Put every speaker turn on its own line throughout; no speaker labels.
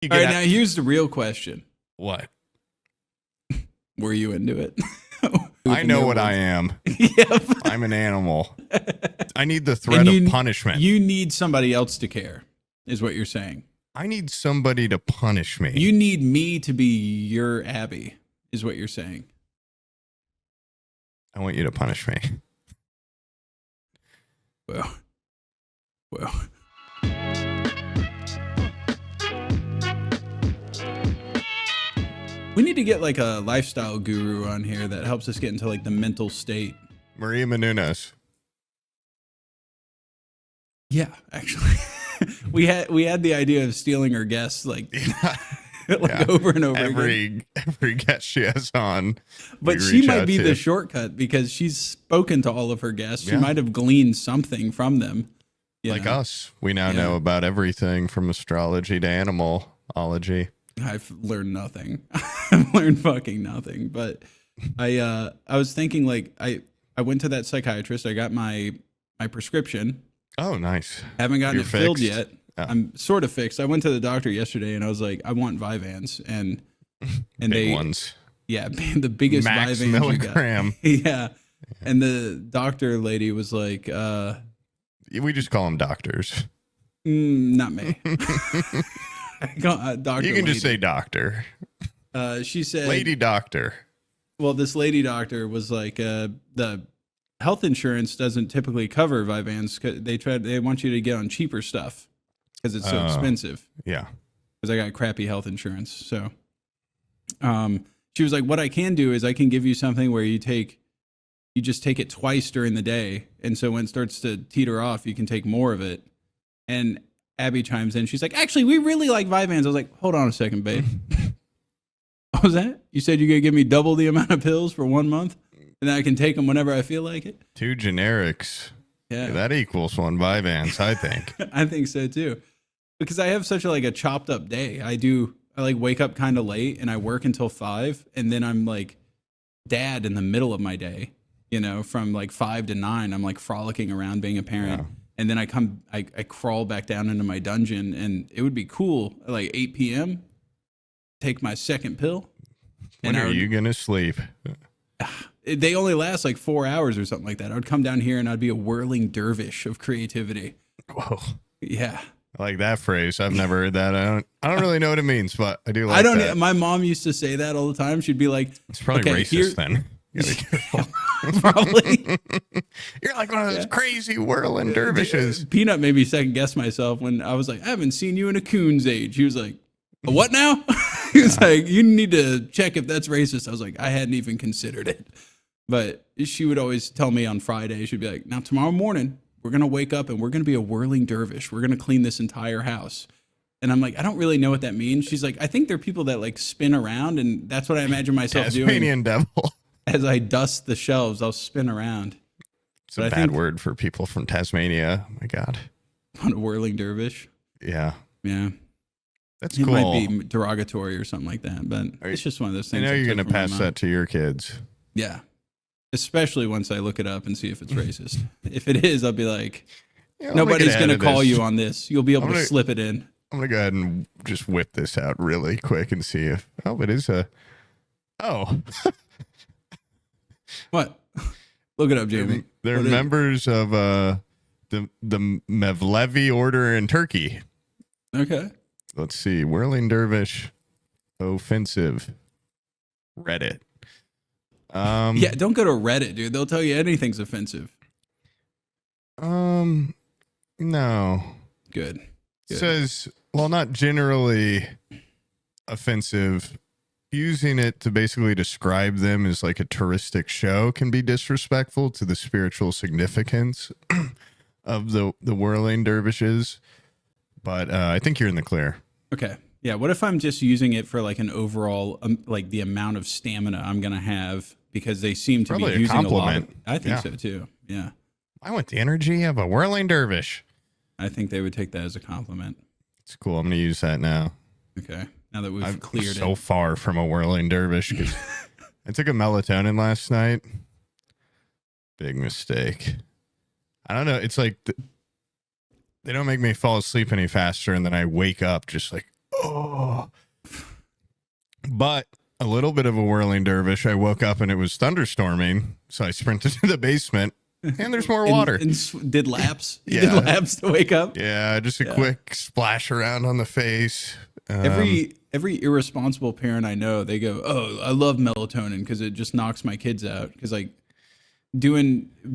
You
All
get
right, now here's the real question.
what?
Were you into it?
I know what I am.
Yep.
I'm an animal. I need the
And
threat of punishment.
You need somebody else to care, is what you're saying.
I need somebody to punish me.
You need me to be your Abby, is what you're saying.
I want you to punish me.
Well. We need to get like a lifestyle guru on here that helps us get into like the mental state.
Maria Menounos.
Yeah, actually. we had the idea of stealing her guests like, over and over again.
Every guest she has on.
But she might be the shortcut because she's spoken to all of her guests. She might have gleaned something from them.
Like us. We now know about everything from astrology to animalology.
I've learned nothing. I've learned fucking nothing. But I was thinking like I went to that psychiatrist. I got my prescription.
Oh, nice.
Haven't gotten it filled yet. Oh. I'm sort of fixed. I went to the doctor yesterday and I was like, I want Vyvanse and
big ones.
Yeah, the biggest
Max
Vyvanse
milligram.
Yeah. And the doctor lady was like,
we just call them doctors.
Not me. Doctor.
You can just say doctor.
She said,
lady doctor.
Well, this lady doctor was like, the health insurance doesn't typically cover Vyvanse. They want you to get on cheaper stuff because it's so expensive.
Yeah.
Because I got crappy health insurance. So, she was like, what I can do is I can give you something where you just take it twice during the day. And so when it starts to teeter off, you can take more of it. And Abby chimes in. She's like, actually, we really like Vyvanse. I was like, hold on a second, babe. What was that? You said you're going to give me double the amount of pills for 1 month? And then I can take them whenever I feel like it?
2 generics.
Yeah.
That equals 1 Vyvanse, I think.
I think so, too. Because I have such a chopped up day. I wake up kind of late and I work until 5. And then I'm like dad in the middle of my day, from like 5 to 9. I'm like frolicking around being a parent. Yeah. And then I crawl back down into my dungeon, and it would be cool. Like 8 p.m., take my second pill.
When are you going to sleep?
They only last like 4 hours or something like that. I would come down here and I'd be a whirling dervish of creativity.
Whoa.
Yeah.
I like that phrase. I've never heard that. I don't really know what it means, but I do like that.
My mom used to say that all the time. She'd be like,
it's probably racist then. You gotta be careful.
Probably.
You're like one of those crazy whirling dervishes.
Peanut made me second guess myself when I was like, I haven't seen you in a coon's age. He was like, a what now? He was like, you need to check if that's racist. I was like, I hadn't even considered it. But she would always tell me on Friday, she'd be like, now tomorrow morning, we're going to wake up and we're going to be a whirling dervish. We're going to clean this entire house. And I'm like, I don't really know what that means. She's like, I think there are people that like spin around, and that's what I imagine myself
Tasmanian
doing.
devil.
As I dust the shelves, I'll spin around.
It's a bad word for people from Tasmania. Oh my God.
On a whirling dervish.
Yeah.
Yeah.
That's
cool.
It
might be derogatory or something like that, but it's just one of those things.
I know you're going to pass that to your kids.
Yeah. Especially once I look it up and see if it's racist. If it is, I'll be like, nobody's going to call you on this. You'll be able to slip it in.
I'm going to go ahead and just whip this out really quick and see if, it is
What? Look it up, Jamie.
They're members of the Mevlevi order in Turkey.
Okay.
Let's see. Whirling dervish offensive. Reddit.
Yeah, don't go to Reddit, dude. They'll tell you anything's offensive.
No.
Good.
It says, well, not generally offensive. Using it to basically describe them as like a touristic show can be disrespectful to the spiritual significance of the whirling dervishes. But I think you're in the clear.
Okay. Yeah. What if I'm just using it for like an overall, like the amount of stamina I'm going to have, because they seem to
probably
be using a lot. I think
yeah.
so too. Yeah.
I want the energy of a whirling dervish.
I think they would take that as a compliment.
It's cool. I'm going to use that now.
Okay. Now that we've cleared it.
So far from a whirling dervish. I took a melatonin last night. Big mistake. I don't know. It's like they don't make me fall asleep any faster, and then I wake up just like, Oh. But a little bit of a whirling dervish. I woke up and it was thunderstorming, so I sprinted to the basement, and there's more water.
And did laps. You
Yeah.
did laps to wake up.
Yeah, just a quick splash around on the face.
Every irresponsible parent I know, they go, "Oh, I love melatonin because it just knocks my kids out." Because like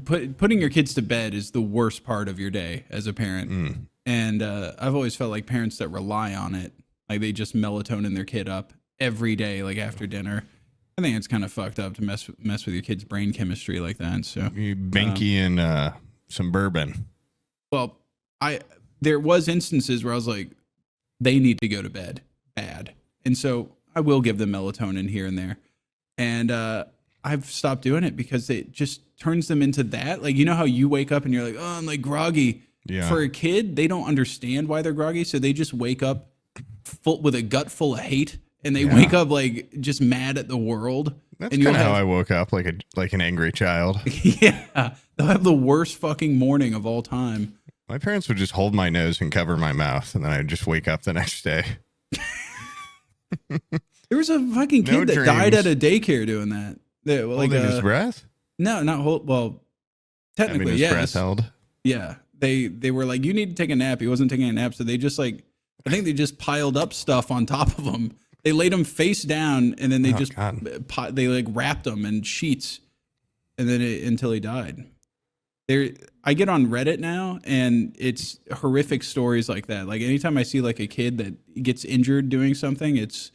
putting your kids to bed is the worst part of your day as a parent. And I've always felt like parents that rely on it, like they just melatonin their kid up every day, like after dinner. I think it's kind of fucked up to mess with your kid's brain chemistry like that. So
you banky in some bourbon.
Well, there was instances where I was like, they need to go to bed bad, and so I will give them melatonin here and there. And I've stopped doing it because it just turns them into that. Like, you know how you wake up and you're like, oh, I'm like groggy.
Yeah.
For a kid, they don't understand why they're groggy, so they just wake up with a gut full of hate, and they wake up like just mad at the world.
That's kind of how I woke up, like an angry child.
Yeah, they'll have the worst fucking morning of all time.
My parents would just hold my nose and cover my mouth, and then I'd just wake up the next day.
There was a fucking kid that died at a daycare doing that.
Like holding his breath?
No, not hold. Well, technically,
his breath held.
Yeah, they were like, you need to take a nap. He wasn't taking a nap, so they just like, I think they just piled up stuff on top of him. They laid him face down, and then they they like wrapped him in sheets, and then until he died. I get on Reddit now, and it's horrific stories like that. Like anytime I see like a kid that gets injured doing something, it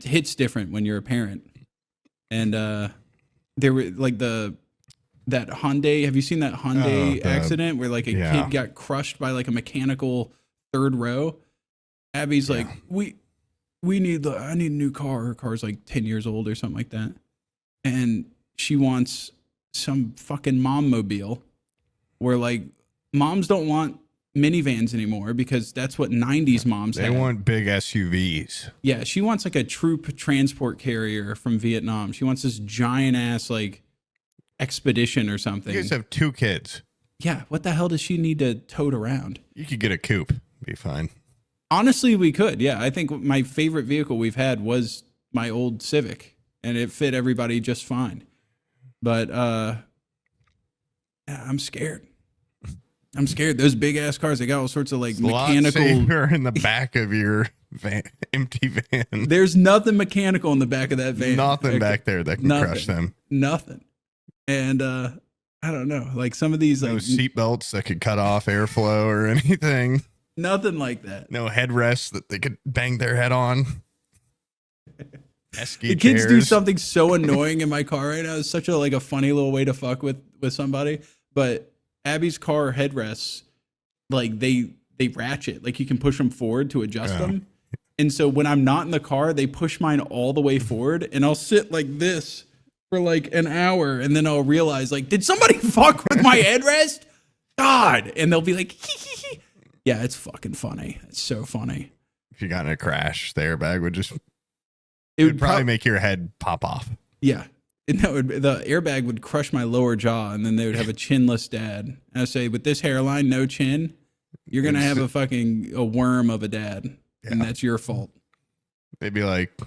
hits different when you're a parent. And there were like that Hyundai. Have you seen that Hyundai accident where like a kid got crushed by like a mechanical third row? Abby's like, I need a new car. Her car's like 10 years old or something like that, and she wants some fucking mom mobile. Where like moms don't want minivans anymore because that's what 90s moms
They want big SUVs.
Yeah, she wants like a troop transport carrier from Vietnam. She wants this giant ass like expedition or something.
You guys have 2 kids.
Yeah, what the hell does she need to tote around?
You could get a coupe. Be fine.
Honestly, we could. Yeah, I think my favorite vehicle we've had was my old Civic, and it fit everybody just fine. But I'm scared. I'm scared. Those big ass cars, they got all sorts of like mechanical.
In the back of your empty van.
There's nothing mechanical in the back of that van.
Nothing back there that can crush them.
Nothing. And I don't know. Like some of these,
no
like
seat belts that could cut off airflow or anything.
Nothing like that.
No headrests that they could bang their head on.
The kids do something so annoying in my car right now. It's such a funny little way to fuck with somebody. But Abby's car headrests, like they ratchet, like you can push them forward to adjust them. And so when I'm not in the car, they push mine all the way forward, and I'll sit like this for like an hour, and then I'll realize like, did somebody fuck with my headrest? God. And they'll be like, hee. Yeah, it's fucking funny. It's so funny.
If you got in a crash, the airbag would probably make your head pop off.
Yeah. The airbag would crush my lower jaw, and then they would have a chinless dad. And I say, with this hairline, no chin, you're going to have a worm of a dad. Yeah. And that's your fault.
They'd be like,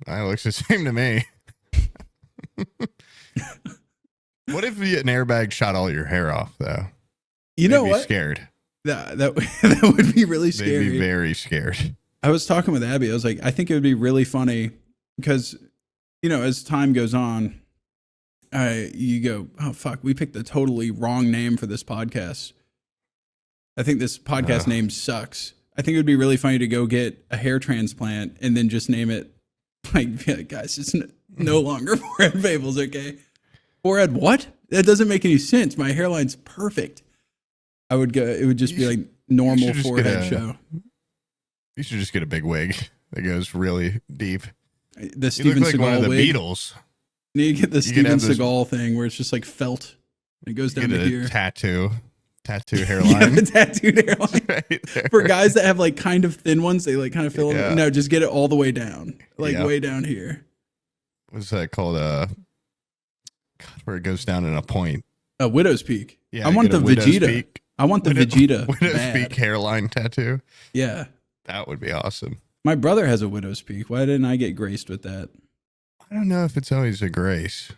that looks the same to me. What if an airbag shot all your hair off, though?
You know what?
Scared.
That would be really scary.
They'd be very scared.
I was talking with Abby. I was like, I think it would be really funny because, as time goes on, you go, oh, fuck, we picked the totally wrong name for this podcast. I think this podcast name sucks. I think it would be really funny to go get a hair transplant and then just name it like guys, it's no longer Forehead Fables, okay? Forehead what? That doesn't make any sense. My hairline's perfect. It would just be like normal forehead show.
You should just get a big wig that goes really deep.
The Steven
Seagal
one of the
wig. Beatles.
You get the Steven Seagal thing where it's just like felt. It goes down to here.
Tattoo hairline.
The tattooed hairline. Right. For guys that have like kind of thin ones, they like kind of fill them. No, just get it all the way down. Like way down here.
What's that called? Where it goes down in a point.
A widow's peak.
Yeah,
I want the Vegeta. Peak. I want the Vegeta.
Widow's peak hairline tattoo.
Yeah.
That would be awesome.
My brother has a widow's peak. Why didn't I get graced with that?
I don't know if it's always a grace.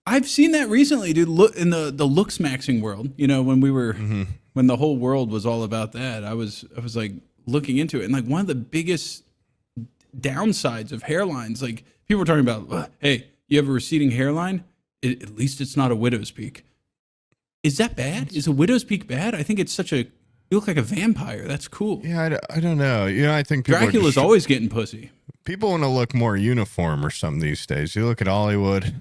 I've seen that recently, dude. Look in the looks maxing world. You know, when we were when the whole world was all about that, I was like looking into it, and like one of the biggest downsides of hairlines, like people were talking about, hey, you have a receding hairline? At least it's not a widow's peak. Is that bad? Is a widow's peak bad? I think it's such a, you look like a vampire. That's cool.
Yeah, I don't know. You know, I think people
Dracula's always getting pussy.
People want to look more uniform or something these days. You look at Hollywood,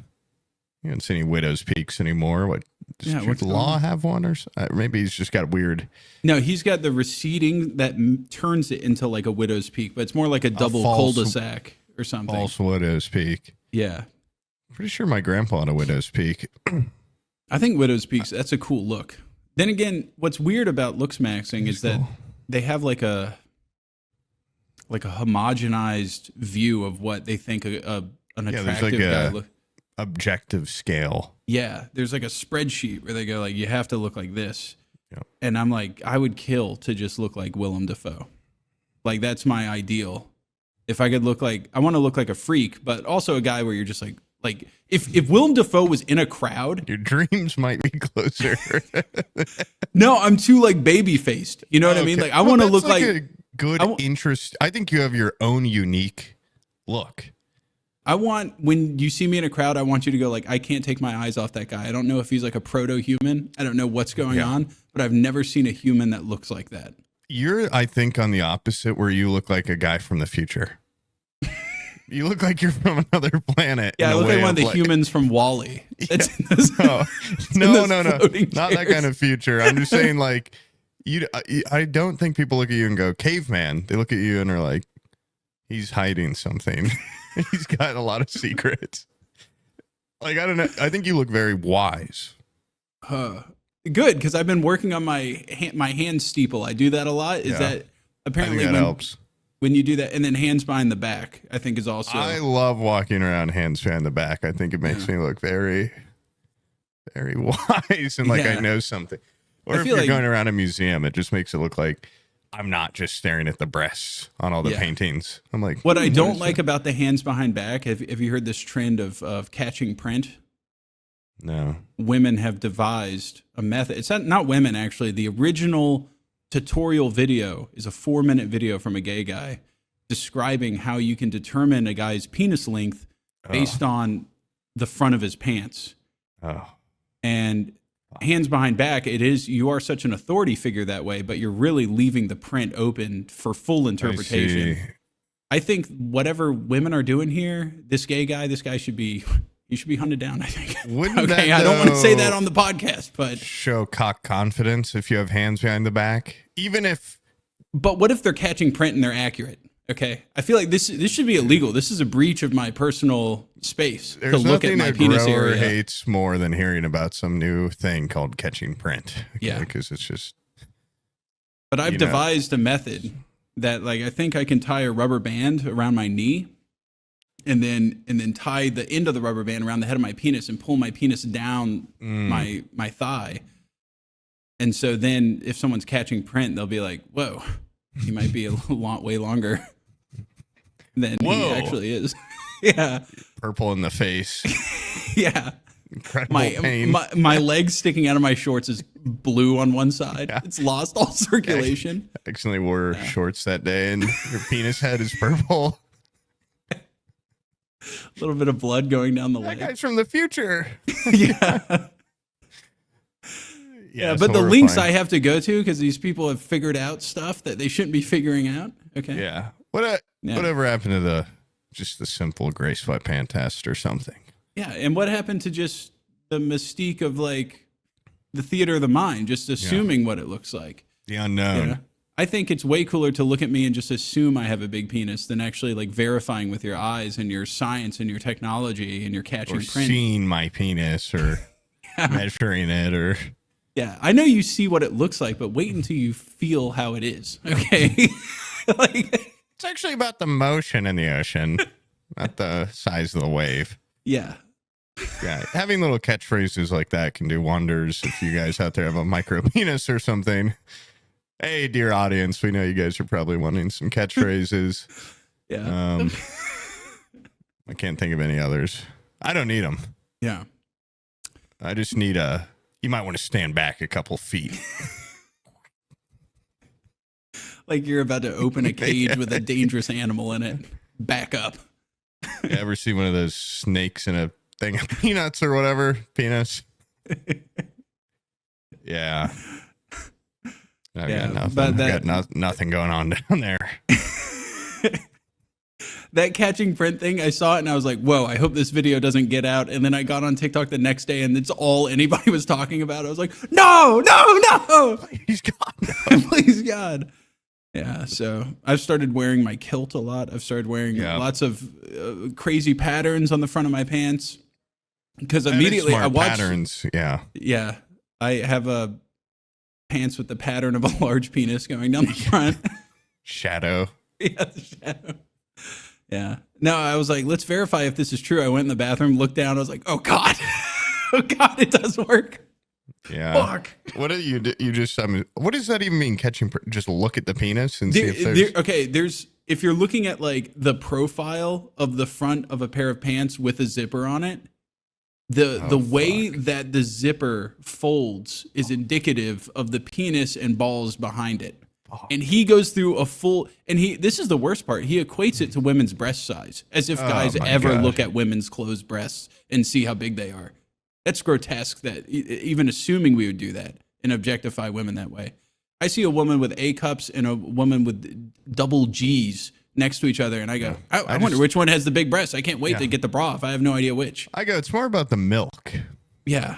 you don't see any widow's peaks anymore. What, does Law have one? Or maybe he's just got weird.
No, he's got the receding that turns it into like a widow's peak, but it's more like a double cul-de-sac or something.
False widow's peak.
Yeah.
Pretty sure my grandpa had a widow's peak.
I think widow's peaks, that's a cool look. Then again, what's weird about looks maxing is that they have like a homogenized view of what they think an attractive guy look.
Objective scale.
Yeah, there's like a spreadsheet where they go like, you have to look like this. Yep. And I'm like, I would kill to just look like Willem Dafoe. Like that's my ideal. If I could look like, I want to look like a freak, but also a guy where you're just like if Willem Dafoe was in a crowd,
your dreams might be closer.
No, I'm too like baby faced. You know what I mean? Like I want to look like
a good interest. I think you have your own unique look.
I want, when you see me in a crowd, I want you to go like, I can't take my eyes off that guy. I don't know if he's like a proto-human. I don't know what's going on, but I've never seen a human that looks like that.
You're, I think, on the opposite, where you look like a guy from the future. You look like you're from another planet.
Yeah, I look like one of the humans from Wall-E.
Yeah. No. Not that kind of future. I'm just saying, like, I don't think people look at you and go, caveman. They look at you and are like, he's hiding something. He's got a lot of secrets. Like, I don't know. I think you look very wise.
Good, because I've been working on my hand steeple. I do that a lot. Is that apparently
that helps
when you do that, and then hands behind the back, I think is also.
I love walking around hands behind the back. I think it makes me look very, very wise and like I know something. Or if you're going around a museum, it just makes it look like I'm not just staring at the breasts on all the paintings. I'm like,
what I don't like about the hands behind back, have you heard this trend of catching print?
No.
Women have devised a method. It's not women, actually. The original tutorial video is a 4-minute video from a gay guy describing how you can determine a guy's penis length based on the front of his pants.
Oh.
And hands behind back, you are such an authority figure that way, but you're really leaving the print open for full interpretation. I think whatever women are doing here, this guy should be hunted down, I think. I don't want to say that on the podcast, but
show cock confidence if you have hands behind the back,
but what if they're catching print and they're accurate? Okay, I feel like this should be illegal. This is a breach of my personal space to look at my penis area.
There's nothing a grower hates more than hearing about some new thing called catching print. Okay? Because it's just.
But I've devised a method that, like, I think I can tie a rubber band around my knee, and then tie the end of the rubber band around the head of my penis and pull my penis down my thigh. And so then, if someone's catching print, they'll be like, "Whoa, he might be way longer." Than he actually is. Yeah.
Purple in the face.
Yeah.
Incredible pain.
My leg sticking out of my shorts is blue on one side. Yeah. It's lost all circulation.
I accidentally wore shorts that day and your penis head is purple.
A little bit of blood going down the leg.
That guy's from the future.
Yeah. Yeah, but the links I have to go to because these people have figured out stuff that they shouldn't be figuring out. Okay.
Yeah. Whatever happened to the simple gray sweatpant test or something?
Yeah, and what happened to just the mystique of like the theater of the mind, just assuming what it looks like?
The unknown.
You know? I think it's way cooler to look at me and just assume I have a big penis than actually like verifying with your eyes and your science and your technology and your catching print.
Seeing my penis or measuring it or.
Yeah, I know you see what it looks like, but wait until you feel how it is. Okay.
It's actually about the motion in the ocean, not the size of the wave.
Yeah.
Yeah. Having little catchphrases like that can do wonders if you guys out there have a micro penis or something. Hey, dear audience, we know you guys are probably wanting some catchphrases.
Yeah.
I can't think of any others. I don't need them.
Yeah.
I just need you might want to stand back a couple feet.
Like you're about to open a cage with a dangerous animal in it. Back up.
You ever see one of those snakes in a thing of peanuts or whatever? Peanuts. Yeah. I've got nothing. I've got nothing going on down there.
That catching print thing, I saw it and I was like, whoa, I hope this video doesn't get out. And then I got on TikTok the next day and it's all anybody was talking about. I was like, no.
Please God, no.
Please God. Yeah, so I've started wearing my kilt a lot. I've started wearing lots of crazy patterns on the front of my pants. Because immediately I watched
patterns. Yeah.
I have a pants with the pattern of a large penis going down the front.
Shadow.
Yeah, the shadow. Yeah. No, I was like, let's verify if this is true. I went in the bathroom, looked down. I was like, oh God. Oh God, it does work.
Yeah.
Fuck.
What do you just, what does that even mean? Just look at the penis and see if there's.
If you're looking at like the profile of the front of a pair of pants with a zipper on it, the way that the zipper folds is indicative of the penis and balls behind it. And he goes through a full, and this is the worst part. He equates it to women's breast size, as if guys ever look at women's closed breasts and see how big they are. That's grotesque that even assuming we would do that and objectify women that way. I see a woman with A cups and a woman with double G's next to each other, and I go, I wonder which one has the big breasts. I can't wait to get the bra off. I have no idea which.
I go, it's more about the milk.
Yeah.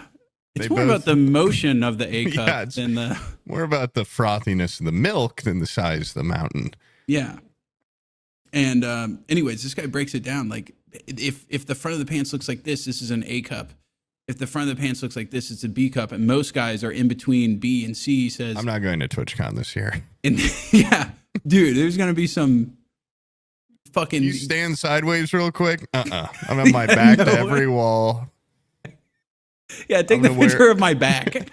It's more about the motion of the A cup than the...
More about the frothiness of the milk than the size of the mountain.
Yeah. And anyways, this guy breaks it down. Like, if the front of the pants looks like this is an A cup. If the front of the pants looks like this, it's a B cup. And most guys are in between B and C, he says.
I'm not going to TwitchCon this year.
And yeah, dude, there's going to be some fucking...
You stand sideways real quick? I'm on my back to every wall.
Yeah, take the picture of my back.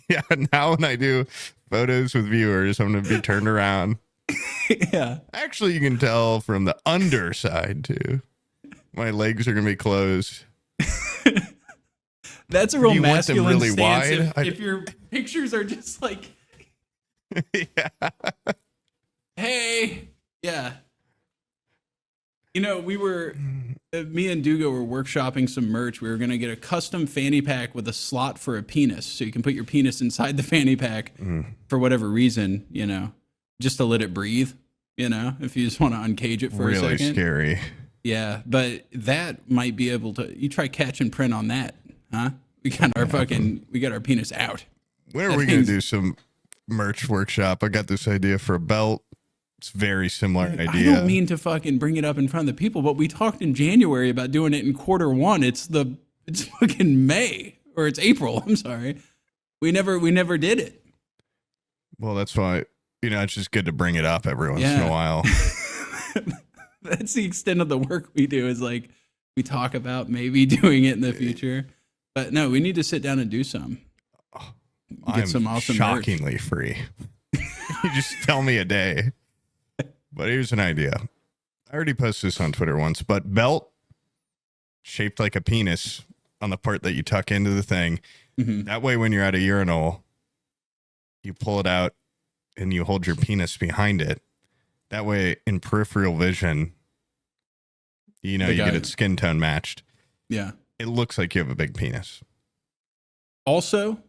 Yeah, now when I do photos with viewers, I'm going to be turned around.
Yeah.
Actually, you can tell from the underside, too. My legs are going to be closed.
That's a real masculine
really
stance.
Wide?
If your pictures are just like...
Yeah.
Hey. Yeah. You know, me and Dugo were workshopping some merch. We were going to get a custom fanny pack with a slot for a penis. So you can put your penis inside the fanny pack for whatever reason, you know, just to let it breathe, you know, if you just want to uncage it for a second.
Really scary.
Yeah. But that might be able to, you try catch and print on that, huh? We got our penis out.
When are we going to do some merch workshop? I got this idea for a belt. It's a very similar idea.
I don't mean to fucking bring it up in front of the people, but we talked in January about doing it in Q1. It's fucking May, or it's April. I'm sorry. We never did it.
Well, that's why, you know, it's just good to bring it up every once in a while.
That's the extent of the work we do, is like we talk about maybe doing it in the future. But no, we need to sit down and do some.
I'm some awesome shockingly merch. Free. You just tell me a day. But here's an idea. I already posted this on Twitter once, but belt shaped like a penis on the part that you tuck into the thing. Mm-hmm. That way, when you're at a urinal, you pull it out and you hold your penis behind it. That way, in peripheral vision, you know, you get its skin tone matched.
Yeah.
It looks like you have a big penis.
Also,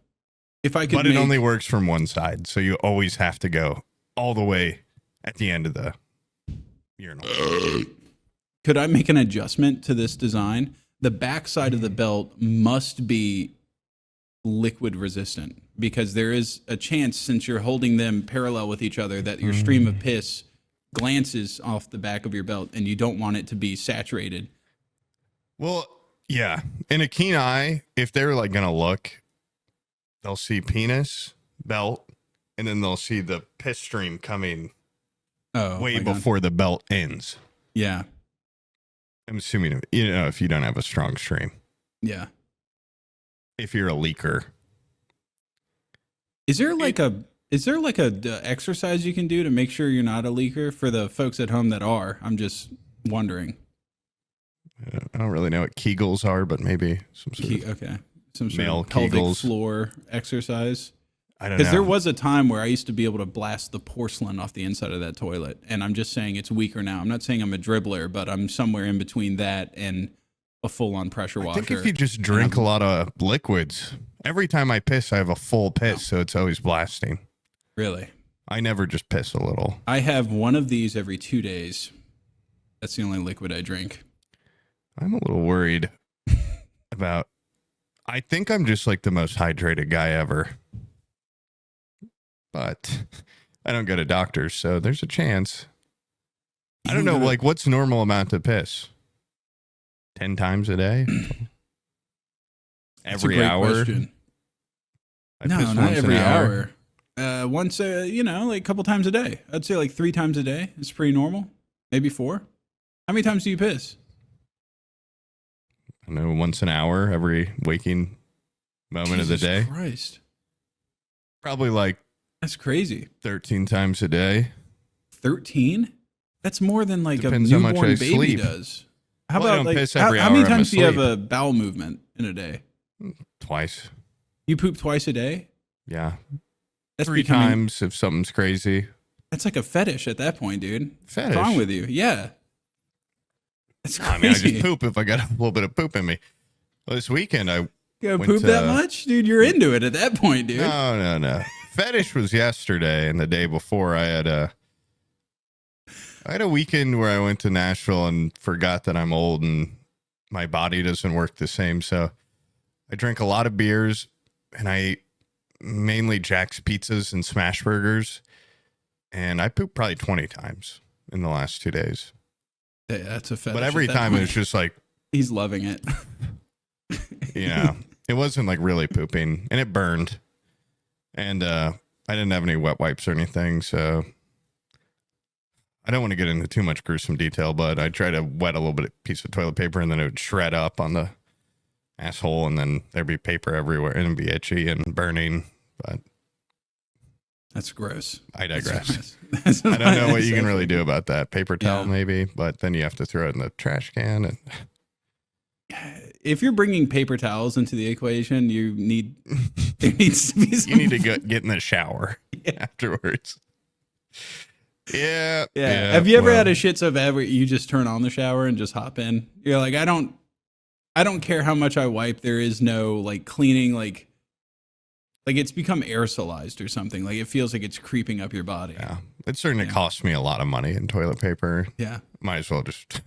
if I could
But it only works from one side, so you always have to go all the way at the end of the urinal.
Could I make an adjustment to this design? The back side of the belt must be liquid resistant, because there is a chance, since you're holding them parallel with each other, that your stream of piss glances off the back of your belt, and you don't want it to be saturated.
Well, yeah. In a keen eye, if they're like going to look, they'll see penis, belt, and then they'll see the piss stream coming way before the belt ends.
Yeah.
I'm assuming, you know, if you don't have a strong stream.
Yeah.
If you're a leaker.
Is there like Is there like a exercise you can do to make sure you're not a leaker for the folks at home that are? I'm just wondering.
I don't really know what Kegels are, but maybe some sort of
Okay. Some sort
male
of pelvic
Kegels.
floor exercise.
I don't know.
Because there was a time where I used to be able to blast the porcelain off the inside of that toilet. And I'm just saying it's weaker now. I'm not saying I'm a dribbler, but I'm somewhere in between that and a full-on pressure washer.
I think if you just drink a lot of liquids, every time I piss, I have a full piss, so it's always blasting.
Really?
I never just piss a little.
I have one of these every 2 days. That's the only liquid I drink.
I'm a little worried about, I think I'm just like the most hydrated guy ever. But I don't go to doctors, so there's a chance. I don't know, like, what's normal amount to piss? 10 times a day? Every hour?
Question. No, not every hour. Once, like a couple times a day. I'd say like 3 times a day. It's pretty normal. Maybe 4. How many times do you piss?
I know, once an hour, every waking moment of the day.
Christ.
Probably like
That's crazy.
13 times a day.
13? That's more than like
Depends
a
how much
newborn
I
baby
sleep.
does. How
Well, I
about
don't
like
piss every
how many
hour I'm
times do you have
asleep.
a bowel movement in a day?
Twice.
You poop twice a day?
Yeah.
That's
3 times if something's crazy.
That's like a fetish at that point, dude.
Fetish?
What's wrong with you? Yeah. That's crazy.
I mean, I just poop if I got a little bit of poop in me. Well, this weekend, I
You gotta
went
poop
to-
that much? Dude, you're into it at that point, dude.
No. Fetish was yesterday, and the day before I had a weekend where I went to Nashville and forgot that I'm old and my body doesn't work the same. So I drank a lot of beers, and I ate mainly Jack's pizzas and smash burgers, and I pooped probably 20 times in the last 2 days.
Yeah, that's a fetish.
But every
at that
time
point.
it was just like,
He's loving it.
it wasn't like really pooping, and it burned. And I didn't have any wet wipes or anything, so I don't want to get into too much gruesome detail, but I tried to wet a little bit of piece of toilet paper, and then it would shred up on the asshole, and then there'd be paper everywhere, and it'd be itchy and burning. But
That's gross.
I digress.
That's
I don't know what you can really do about that. Paper towel,
Yeah.
maybe, but then you have to throw it in the trash can. And
If you're bringing paper towels into the equation, there needs to be some.
you need to get in the shower afterwards. Yeah.
Have you ever had a shit so bad where you just turn on the shower and just hop in? You're like, I don't care how much I wipe. There is no like cleaning, like it's become aerosolized or something. Like it feels like it's creeping up your body.
Yeah. It's starting to cost me a lot of money in toilet paper.
Yeah.
Might as well just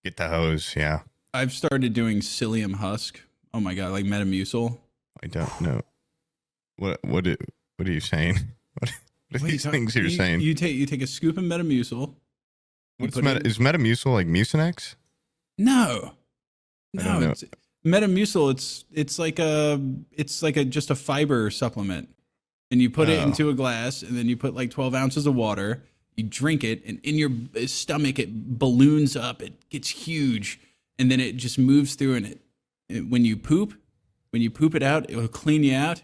get the hose. Yeah.
I've started doing psyllium husk. Oh my God. Like Metamucil.
I don't know. What are you saying? What are these things you're saying?
You take a scoop of Metamucil.
Is Metamucil like Mucinex?
No.
I don't know.
It's Metamucil. It's like a just a fiber supplement, and you put it into a glass, and then you put like 12 ounces of water. You drink it, and in your stomach it balloons up. It gets huge, and then it just moves through. And when you poop it out, it will clean you out,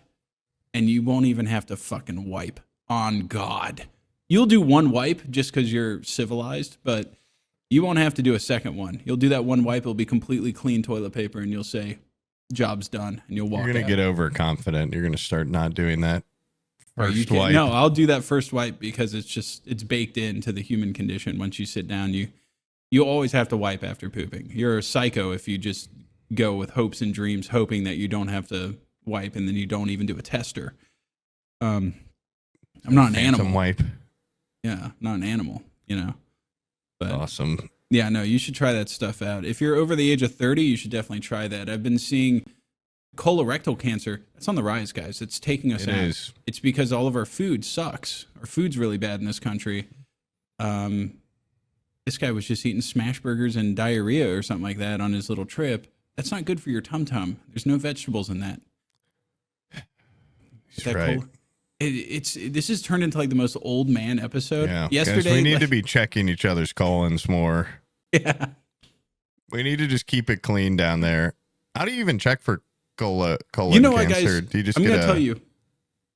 and you won't even have to fucking wipe. On God, you'll do one wipe just because you're civilized, but you won't have to do a second one. You'll do that one wipe. It'll be completely clean toilet paper, and you'll say, "Job's done," and you'll walk.
You're gonna get overconfident. You're gonna start not doing that first wipe.
No, I'll do that first wipe because it's baked into the human condition. Once you sit down, you always have to wipe after pooping. You're a psycho if you just go with hopes and dreams, hoping that you don't have to wipe, and then you don't even do a tester. I'm not an animal.
Wipe.
Yeah, not an animal, But
Awesome.
yeah, no, you should try that stuff out. If you're over the age of 30, you should definitely try that. I've been seeing colorectal cancer. It's on the rise, guys. It's taking us out.
It is.
It's because all of our food sucks. Our food's really bad in this country. This guy was just eating smash burgers and diarrhea or something like that on his little trip. That's not good for your tum-tum. There's no vegetables in that.
That's right.
This has turned into like the most old man episode.
Yeah.
Yesterday,
Guys, we need to be checking each other's colons more.
Yeah.
We need to just keep it clean down there. How do you even check for colon
You know what,
cancer?
guys?
Do you just
I'm
get
going to tell you.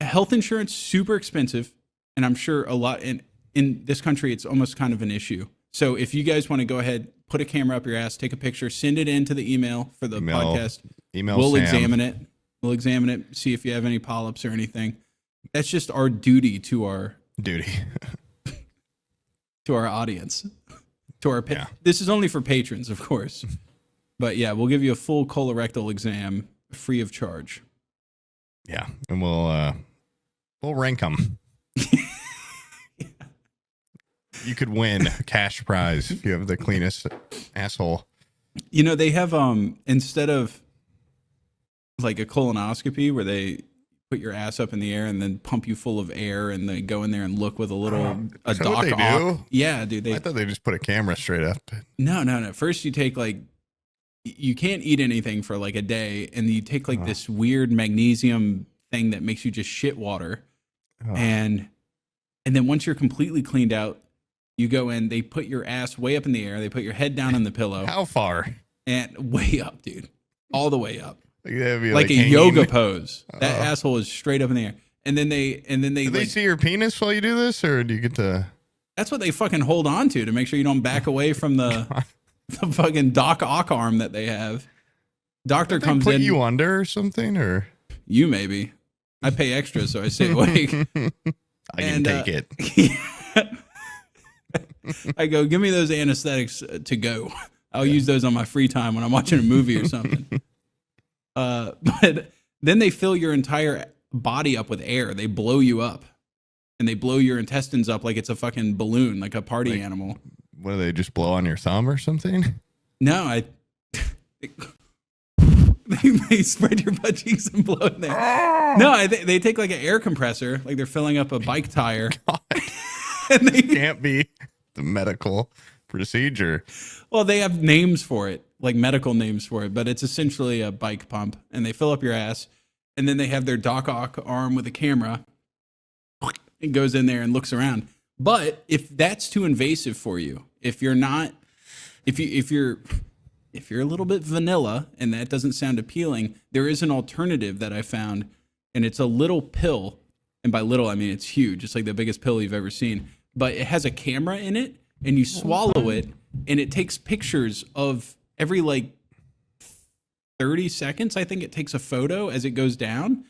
health insurance, super expensive. And I'm sure a lot in this country, it's almost kind of an issue. So if you guys want to go ahead, put a camera up your ass, take a picture, send it into the email for the podcast. We'll
Sam.
examine it. We'll examine it, see if you have any polyps or anything. That's just our duty to our to our audience, to our. This is only for patrons, of course. But yeah, we'll give you a full colorectal exam free of charge.
Yeah, and we'll rank them. You could win a cash prize if you have the cleanest asshole.
You know, they have instead of like a colonoscopy where they put your ass up in the air and then pump you full of air and they go in there and look with a doc.
They do?
Yeah, dude.
I thought they just put a camera straight up.
No. First you take you can't eat anything for like a day, and you take this weird magnesium thing that makes you just shit water. And then once you're completely cleaned out, you go in, they put your ass way up in the air, they put your head down on the pillow.
How far?
And way up, dude. All the way up.
Like
a yoga pose. That asshole is straight up in the air. And then they
do they see your penis while you do this, or do you get to?
That's what they fucking hold on to make sure you don't back away from the fucking Doc Ock arm that they have. Doctor comes in.
Put you under or something, or
you maybe. I pay extra, so I stay awake.
I can take it.
I go, give me those anesthetics to go. I'll use those on my free time when I'm watching a movie or something. But then they fill your entire body up with air. They blow you up, and they blow your intestines up like it's a fucking balloon, like a party animal.
What do they just blow on your thumb or something?
No, they spread your butt cheeks and blow in there. No, they take like an air compressor, like they're filling up a bike tire.
And they can't be the medical procedure.
Well, they have names for it, like medical names for it, but it's essentially a bike pump, and they fill up your ass, and then they have their Doc Ock arm with a camera. It goes in there and looks around. But if that's too invasive for you, if you're a little bit vanilla and that doesn't sound appealing, there is an alternative that I found, and it's a little pill. And by little, I mean it's huge. It's like the biggest pill you've ever seen. But it has a camera in it, and you swallow it, and it takes pictures of every 30 seconds. I think it takes a photo as it goes down,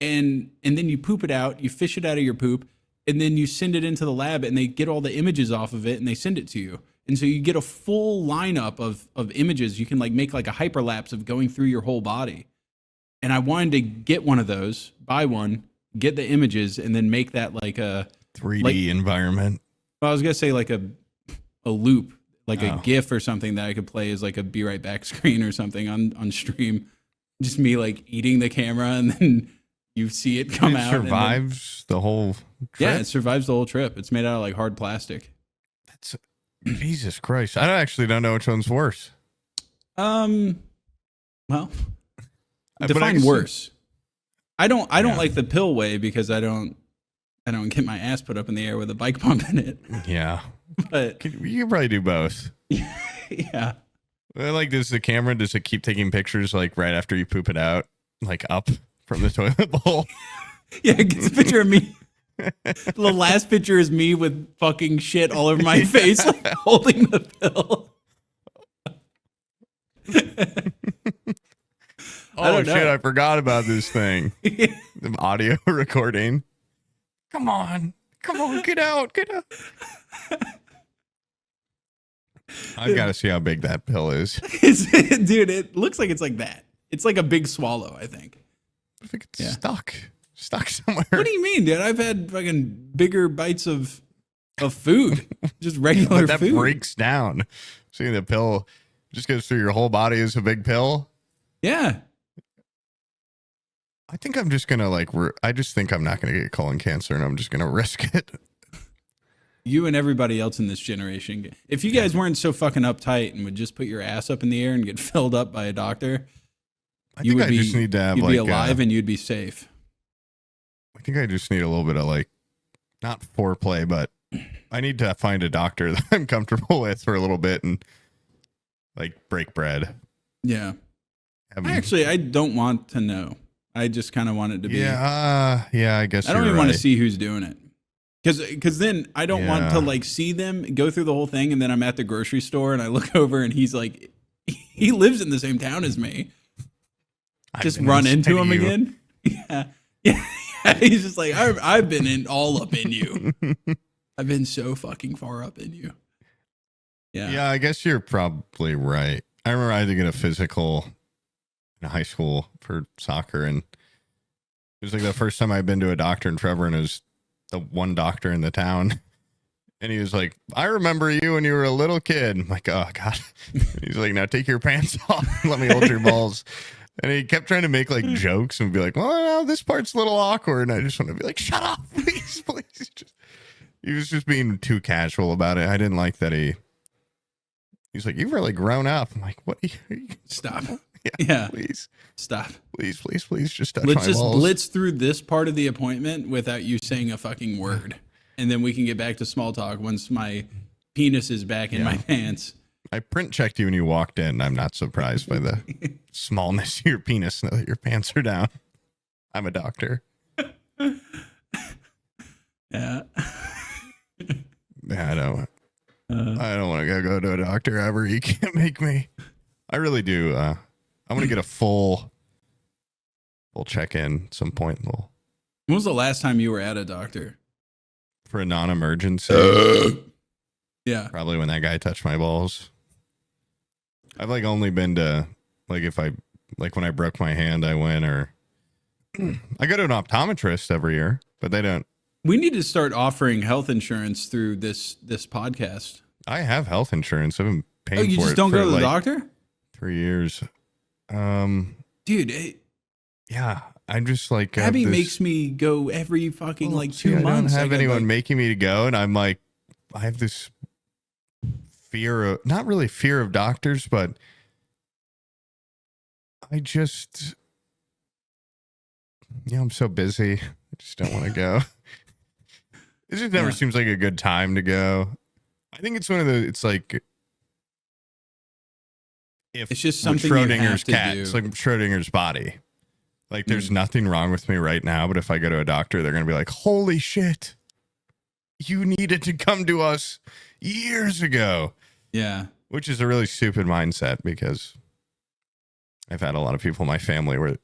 and then you poop it out. You fish it out of your poop, and then you send it into the lab, and they get all the images off of it, and they send it to you. And so you get a full lineup of images. You can make a hyperlapse of going through your whole body. And I wanted to get one of those, buy one, get the images, and then make that like a
3D environment.
Well, I was gonna say like a loop, like a GIF or something that I could play as like a Be Right Back screen or something on stream. Just me eating the camera, and then you see it come out.
Survives the whole trip?
Yeah, it survives the whole trip. It's made out of hard plastic.
That's Jesus Christ. I don't know which one's worse.
Well, define worse. I don't like the pill way because I don't get my ass put up in the air with a bike pump in it.
Yeah.
But
you can probably do both.
Yeah.
Does the camera, does it keep taking pictures right after you poop it out? Up from the toilet bowl?
Yeah, it gets a picture of me. The last picture is me with fucking shit all over my face, holding the pill.
Oh shit, I forgot about this thing. The audio recording. Come on, get out. I've got to see how big that pill is.
Dude, it looks like it's like that. It's like a big swallow, I think.
I think it's stuck somewhere.
What do you mean, dude? I've had fucking bigger bites of food, just regular
that
food.
That breaks down. Seeing the pill just goes through your whole body as a big pill.
Yeah.
I think I'm just gonna I just think I'm not gonna get colon cancer, and I'm just gonna risk it.
You and everybody else in this generation. If you guys weren't so fucking uptight and would just put your ass up in the air and get filled up by a doctor,
I just need to have
you'd be alive and you'd be safe.
I think I just need a little bit of not foreplay, but I need to find a doctor that I'm comfortable with for a little bit and break bread.
Yeah. I don't want to know. I just kind of want it to be.
Yeah, I guess
I don't
you're
even want to
right.
see who's doing it. Because then I don't want to like see them go through the whole thing, and then I'm at the grocery store and I look over and he's like, he lives in the same town as me. Just run into him again. Yeah. He's just like, I've been in all up in you. I've been so fucking far up in you.
Yeah, I guess you're probably right. I remember I had to get a physical in high school for soccer, and it was like the first time I'd been to a doctor in forever, and it was the one doctor in the town. And he was like, I remember you when you were a little kid. I'm like, oh, God. He's like, now take your pants off and let me hold your balls. And he kept trying to make like jokes and be like, well, this part's a little awkward. And I just want to be like, shut up, please. He was just being too casual about it. I didn't like that he's like, you've really grown up. I'm like, what?
Stop.
Yeah. Please.
Stop.
Please, just touch
Let's
my
just
balls.
blitz through this part of the appointment without you saying a fucking word. And then we can get back to small talk once my penis is back in my pants.
I print checked you when you walked in. I'm not surprised by the smallness of your penis now that your pants are down. I'm a doctor.
Yeah.
Yeah, I don't want to go to a doctor ever. You can't make me. I really do. I'm going to get a full check-in at some point.
When was the last time you were at a doctor?
For a non-emergency.
Yeah.
Probably when that guy touched my balls. I've like only been to like when I broke my hand, I went, or I go to an optometrist every year, but they don't.
We need to start offering health insurance through this podcast.
I have health insurance. I've been paying for it.
You just don't go to the
like
doctor?
3 years.
Dude,
yeah, I'm just like
Abby makes me go every fucking 2 months.
I don't have anyone making me to go, and I'm like, I have this fear of, not really fear of doctors, but I just, I'm so busy. I just don't want to go. It just never seems like a good time to go. I think it's one of the, it's like, if
it's just something
Schrodinger's
you have to do.
It's like Schrodinger's body. Like there's nothing wrong with me right now, but if I go to a doctor, they're going to be like, holy shit, you needed to come to us years ago.
Yeah.
Which is a really stupid mindset, because I've had a lot of people in my family where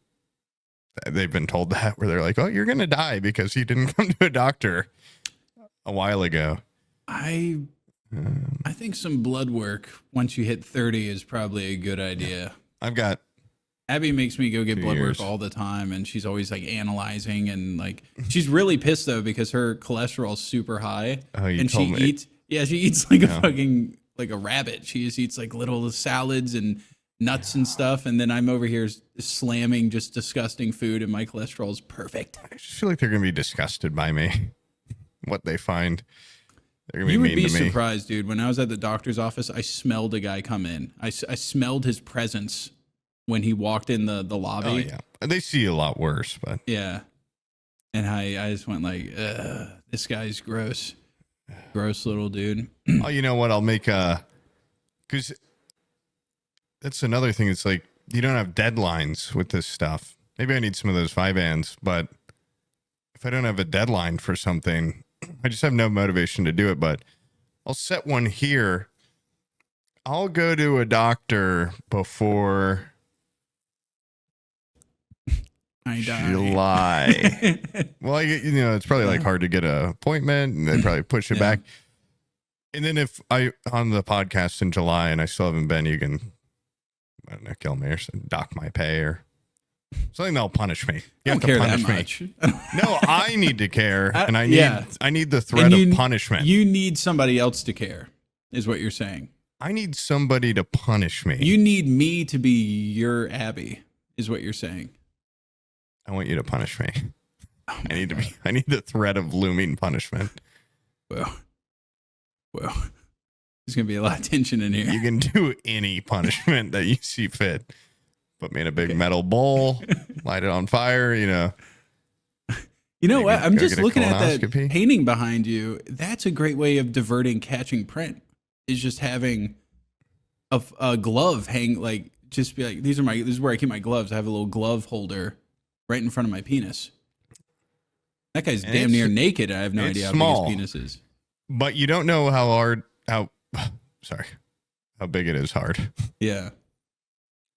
they've been told that, where they're like, oh, you're going to die because you didn't come to a doctor a while ago.
I think some blood work once you hit 30 is probably a good idea.
I've got
Abby makes me go get
2
blood
years.
work all the time, and she's always like analyzing, and like she's really pissed though because her cholesterol's super high.
Oh, you
and
told
she
me.
eats like a fucking like a rabbit. She just eats like little salads and nuts and stuff, and then I'm over here slamming just disgusting food, and my cholesterol's perfect.
I just feel like they're going to be disgusted by me. What they find. They're gonna
You would
mean
be
to me.
surprised, dude. When I was at the doctor's office, I smelled a guy come in. I smelled his presence when he walked in the lobby.
Oh, yeah. They see a lot worse, but
Yeah. And I just went like, this guy's gross. Gross little dude.
oh, you know what? I'll make because that's another thing. It's like you don't have deadlines with this stuff. Maybe I need some of those Vyvanse, but if I don't have a deadline for something, I just have no motivation to do it. But I'll set one here. I'll go to a doctor before
I die.
July. Well, it's probably like hard to get an appointment, and they probably push it back. And then if I on the podcast in July and I still haven't been, you can, I don't know, kill me or dock my pay or something that'll punish me. You
I
have
don't care
to
that
punish me.
much.
No, I need to care, and I need the threat
And
of punishment.
You need somebody else to care, is what you're saying.
I need somebody to punish me.
You need me to be your Abby, is what you're saying.
I want you to punish me.
Oh
I need the threat of looming punishment.
Well, there's gonna be a lot of tension in here.
You can do any punishment that you see fit. Put me in a big metal bowl, light it on fire,
You know
Maybe
what? I'm
go
just
get a
looking at that
colonoscopy.
painting behind you. That's a great way of diverting catching print. Is just having a glove hang, like just be like, this is where I keep my gloves. I have a little glove holder right in front of my penis. That guy's
And
damn near naked. I have no idea how
small,
big his penis is.
but you don't know how big it is hard.
Yeah.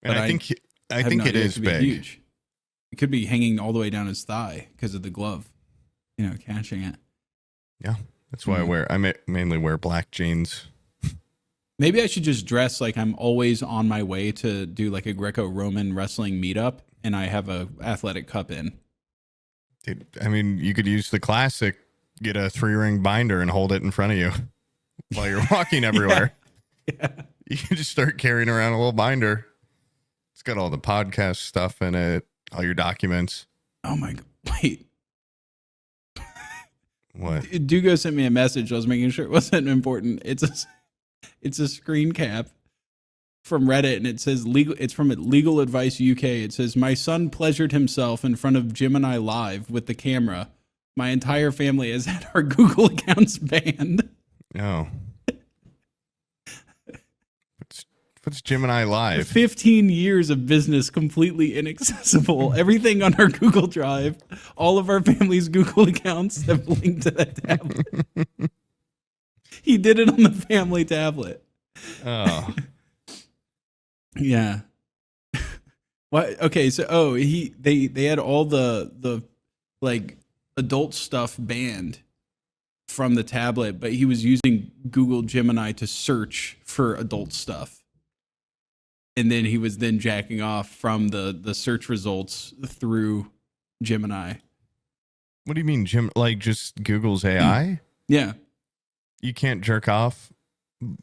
And
But
I think
have no
it
idea.
is
Could be
big.
huge. It could be hanging all the way down his thigh because of the glove, catching it.
Yeah, that's why I mainly wear black jeans.
Maybe I should just dress like I'm always on my way to do like a Greco-Roman wrestling meetup, and I have a athletic cup in.
Dude, I mean, you could use the classic, get a 3-ring binder and hold it in front of you while you're walking everywhere.
Yeah.
You can just start carrying around a little binder. It's got all the podcast stuff in it, all your documents.
Oh my God. Wait.
What?
Dugo sent me a message. I was making sure it wasn't important. It's a screen cap from Reddit, and it says legal. It's from Legal Advice UK. It says, my son pleasured himself in front of Gemini Live with the camera. My entire family has had our Google accounts banned.
No. What's Gemini Live?
15 years of business completely inaccessible. Everything on our Google Drive, all of our family's Google accounts have linked to that tablet. He did it on the family tablet.
Oh.
Yeah. What? Okay, so they had all the like adult stuff banned from the tablet, but he was using Google Gemini to search for adult stuff. And then he was then jacking off from the search results through Gemini.
What do you mean, like just Google's AI?
Yeah.
You can't jerk off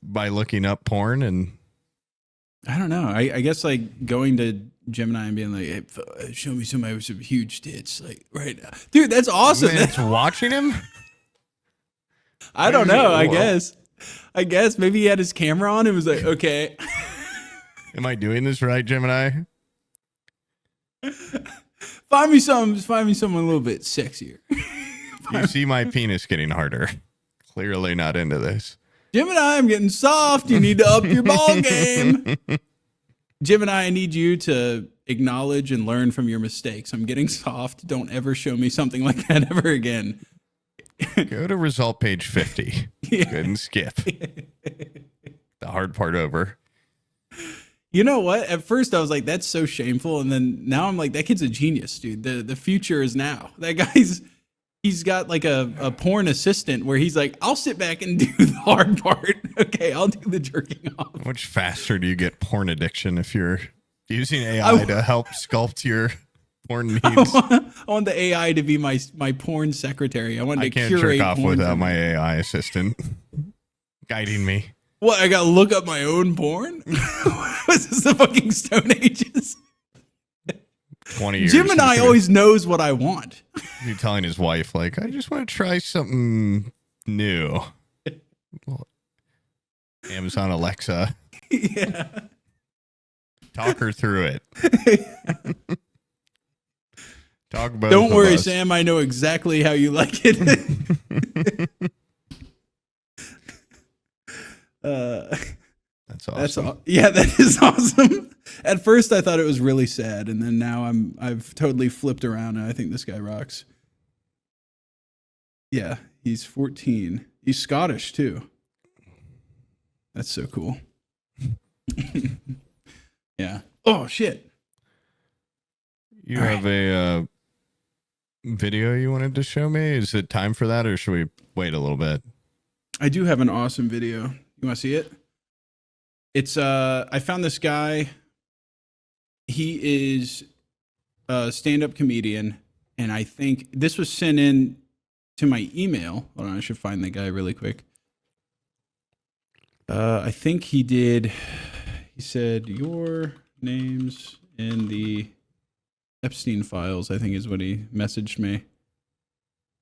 by looking up porn and...
I don't know. I guess like going to Gemini and being like, hey, show me somebody with some huge tits, like right now. Dude, that's awesome.
It's watching him?
I don't know. I guess maybe he had his camera on and was like, okay.
Am I doing this right, Gemini?
Find me someone a little bit sexier.
You see my penis getting harder. Clearly not into this.
Gemini, I'm getting soft. You need to up your ball game. Gemini, I need you to acknowledge and learn from your mistakes. I'm getting soft. Don't ever show me something like that ever again.
Go to result page 50.
Yeah.
Go ahead and skip. The hard part over.
You know what? At first I was like, that's so shameful. And then now I'm like, that kid's a genius, dude. The future is now. That he's got like a porn assistant where he's like, I'll sit back and do the hard part. Okay, I'll do the jerking off.
How much faster do you get porn addiction if you're using AI to help sculpt your porn needs?
I want the AI to be my porn secretary. I want to
can't
curate
jerk off
porn
without
for me.
my AI assistant guiding me.
What, I gotta look up my own porn? Was this the fucking Stone Ages?
20 years.
Gemini always knows what I want.
He's telling his wife, like, I just want to try something new. Amazon Alexa.
Yeah.
Talk her through it. Talk about.
Don't worry, Sam. I know exactly how you like it.
That's awesome.
Yeah, that is awesome. At first, I thought it was really sad, and then now I've totally flipped around, and I think this guy rocks. Yeah, he's 14. He's Scottish too. That's so cool. Yeah. Oh shit.
You have a video you wanted to show me? Is it time for that, or should we wait a little bit?
I do have an awesome video. You want to see it? It's I found this guy. He is a stand-up comedian, and I think this was sent in to my email. Hold on, I should find the guy really quick. I think he did. He said your name's in the Epstein files, I think is what he messaged me.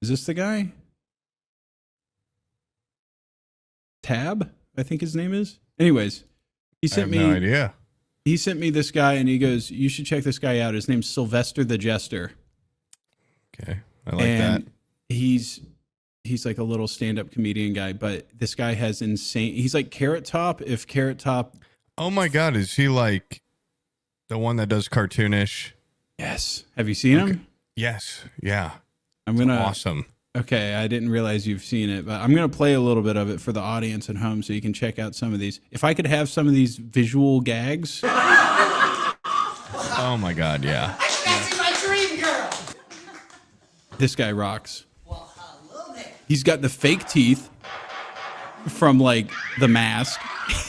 Is this the guy? Tab, I think his name is. Anyways, he sent me.
No idea.
He sent me this guy, and he goes, "You should check this guy out. His name's Sylvester the Jester."
Okay, I like that.
He's like a little stand-up comedian guy, but this guy has insane. He's like Carrot Top. If Carrot Top.
Oh my God, is he like the one that does cartoonish?
Yes. Have you seen him?
Yes. Yeah.
I'm gonna.
Awesome.
Okay, I didn't realize you've seen it, but I'm gonna play a little bit of it for the audience at home so you can check out some of these. If I could have some of these visual gags.
Oh my God. Yeah.
I see my dream girl.
This guy rocks.
Well, hello there.
He's got the fake teeth from like The Mask.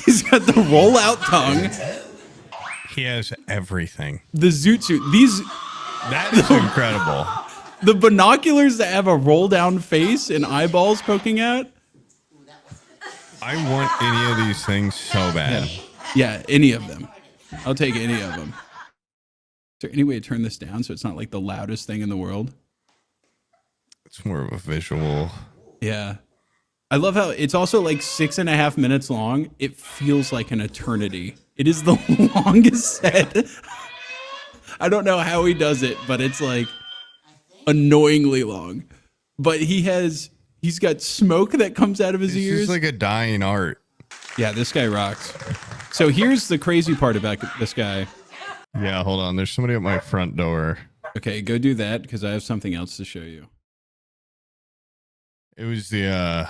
He's got the rollout tongue,
He has everything.
the zoot suit. These
That is incredible.
the binoculars that have a roll down face and eyeballs poking out.
I want any of these things so bad.
Yeah, any of them. I'll take any of them. Is there any way to turn this down so it's not like the loudest thing in the world?
It's more of a visual.
Yeah. I love how it's also like 6.5 minutes long. It feels like an eternity. It is the longest set. I don't know how he does it, but it's like annoyingly long. But he's got smoke that comes out of his
It's
ears.
just like a dying art.
Yeah, this guy rocks. So here's the crazy part about this guy.
Yeah, hold on. There's somebody at my front door.
Okay, go do that because I have something else to show you.
It was the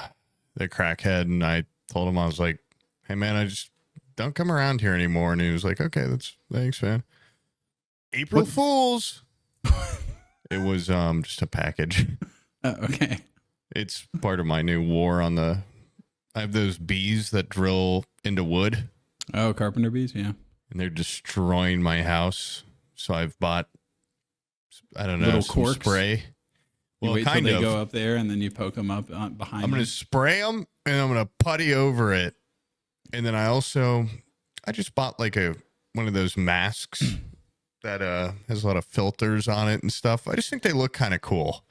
crackhead, and I told him, I was like, hey man, I just don't come around here anymore. And he was like, okay, thanks, man. April Fools. It was just a package.
Oh, okay.
It's part of my new war on the. I have those bees that drill into wood,
Oh, carpenter bees, yeah.
and they're destroying my house. So I've bought, I don't know,
Little
some
corks?
spray.
You
Well,
wait till
kind
they
of.
go up there and then you poke them up behind
I'm
them.
going to spray them and I'm going to putty over it. And then I just bought like one of those masks that has a lot of filters on it and stuff. I just think they look kind of cool.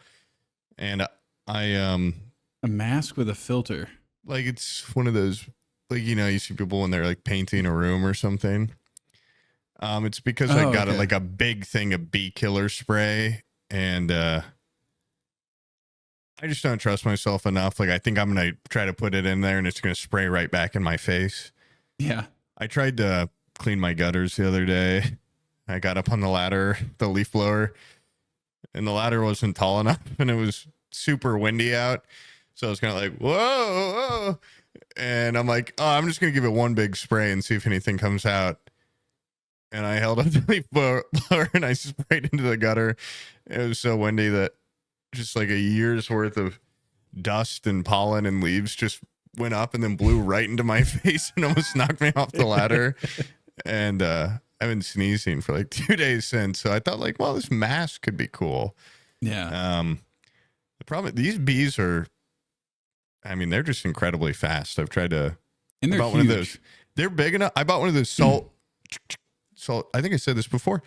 And
A mask with a filter.
like it's one of those, like, you know, you see people when they're like painting a room or something. It's because I got like a big thing of bee killer spray, and I just don't trust myself enough. Like, I think I'm going to try to put it in there and it's going to spray right back in my face.
Yeah.
I tried to clean my gutters the other day. I got up on the ladder, the leaf blower, and the ladder wasn't tall enough and it was super windy out. So I was kind of like, whoa, whoa. And I'm like, oh, I'm just going to give it one big spray and see if anything comes out. And I held up the leaf blower and I sprayed into the gutter. It was so windy that just like a year's worth of dust and pollen and leaves just went up and then blew right into my face and almost knocked me off the ladder. And I've been sneezing for like 2 days since. So I thought like, well, this mask could be cool.
Yeah.
The problem, these bees are, I mean, they're just incredibly fast. I've tried to,
And they're
I bought
huge.
one of those. They're big enough. I bought one of those salt. I think I said this before.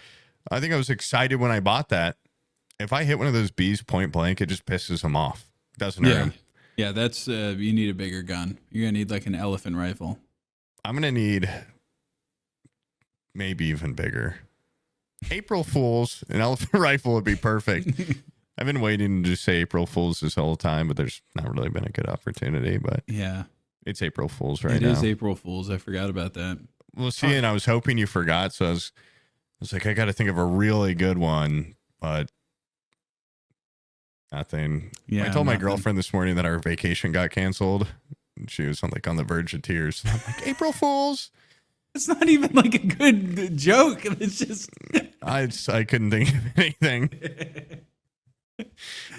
I think I was excited when I bought that. If I hit one of those bees point blank, it just pisses them off. Doesn't hurt
Yeah.
them.
Yeah, that's you need a bigger gun. You're gonna need like an elephant rifle.
I'm gonna need maybe even bigger. April Fools, an elephant rifle would be perfect. I've been waiting to just say April Fools this whole time, but there's not really been a good opportunity. But
Yeah.
it's April Fools right
It
now.
is April Fool's. I forgot about that.
Well, see, and I was hoping you forgot, so I was like, I got to think of a really good one, but nothing.
Yeah.
I told my
nothing.
girlfriend this morning that our vacation got canceled. And she was on the verge of tears. I'm like, April Fools.
It's not even like a good joke. It's just
I couldn't think of anything.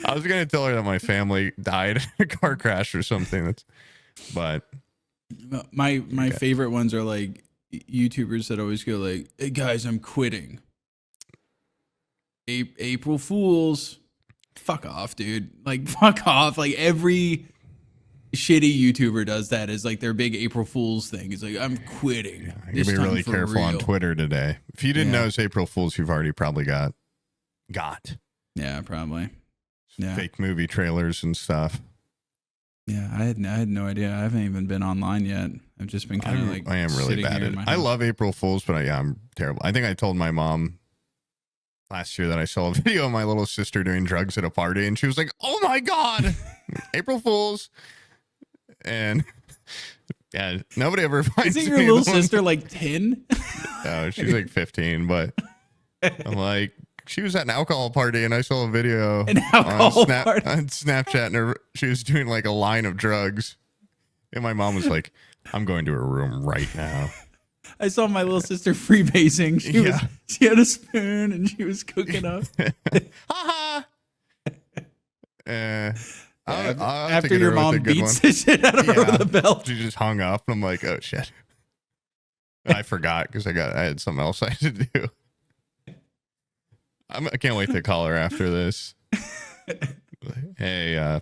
I was gonna tell her that my family died in a car crash or something. But
my
Okay.
favorite ones are like YouTubers that always go like, "Hey guys, I'm quitting." April Fools. Fuck off, dude. Like fuck off. Like every shitty YouTuber does that as like their big April Fool's thing. It's like, I'm quitting.
you gotta be really careful on Twitter today. If you didn't
Yeah.
know it's April Fools, you've already probably got
Yeah, probably. Yeah.
fake movie trailers and stuff.
Yeah, I had no idea. I haven't even been online yet. I've just been kind of like
I am really
sitting
bad
here
at
in
it.
my
I
house.
love April Fools, but I'm terrible. I think I told my mom last year that I saw a video of my little sister doing drugs at a party, and she was like, "Oh my god, April Fools!" And yeah, nobody ever finds
Isn't your
me
little
the one-
sister like 10?
No, she's like 15, but I'm like, she was at an alcohol party and I saw a video
An alcohol party.
on Snapchat and she was doing like a line of drugs. And my mom was like, I'm going to her room right now.
I saw my little sister freebasing. She had a spoon and she was cooking up.
Ha ha.
After your mom beats the shit out of her with a belt.
She just hung up and I'm like, oh shit. I forgot because I had something else I had to do. I can't wait to call her after this. Hey,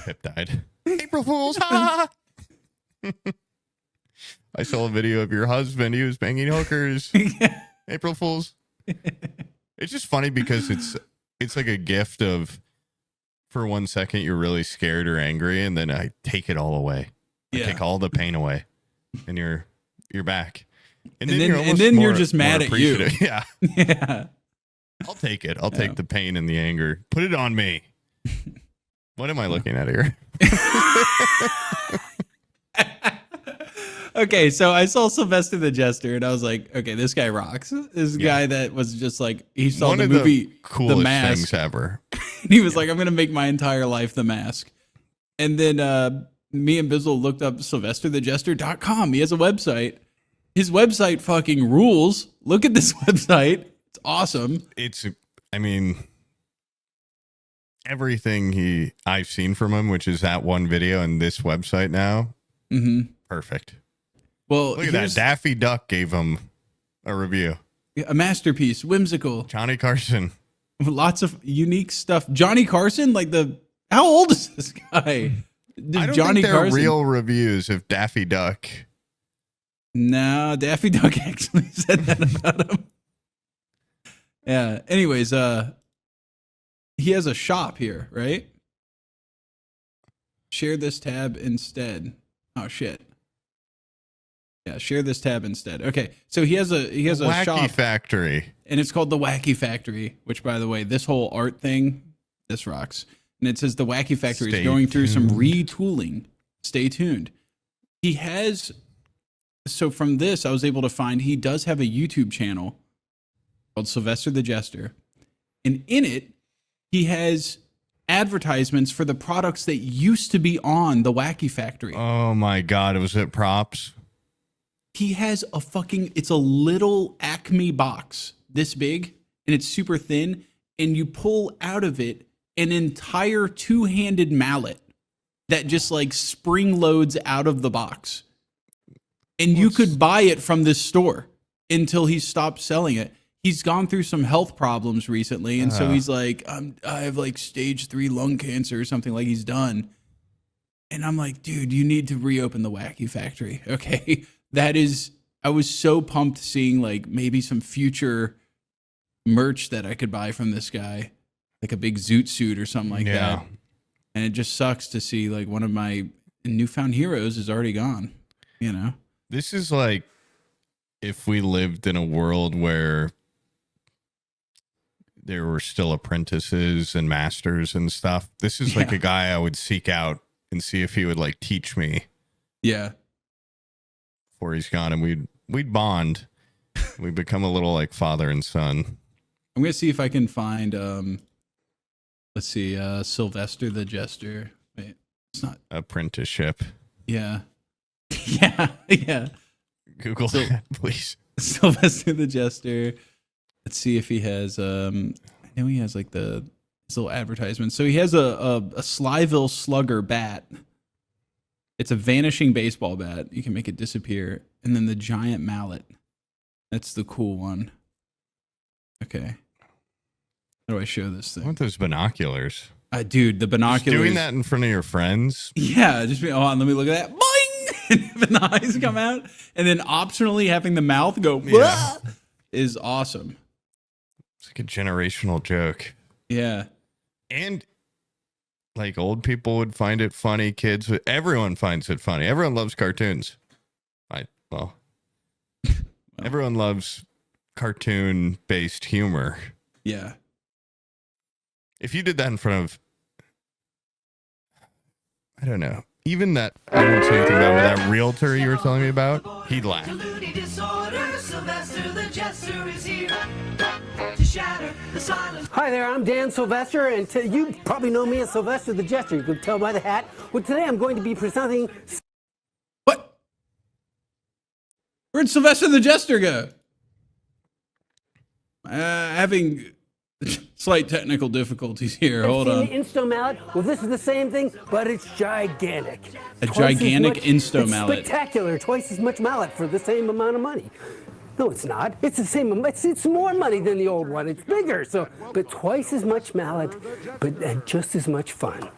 Pip died. April Fools. Ha! I saw a video of your husband. He was banging hookers. April Fools. It's just funny because it's like a gift of, for 1 second you're really scared or angry, and then I take it all away. I take all the pain away, and you're back. And then you're just mad at you. Yeah.
Yeah.
I'll take it. I'll take the pain and the anger. Put it on me. What am I looking at here?
Okay, so I saw Sylvester the Jester, and I was like, okay, this guy rocks. This guy that was just like, he saw the movie
coolest
The Mask
things ever.
And he was like, I'm going to make my entire life The Mask. And then me and Bizzle looked up SylvesterTheJester.com. He has a website. His website fucking rules. Look at this website. It's awesome.
Everything I've seen from him, which is that one video and this website now, perfect.
Well,
look at that. Daffy Duck gave him a review.
A masterpiece, whimsical.
Johnny Carson.
Lots of unique stuff. Johnny Carson, how old is this guy?
I don't think they're real reviews of Daffy Duck.
No, Daffy Duck actually said that about him. Yeah. Anyways, he has a shop here, right? Share this tab instead. Oh shit. Yeah, share this tab instead. Okay, so he has a
Wacky
shop,
Factory,
and it's called the Wacky Factory. Which, by the way, this whole art thing, this rocks. And it says the Wacky Factory is going through some retooling. Stay tuned. He has. So from this, I was able to find he does have a YouTube channel called Sylvester the Jester, and in it, he has advertisements for the products that used to be on the Wacky Factory.
Oh my God, was it props?
He has it's a little Acme box this big, and it's super thin, and you pull out of it an entire two-handed mallet that just spring loads out of the box. And you could buy it from this store until he stopped selling it. He's gone through some health problems recently, and so he's like, I have stage 3 lung cancer or something, he's done. And I'm like, dude, you need to reopen the Wacky Factory. Okay. I was so pumped seeing maybe some future merch that I could buy from this guy, like a big zoot suit or something like that. And it just sucks to see one of my newfound heroes is already gone,
This is if we lived in a world where there were still apprentices and masters and stuff. This is a guy I would seek out and see if he would teach me.
Yeah.
Before he's gone, and we'd bond. We'd become a little like father and son.
I'm gonna see if I can find let's see, Sylvester the Jester. Wait, it's not
apprenticeship.
Yeah. Yeah.
Google that, please.
Sylvester the Jester. Let's see if he has I know he has his little advertisement. So he has a Slyville Slugger bat. It's a vanishing baseball bat. You can make it disappear. And then the giant mallet. That's the cool one. Okay. How do I show this thing?
I want those binoculars.
Dude, the binoculars.
Just doing that in front of your friends.
Yeah, just hold on, let me look at that. Boing! And having the eyes come out. And then optionally having the mouth go is awesome.
It's like a generational joke.
Yeah.
And old people would find it funny, kids, everyone finds it funny. Everyone loves cartoons. Everyone loves cartoon-based humor.
Yeah.
If you did that in front of, I don't know, even that, I won't say anything about, but that realtor you were telling me about, he'd laugh.
Sylvester the Jester is here to shatter the silence.
Hi there, I'm Dan Sylvester, and you probably know me as Sylvester the Jester. You can tell by the hat. Well, today I'm going to be presenting.
What? Where'd Sylvester the Jester go? Having slight technical difficulties here. Hold on.
Insto mallet. Well, this is the same thing, but it's gigantic.
A
Twice as
gigantic
much-
Insto
it's
mallet.
Spectacular. Twice as much mallet for the same amount of money. No, it's not. It's the same. It's more money than the old one. It's bigger. But twice as much mallet, but just as much fun.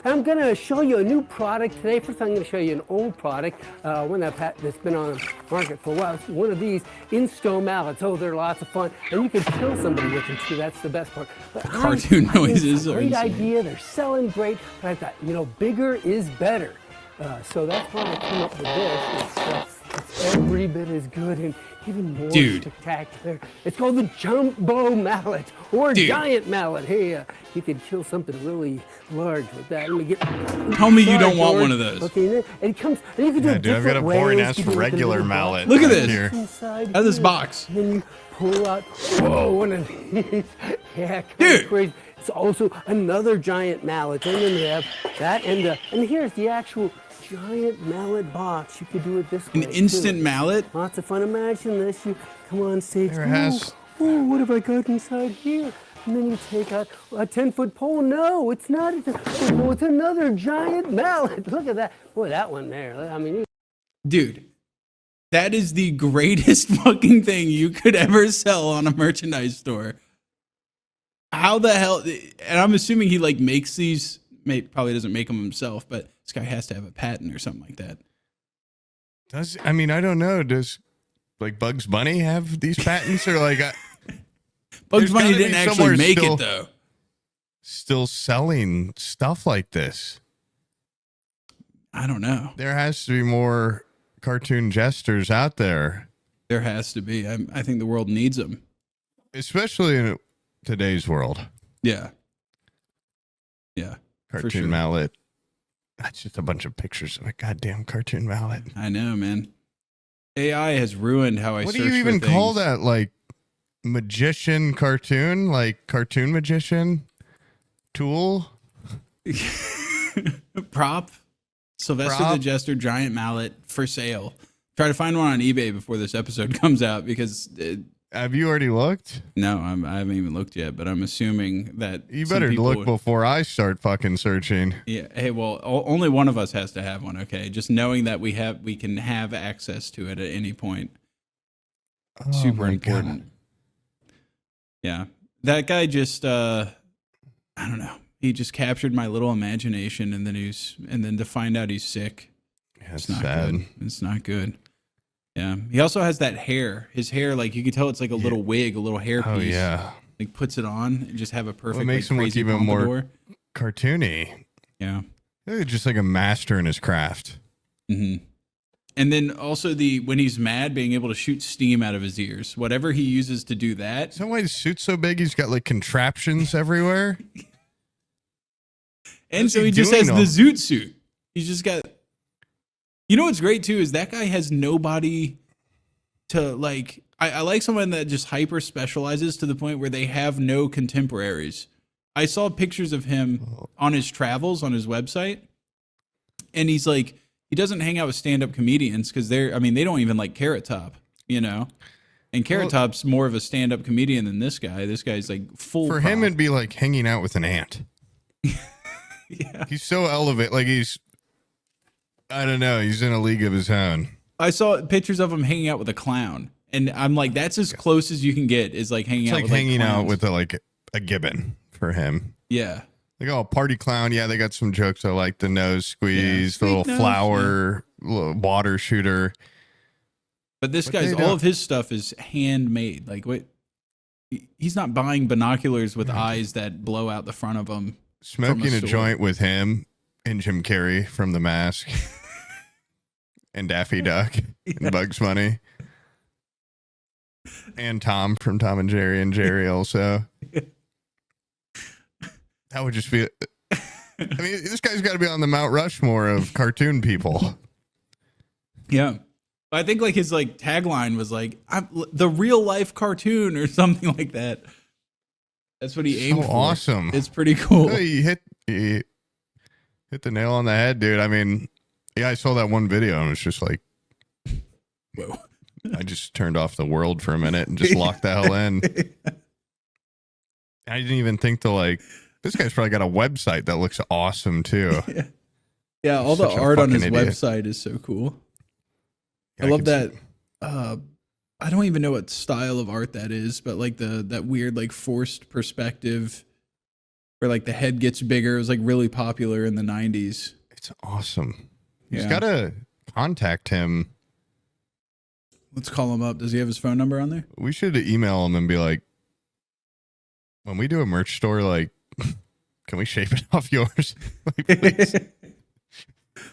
I'm going to show you a new product today. First, I'm going to show you an old product, one that's been on the market for a while. It's one of these Insto mallets. Oh, they're lots of fun, and you can kill somebody with them too. That's the best part. But
Cartoon
I think it's
noises
a
are
great
insane.
idea. They're selling great, but I thought, bigger is better. So that's why I came up with this. It's every bit as good and even more spectacular. It's called the Jumbo Mallet or Giant Mallet. Hey, you could kill something really large with that. Let me get.
Tell me you don't want one of those.
Okay, and it comes. And you can do it
Dude, I've got a
different
boring
ways.
ass
You can do it with a
regular
little
mallet.
Look at
right
this.
here.
Inside
Out of this
here,
box.
and then you pull out. Whoa, one of these. Yeah, kind
Dude.
of crazy. It's also another giant mallet, and then we have that, and here's the actual giant mallet box. You could do it this way.
An instant
too.
mallet?
Lots of fun. Imagine this. You come on stage.
There has-
Ooh, what have I got inside here? And then you take out a 10-foot pole. No, it's not. No, it's another giant mallet. Look at that. Boy, that one there. I mean,
Dude, that is the greatest fucking thing you could ever sell on a merchandise store. How the hell? And I'm assuming he like makes these. Probably doesn't make them himself, but this guy has to have a patent or something like that.
I don't know. Does like Bugs Bunny have these patents or like
Bugs
There's
Bunny
gotta be
didn't actually
somewhere
make
still-
it though.
still selling stuff like this?
I don't know.
There has to be more cartoon jesters out there,
There has to be. I think the world needs them.
especially in today's world.
Yeah. Yeah.
Cartoon
sure.
mallet. That's just a bunch of pictures of a goddamn cartoon mallet.
I know, man. AI has ruined how I
What
search
do you even
for
call
things.
that? Like magician cartoon? Like cartoon magician tool?
Prop. Sylvester the
Prop.
Jester giant mallet for sale. Try to find one on eBay before this episode comes out because
Have you already looked?
no, I haven't even looked yet, but I'm assuming that
You
some
better
people
look
would-
before I start fucking searching.
Yeah. Hey, well, only one of us has to have one. Okay, just knowing that we can have access to it at any point.
Oh
Super
my
important.
God.
Yeah, that guy just I don't know. He just captured my little imagination, and then to find out he's sick,
Yeah,
it's
it's
not
sad.
good. It's not good. Yeah, he also has that hair. His hair, like you can tell, it's like a little wig, a little hair piece.
Oh yeah.
Like puts it on and just have a perfect.
makes
like,
him look
crazy
even more-
pompadour.
Cartoony.
Yeah.
He's just like a master in his craft.
hmm And then also when he's mad, being able to shoot steam out of his ears. Whatever he uses to do that.
Is that why his suit's so big? He's got like contraptions everywhere.
And
What's
so
he
he just
doing
has
all-
the zoot suit. He's just got. You know what's great too is that guy has nobody to like. I like someone that just hyper specializes to the point where they have no contemporaries. I saw pictures of him on his travels on his website, and he's like, he doesn't hang out with stand-up comedians because they don't even like Carrot Top, you know. And Carrot Top's more of a stand-up comedian than this guy. This guy's like full.
For him,
prop.
it'd be like hanging out with an ant.
Yeah.
He's so elevated. Like I don't know. He's in a league of his own.
I saw pictures of him hanging out with a clown, and I'm like, that's as close as you can get is like hanging
It's
out
like
with
hanging out
clowns.
with a gibbon for him.
Yeah.
Like, oh, party clown. Yeah, they got some jokes. I like the nose squeeze, the
Sweet
little
nose,
flower, little water shooter.
But this
But
guy's
they
all
don't-
of his stuff is handmade. Like, wait, he's not buying binoculars with eyes that blow out the front of him.
Smoking a
store.
joint with him and Jim Carrey from The Mask and Daffy Duck and Bugs Bunny and Tom from Tom and Jerry also. That would just be I mean, this guy's got to be on the Mount Rushmore of cartoon people.
Yeah. I think like his like tagline was like I'm the real life cartoon or something like that. That's what he aimed for.
Awesome.
It's pretty cool.
He hit the nail on the head, dude. I mean, yeah, I saw that one video and it's just like,
Whoa.
I just turned off the world for a minute and just locked the hell in. I didn't even think to like, this guy's probably got a website that looks awesome too.
Yeah, all the
Such a
art on his
fucking idiot.
website is so cool.
Yeah,
I love
can
that.
see-
I don't even know what style of art that is, but like that weird like forced perspective where like the head gets bigger. It was like really popular in the 90s.
It's awesome. He's
Yeah.
got to contact him.
Let's call him up. Does he have his phone number on there?
We should email him and be like, when we do a merch store, like, can we shape it off yours? Like, please.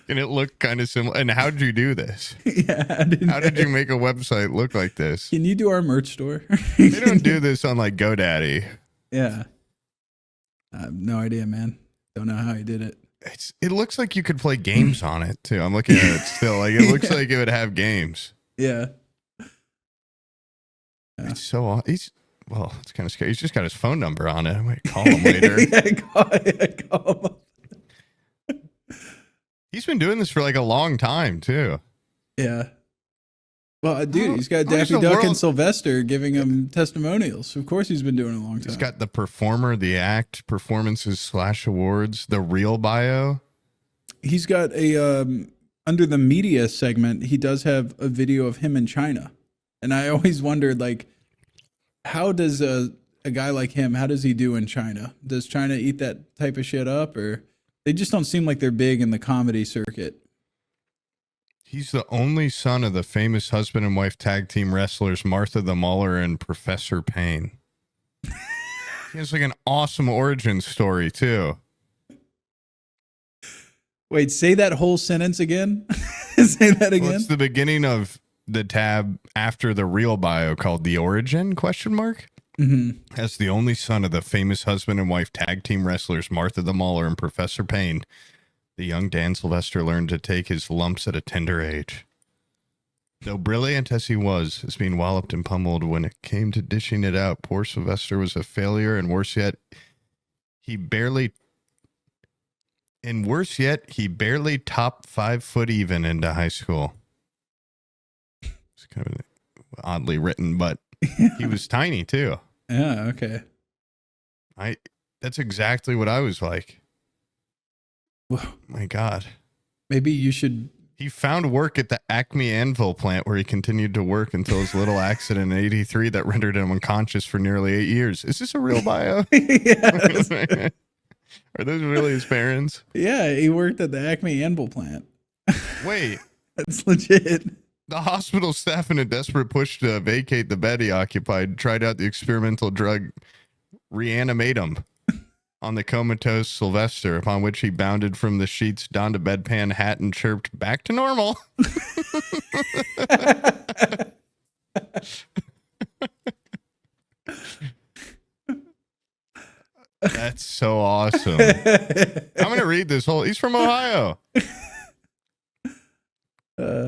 Can it look kind of similar? And how did you do this?
Yeah.
How did you make a website look like this?
Can you do our merch store?
They don't do this on like GoDaddy.
Yeah. I have no idea, man. Don't know how he did it.
It looks like you could play games on it too. I'm looking at it still. Like it looks like it would have games.
Yeah.
It's so it's kind of scary. He's just got his phone number on it. I might call him later.
Call him up.
He's been doing this for like a long time too.
Yeah. Well, dude, he's got
how does
Daffy
the
Duck and
world-
Sylvester giving him testimonials. Of course, he's been doing it a long time.
He's got the performer, the act, performances / awards, the real bio.
He's got a under the media segment. He does have a video of him in China, and I always wondered like, how does a guy like him? How does he do in China? Does China eat that type of shit up, or they just don't seem like they're big in the comedy circuit?
He's the only son of the famous husband and wife tag team wrestlers Martha the Mauler and Professor Payne. He has like an awesome origin story too.
Wait, say that whole sentence again. Say that again.
Well, it's the beginning of the tab after the real bio called The Origin, question mark.
Mm-hmm.
As the only son of the famous husband and wife tag team wrestlers Martha the Mauler and Professor Payne, the young Dan Sylvester learned to take his lumps at a tender age. Though brilliant as he was, as being walloped and pummeled when it came to dishing it out, poor Sylvester was a failure, and worse yet, he barely topped 5 foot even into high school. It's kind of oddly written, but he was tiny too.
Yeah. Okay.
That's exactly what I was like.
Well,
My God.
maybe you should.
He found work at the Acme Anvil plant where he continued to work until his little accident in 83 that rendered him unconscious for nearly 8 years. Is this a real bio?
Yeah.
Are those really his parents?
Yeah, he worked at the Acme Anvil plant.
Wait,
That's legit.
the hospital staff, in a desperate push to vacate the bed he occupied, tried out the experimental drug Reanimatum on the comatose Sylvester, upon which he bounded from the sheets, donned a bedpan hat, and chirped, "Back to normal." That's so awesome. I'm going to read this whole... He's from Ohio.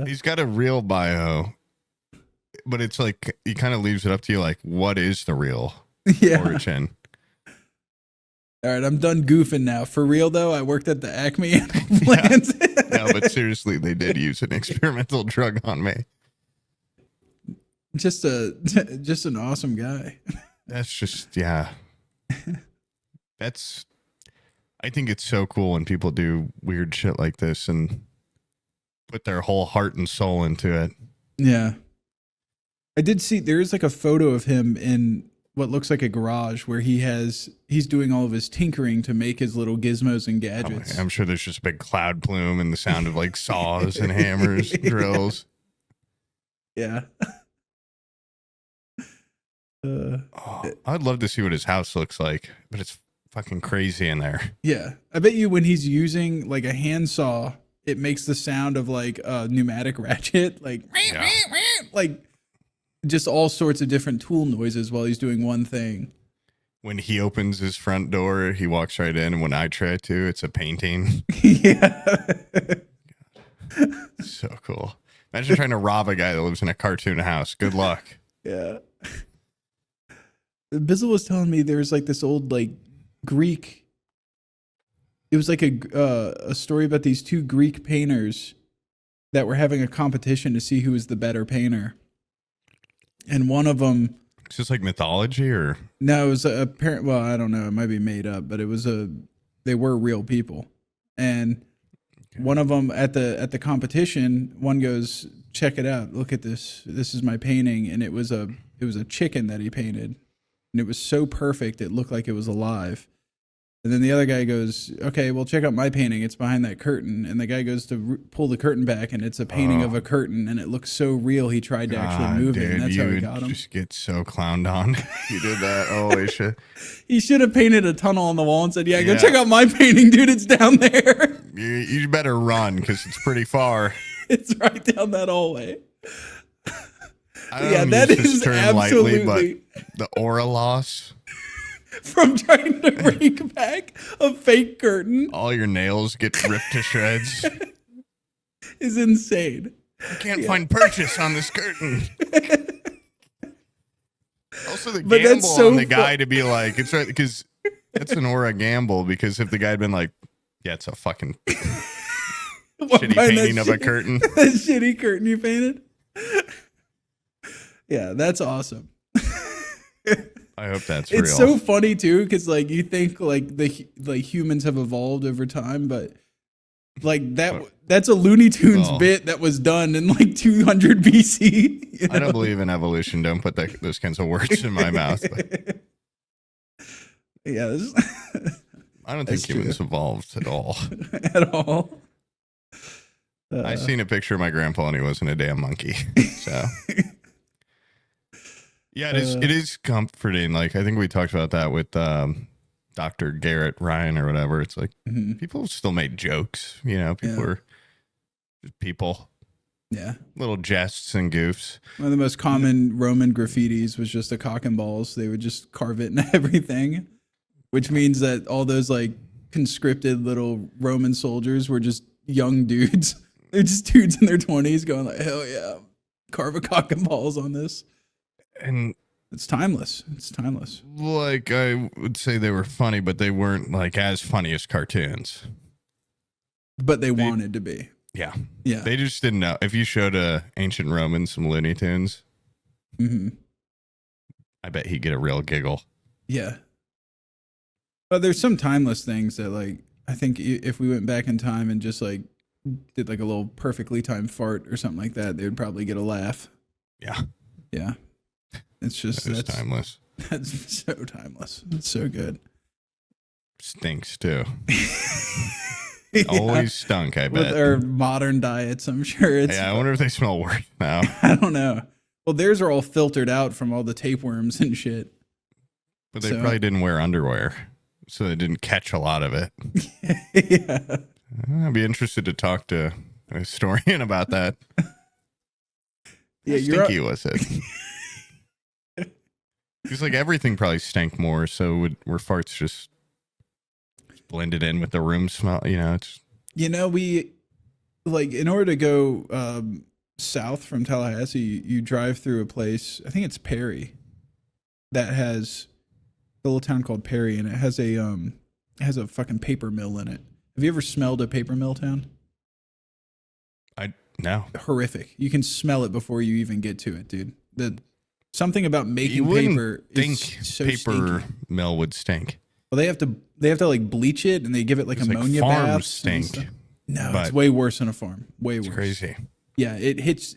He's got a real bio, but it's like, he kind of leaves it up to you, like, what is the real origin?
All right, I'm done goofing now. For real, though, I worked at the Acme Anvil plant.
No, but seriously, they did use an experimental drug on me.
Just an awesome guy.
That's just, yeah. I think it's so cool when people do weird shit like this and put their whole heart and soul into it.
Yeah. I did see there's like a photo of him in what looks like a garage where he's doing all of his tinkering to make his little gizmos and gadgets.
I'm sure there's just a big cloud plume and the sound of like saws and hammers, drills.
Yeah.
I'd love to see what his house looks like, but it's fucking crazy in there.
Yeah. I bet you when he's using like a handsaw, it makes the sound of like a pneumatic ratchet, like,
Yeah.
like just all sorts of different tool noises while he's doing one thing.
when he opens his front door, he walks right in, and when I try to, it's a painting.
Yeah.
So cool. Imagine trying to rob a guy that lives in a cartoon house. Good luck.
Yeah. Bizzle was telling me there's like this old like Greek. It was like a story about these two Greek painters that were having a competition to see who was the better painter. And one of them.
It's just like mythology, or
No, it was a parent. Well, I don't know. It might be made up, but they were real people. And one of them at the competition, one goes, check it out. Look at this. This is my painting. And it was a chicken that he painted. And it was so perfect. It looked like it was alive. And then the other guy goes, okay, well, check out my painting. It's behind that curtain. And the guy goes to pull the curtain back, and it's a painting of a curtain, and it looks so real. He tried to actually move it, and that's how he got him.
Just get so clowned on. You did that. Holy shit.
He should have painted a tunnel on the wall and said, go check out my painting, dude. It's down there.
You better run, because it's pretty far.
It's right down that hallway.
I don't
that
use this
is
term
absolutely
lightly, but the aura loss.
From trying to rake back a fake curtain
All your nails get ripped to shreds.
is insane.
I can't find purchase on this curtain. Also, the
But that's
gamble
so
on the guy to be like, it's right, because it's an aura gamble, because if the guy had been like, yeah, it's a fucking shitty painting of a curtain.
That shitty curtain you painted. Yeah, that's awesome.
I hope that's real.
It's so funny too, because like you think like the humans have evolved over time, but like that's a Looney Tunes bit that was done in like 200 BC. You know?
I don't believe in evolution. Don't put those kinds of words in my mouth. But
yeah,
I don't think humans evolved at all.
At all.
I seen a picture of my grandpa, and he wasn't a damn monkey. So. Yeah, it is comforting. Like, I think we talked about that with Dr. Garrett Ryan or whatever. It's like people still make jokes, people are just people.
Yeah.
Little jests and goofs.
One of the most common Roman graffitis was just a cock and balls. They would just carve it into everything, which means that all those like conscripted little Roman soldiers were just young dudes. They're just dudes in their 20s going like, hell yeah, carve a cock and balls on this.
And
it's timeless. It's timeless.
Like, I would say they were funny, but they weren't like as funny as cartoons.
But they wanted to be.
Yeah.
Yeah.
They just didn't know. If you showed a ancient Roman some Looney Tunes, I bet he'd get a real giggle.
Yeah. But there's some timeless things that like, I think if we went back in time and just like did like a little perfectly timed fart or something like that, they would probably get a laugh.
Yeah.
Yeah. It's just
that's timeless.
That's so timeless. It's so good.
Stinks too.
Yeah.
Always stunk, I bet.
With our modern diets, I'm sure it's.
Yeah, I wonder if they smell worse now.
I don't know. Well, theirs are all filtered out from all the tapeworms and shit.
But they probably didn't wear underwear, so they didn't catch a lot of it.
Yeah.
I'd be interested to talk to a historian about that.
Yeah,
How stinky was it? Because like everything probably stank more, so were farts just blended in with the room smell? It's.
We like in order to go south from Tallahassee, you drive through a place. I think it's Perry, that has a little town called Perry, and it has a fucking paper mill in it. Have you ever smelled a paper mill town?
No.
Horrific. You can smell it before you even get to it, dude. Something about making paper is so
paper
stinky.
mill would stink.
Well, they have to like bleach it, and they give it like ammonia
farms
baths.
stink.
No, it's way worse than a farm. Way worse.
Crazy.
Yeah, it hits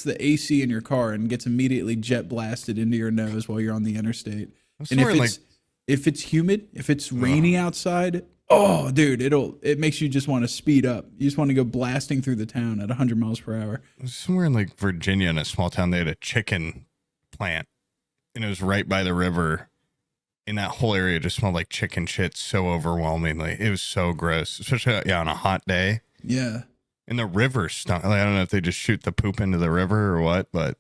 the AC in your car and gets immediately jet blasted into your nose while you're on the interstate. And if it's humid, if it's rainy outside, oh, dude, it makes you just want to speed up. You just want to go blasting through the town at 100 miles per hour.
Somewhere in like Virginia, in a small town, they had a chicken plant, and it was right by the river. In that whole area, just smelled like chicken shit so overwhelmingly. It was so gross, especially on a hot day.
Yeah.
And the river stunk. Like, I don't know if they just shoot the poop into the river or what, but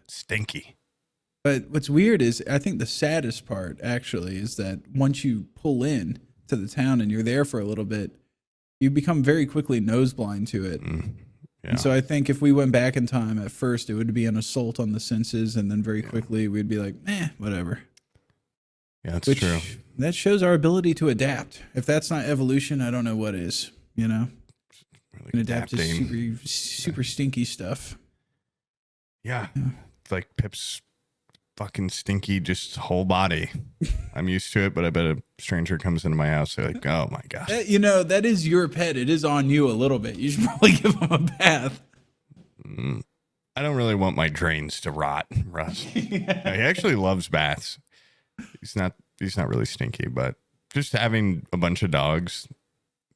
stinky.
But what's weird is I think the saddest part actually is that once you pull in to the town and you're there for a little bit, you become very quickly nose blind to it.
Yeah.
And so I think if we went back in time at first, it would be an assault on the senses. And then very quickly we'd be like, whatever.
Yeah, that's true.
That shows our ability to adapt. If that's not evolution, I don't know what is, you know?
Really
And adapt to
adapting.
super stinky stuff.
Yeah. It's like Pip's fucking stinky, just whole body. I'm used to it, but I bet a stranger comes into my house, they're like, oh my God.
You know, that is your pet. It is on you a little bit. You should probably give him a bath.
I don't really want my drains to rot, Russ. He actually loves baths. He's not really stinky, but just having a bunch of dogs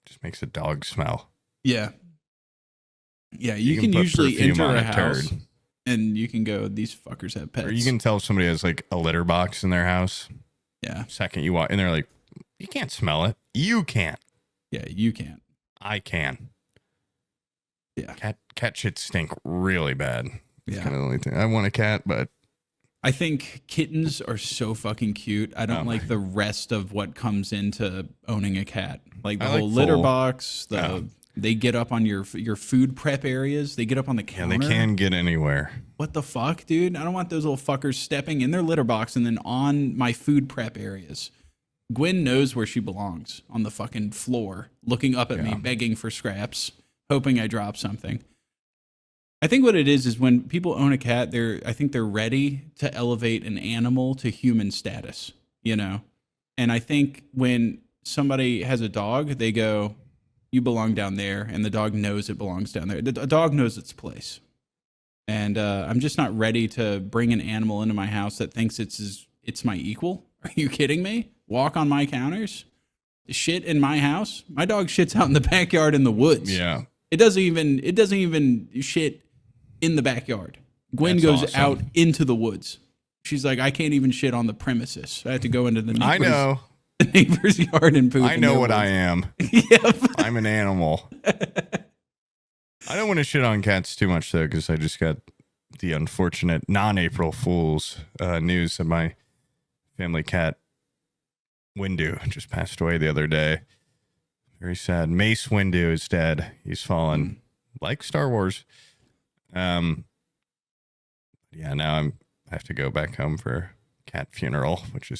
just makes a dog smell.
Yeah. Yeah, you can
put
usually
perfume
enter
on
a
a
house
turd.
and you can go, these fuckers have pets.
Or you can tell somebody has like a litter box in their house.
Yeah.
Second you walk, and they're like, you can't smell it. You can't.
Yeah, you can't.
I can.
Yeah.
Cat shit stink really bad. It's
Yeah.
kind of the only thing. I want a cat, but
I think kittens are so fucking cute. I don't like the rest of what comes into owning a cat. Like the
I like
whole litter
full-
box, they get up on your food prep areas. They get up on the
yeah,
counter.
they can get anywhere.
What the fuck, dude? I don't want those little fuckers stepping in their litter box and then on my food prep areas. Gwen knows where she belongs, on the fucking floor, looking up at me, begging for scraps, hoping I drop something. I think what it is when people own a cat, I think they're ready to elevate an animal to human status, you know? And I think when somebody has a dog, they go, you belong down there, and the dog knows it belongs down there. A dog knows its place. And I'm just not ready to bring an animal into my house that thinks it's my equal. Are you kidding me? Walk on my counters? Shit in my house? My dog shits out in the backyard in the woods.
Yeah.
It doesn't even shit in the backyard. Gwen
That's
goes
awesome.
out into the woods. She's like, I can't even shit on the premises. I have to go into the neighbor's yard and poop.
I know what I am.
Yep.
I'm an animal. I don't want to shit on cats too much, though, because I just got the unfortunate non-April Fool's news that my family cat, Windu, just passed away the other day. Very sad. Mace Windu is dead. He's fallen, like Star Wars. Yeah, now I have to go back home for cat funeral, which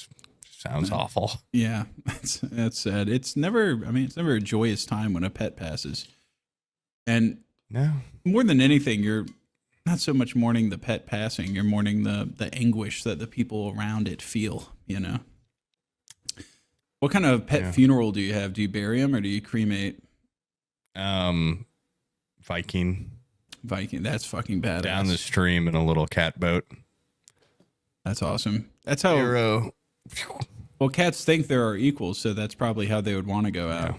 sounds awful.
Yeah, that's sad. It's never a joyous time when a pet passes. And
No.
more than anything, you're not so much mourning the pet passing, you're mourning the anguish that the people around it feel, you know? What kind of pet funeral do you have? Do you bury them or do you cremate?
Viking.
That's fucking badass.
Down the stream in a little cat boat.
That's awesome. That's how.
Hero.
Well, cats think there are equals, so that's probably how they would want to go out.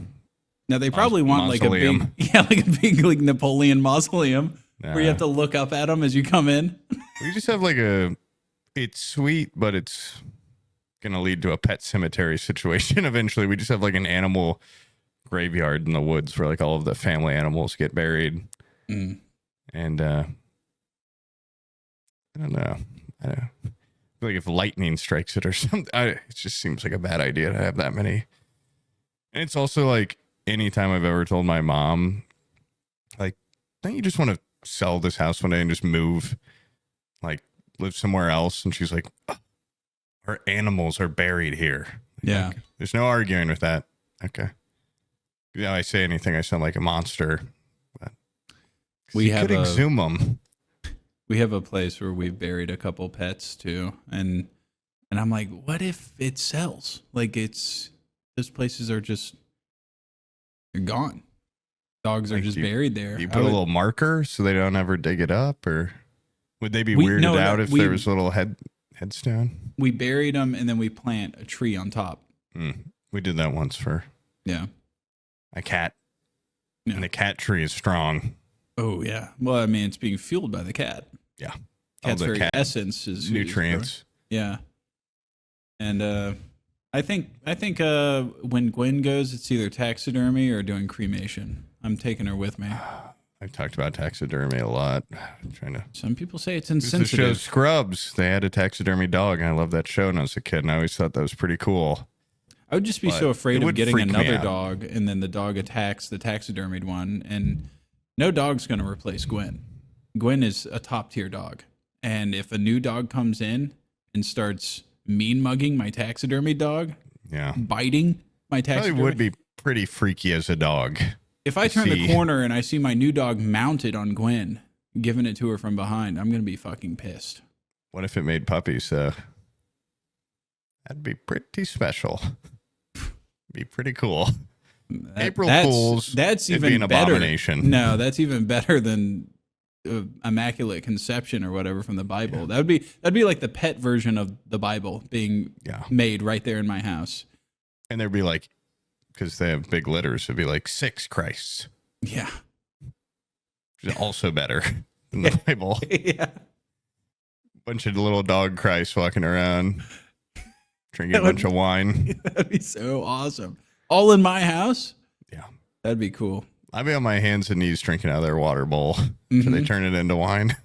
Now they probably want
Mausoleum.
like a big like Napoleon mausoleum where you have to look up at them as you come in.
We just have it's sweet, but it's going to lead to a pet cemetery situation eventually. We just have like an animal graveyard in the woods where like all of the family animals get buried. And I don't know. I feel like if lightning strikes it or something, it just seems like a bad idea to have that many. And it's also like anytime I've ever told my mom, like, don't you just want to sell this house one day and just move, like live somewhere else? And she's like, our animals are buried here.
Yeah.
Like, there's no arguing with that. Okay. Yeah, I say anything, I sound like a monster. But
We
could exhume them.
We have a place where we've buried a couple pets too, and I'm like, what if it sells? Like those places are just they're gone. Dogs are
Like,
just
do you-
buried there.
Do you put a little marker so they don't ever dig it up, or would they be
We-
weirded
no, no,
out if
we-
there was a little headstone?
We buried them and then we plant a tree on top.
We did that once for
Yeah.
a cat,
Yeah.
and the cat tree is strong.
Oh yeah. Well, I mean, it's being fueled by the cat.
Yeah,
Cat's
the
very
cat
essence is
nutrients.
Yeah. And I think when Gwen goes, it's either taxidermy or doing cremation. I'm taking her with me.
I've talked about taxidermy a lot. I'm trying to.
Some people say it's
This is the show
insensitive.
Scrubs. They had a taxidermy dog, and I loved that show when I was a kid, and I always thought that was pretty cool.
I would just be
But
so
it
afraid of
would
getting
freak me
another
out.
dog, and then the dog attacks the taxidermied one, and no dog's going to replace Gwen. Gwen is a top tier dog, and if a new dog comes in and starts mean mugging my taxidermy dog,
Yeah.
biting my
Probably
taxidermy,
would be pretty freaky as a dog.
if I turn the
see.
corner and I see my new dog mounted on Gwen, giving it to her from behind, I'm going to be fucking pissed.
What if it made puppies, though? That'd be pretty special. Be pretty cool. April Fools,
That's
it'd be
even
an
better.
abomination.
No, that's even better than Immaculate Conception or whatever from the Bible. That'd be like the pet version of the Bible being made right there in my house.
And there'd be like, because they have big litters, it'd be like 6 Christs,
Yeah.
which is also better than the Bible.
Yeah.
Bunch of little dog Christs walking around, drinking a bunch of wine.
That'd be so awesome. All in my house?
Yeah.
That'd be cool.
I'd be on my hands and knees drinking out of their water bowl. So they turn it into wine.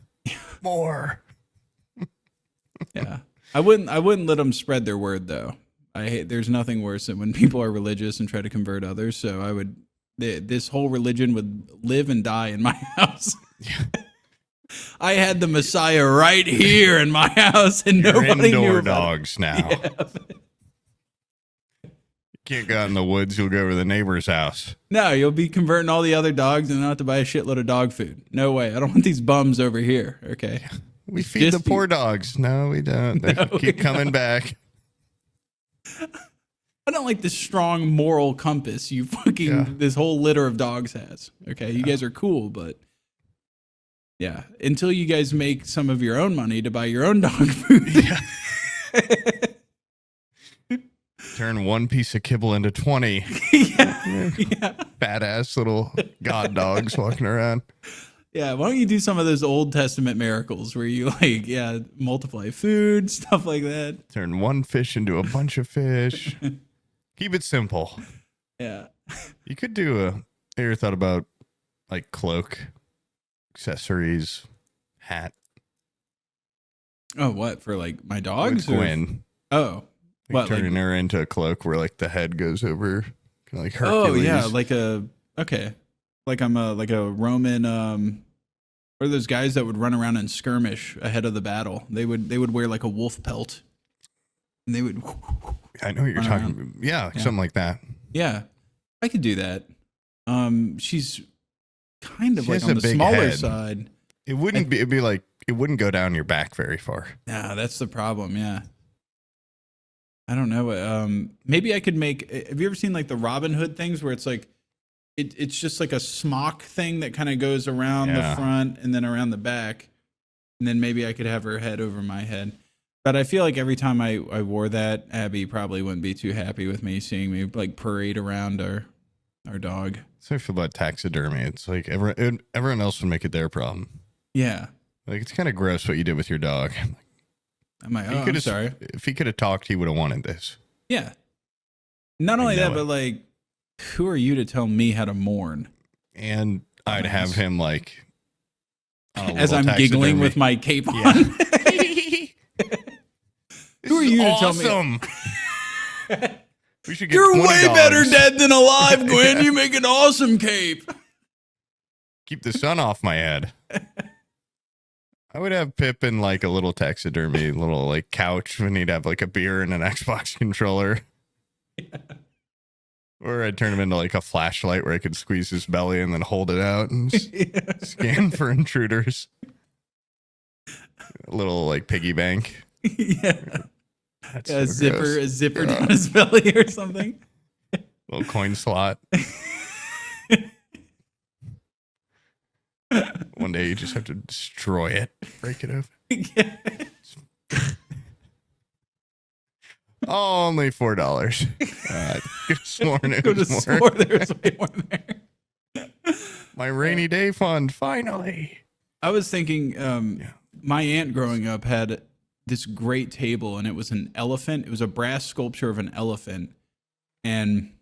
More.
Yeah. I wouldn't let them spread their word though. There's nothing worse than when people are religious and try to convert others. So this whole religion would live and die in my house.
Yeah.
I had the Messiah right here in my house and
You're
nobody knew
indoor
about
dogs now. You can't go out in the woods. You'll go over to the neighbor's house.
No, you'll be converting all the other dogs and not have to buy a shitload of dog food. No way. I don't want these bums over here. Okay.
We feed the
just
poor dogs. No, we don't. They keep coming back.
I don't like this strong moral compass you fucking this whole litter of dogs has. Okay. You guys are cool, but yeah. Until you guys make some of your own money to buy your own dog food.
Yeah. Turn one piece of kibble into 20
yeah.
badass little god dogs walking around.
Yeah, why don't you do some of those Old Testament miracles where you multiply food, stuff like that.
Turn one fish into a bunch of fish. Keep it simple.
Yeah.
You could do have you ever thought about like cloak, accessories, hat?
Oh, what, for like my dogs?
With Gwen.
Oh.
Like turning her into a cloak where like the head goes over, kind of like Hercules.
Oh yeah, like I'm like a Roman or those guys that would run around and skirmish ahead of the battle. They would wear like a wolf pelt, and they would.
I know what you're talking about. Yeah, something like that.
Yeah, I could do that. She's kind of
She
like
has
on
a
the
big
smaller
head.
side.
It wouldn't be. It'd be like it wouldn't go down your back very far.
Nah, that's the problem. Yeah. I don't know. Maybe I could make. Have you ever seen like the Robin Hood things where it's like, it's just like a smock thing that kind of goes around the front and then around the back, and then maybe I could have her head over my head. But I feel like every time I wore that, Abby probably wouldn't be too happy with me seeing me like parade around our dog.
So I feel about taxidermy. It's like everyone else would make it their problem.
Yeah.
Like it's kind of gross what you did with your dog.
I'm like, oh, I'm sorry.
If he could have talked, he would have wanted this.
Yeah. Not only that, but like, who are you to tell me how to mourn?
And I'd have him like
as I'm giggling with my cape on. Who are you to tell me?
We should get
You're
$20.
way better dead than alive, Gwen. You make an awesome cape.
Keep the sun off my head. I would have Pip in like a little taxidermy, little like couch, and he'd have like a beer and an Xbox controller. Yeah. Or I'd turn him into like a flashlight where I could squeeze his belly and then hold it out and scan for intruders. A little like piggy bank.
Yeah.
That's
a
so gross.
zipper down his belly or something.
Little coin slot. One day you just have to destroy it, break it open.
Yeah.
Only $4. I could have sworn it
Could have
was
swore
more.
there was way more there.
My rainy day fund, finally.
I was thinking, my aunt growing up had this great table, and it was an elephant. It was a brass sculpture of an elephant, and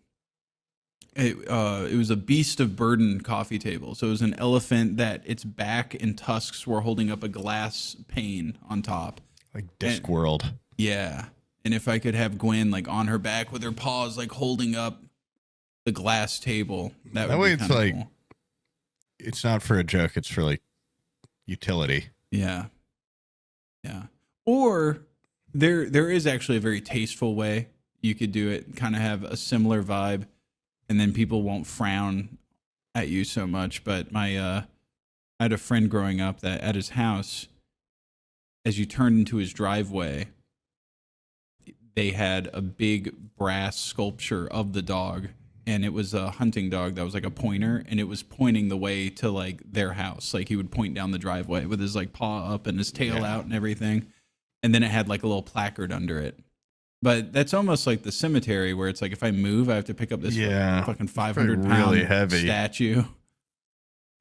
it was a beast of burden coffee table. So it was an elephant that its back and tusks were holding up a glass pane on top.
Like Discworld.
Yeah. And if I could have Gwen like on her back with her paws like holding up the glass table, that would
way
be
it's
kinda
like
cool.
It's not for a joke, it's for like utility.
Yeah. Yeah. Or there is actually a very tasteful way you could do it, kind of have a similar vibe, and then people won't frown at you so much. But I had a friend growing up that at his house, as you turned into his driveway, they had a big brass sculpture of the dog, and it was a hunting dog that was like a pointer, and it was pointing the way to like their house. Like he would point down the driveway with his like paw up and his tail out and everything. And then it had like a little placard under it. But that's almost like the cemetery where it's like if I move, I have to pick up this fucking 500 pound
really heavy
statue.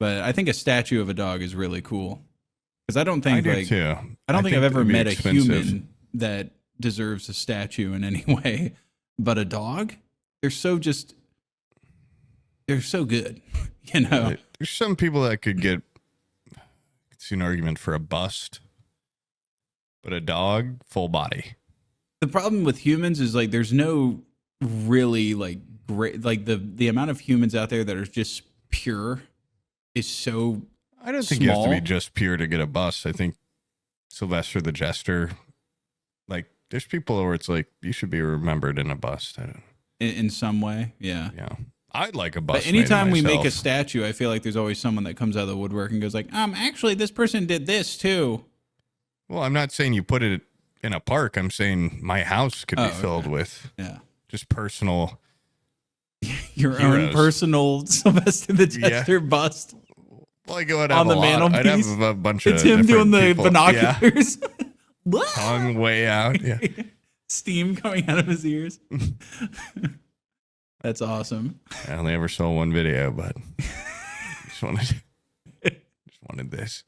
But I think a statue of a dog is really cool. Because I don't think
I do
like
too.
I don't think I've ever
it'd be
met
expensive.
a human that deserves a statue in any way. But a dog, they're so good. You know?
There's some people that could see an argument for a bust, but a dog, full body.
The problem with humans is like there's no really like great like the amount of humans out there that are just pure is so
I don't think you have to
small.
be just pure to get a bust. I think Sylvester the Jester, like there's people where it's like you should be remembered in a bust. I don't
in some way. Yeah.
Yeah. I'd like a bust.
But anytime
made
we make a
myself.
statue, I feel like there's always someone that comes out of the woodwork and goes like, actually this person did this too.
Well, I'm not saying you put it in a park. I'm saying my house could be filled
okay.
with
Yeah.
just personal.
Your
Heroes.
own personal Sylvester the Jester bust.
Like I would
On
have
the
a lot. I'd
mantelpiece.
have a bunch of
It's him doing
different
the
people.
binoculars.
Yeah. Tongue way out. Yeah.
Steam coming out of his ears. That's awesome.
I only ever saw one video, but just wanted this.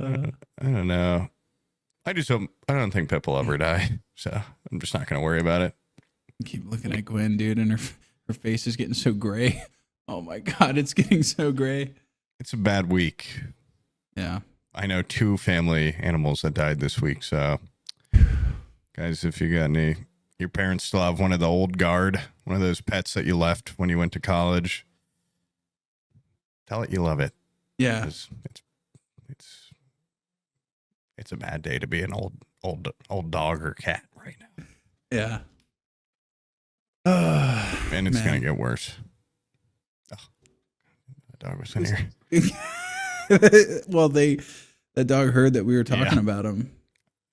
I don't know. I don't think Pip will ever die, so I'm just not going to worry about it.
Keep looking at Gwen, dude, and her face is getting so gray. Oh my god, it's getting so gray.
It's a bad week.
Yeah.
I know 2 family animals that died this week, so guys, if you got any, your parents still have one of the old guard, one of those pets that you left when you went to college, tell it you love it.
Yeah.
'Cause it's a bad day to be an old dog or cat right now.
Yeah.
And it's
Man.
going to get worse. Oh, the dog was in here.
Well, the dog heard that we were talking about him.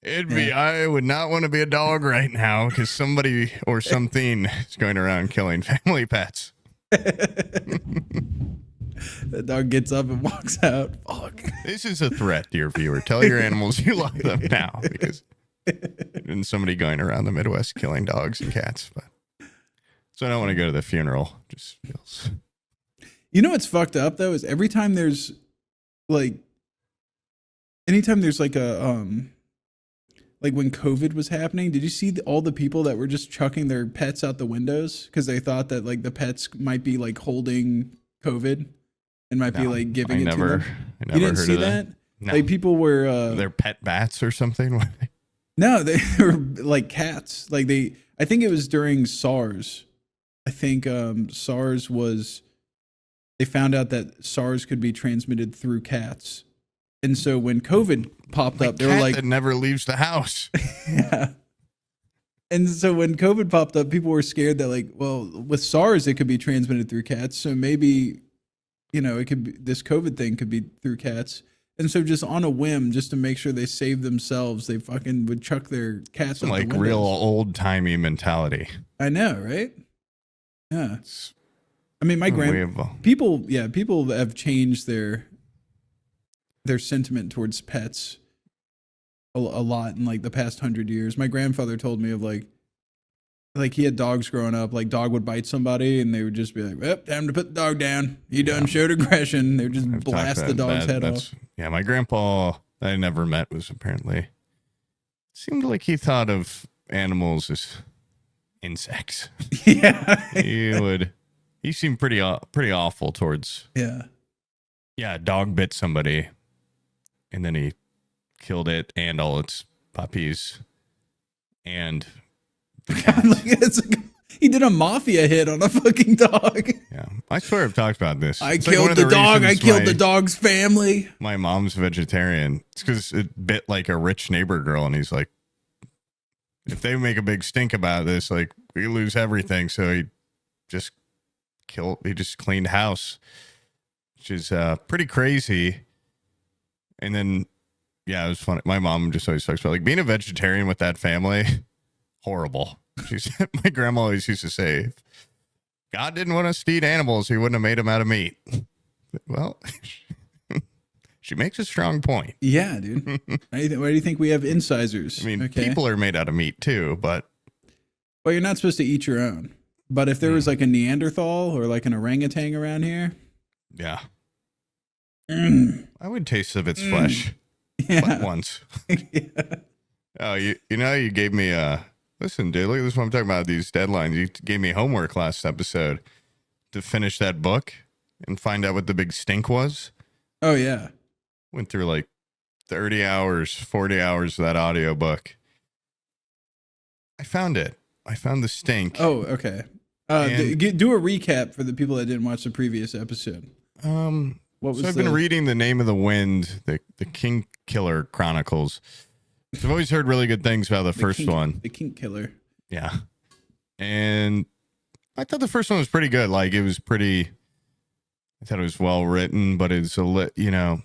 I would not want to be a dog right now because somebody or something is going around killing family pets.
The dog gets up and walks out. Fuck.
This is a threat, dear viewer. Tell your animals you love them now because there's somebody going around the Midwest killing dogs and cats. But so I don't want to go to the funeral. Just feels.
You know what's fucked up though is anytime there's like a like when COVID was happening, did you see all the people that were just chucking their pets out the windows because they thought that like the pets might be like holding COVID and might be like giving it to them?
I never
You didn't
heard
see
of
that?
No.
Like people were
They're pet bats or something.
no, they were like cats. Like I think it was during SARS. I think SARS was. They found out that SARS could be transmitted through cats, and so when COVID popped up, they were like,
that never leaves the house.
yeah. And so when COVID popped up, people were scared that like, well, with SARS it could be transmitted through cats, so maybe, it could be, this COVID thing could be through cats. And so just on a whim, just to make sure they save themselves, they fucking would chuck their cats out
Like
the
real
windows.
old timey mentality.
I know, right? Yeah. I mean,
Unbelievable.
people have changed their sentiment towards pets a lot in like the past 100 years. My grandfather told me of like he had dogs growing up. Like dog would bite somebody, and they would just be like, "Well, time to put the dog down. He done showed aggression." They would just blast the dog's head off.
Yeah, my grandpa that I never met was apparently seemed like he thought of animals as insects.
Yeah.
He seemed pretty awful towards.
Yeah.
Yeah, a dog bit somebody, and then he killed it and all its puppies, and the cats.
He did a mafia hit on a fucking dog.
Yeah, I swear I've talked about this.
I
It's like one
killed
of
the dog. I
reasons
killed the dog's family.
My mom's vegetarian. It's because it bit like a rich neighbor girl, and he's like, if they make a big stink about this, like we lose everything. So he just cleaned house, which is pretty crazy. And then, yeah, it was funny. My mom just always talks about like being a vegetarian with that family. Horrible. My grandma always used to say, if God didn't want us to eat animals, he wouldn't have made them out of meat. Well, she makes a strong point.
Yeah, dude. Why do you think we have incisors?
I mean, people are made out of meat too, but.
Well, you're not supposed to eat your own. But if there was like a Neanderthal or like an orangutan around here.
Yeah. I would taste of its flesh.
Yeah.
But once.
Yeah.
Oh, you know, you gave me listen, dude, look at this. What I'm talking about, these deadlines. You gave me homework last episode to finish that book and find out what the big stink was.
Oh, yeah.
Went through like 30 hours, 40 hours of that audiobook. I found it. I found the stink.
Oh, okay. Do a recap for the people that didn't watch the previous episode. What was
I've been reading The Name of the Wind, the King Killer Chronicles. I've always heard really good things about the first one.
The King Killer.
Yeah. And I thought the first one was pretty good. Like, I thought it was well written, but it's you know,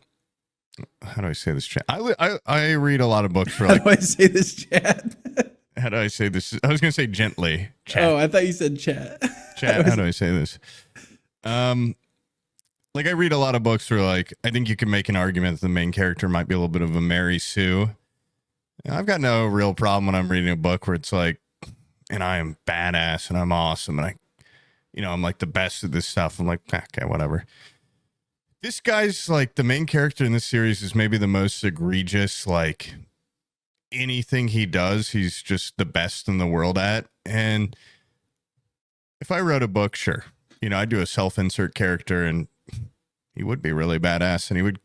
how do I say this, Chad? I read a lot of books for like.
How do I say this, Chad?
How do I say this? I was going to say gently. Chat.
Oh, I thought you said chat.
Chat. How do I say this? Like I read a lot of books where like, I think you can make an argument that the main character might be a little bit of a Mary Sue. I've got no real problem when I'm reading a book where it's like, and I am badass and I'm awesome. And I'm like the best at this stuff. I'm like, okay, whatever. This guy's like the main character in this series is maybe the most egregious, like anything he does, he's just the best in the world at. And if I wrote a book, sure, I'd do a self-insert character and he would be really badass and he would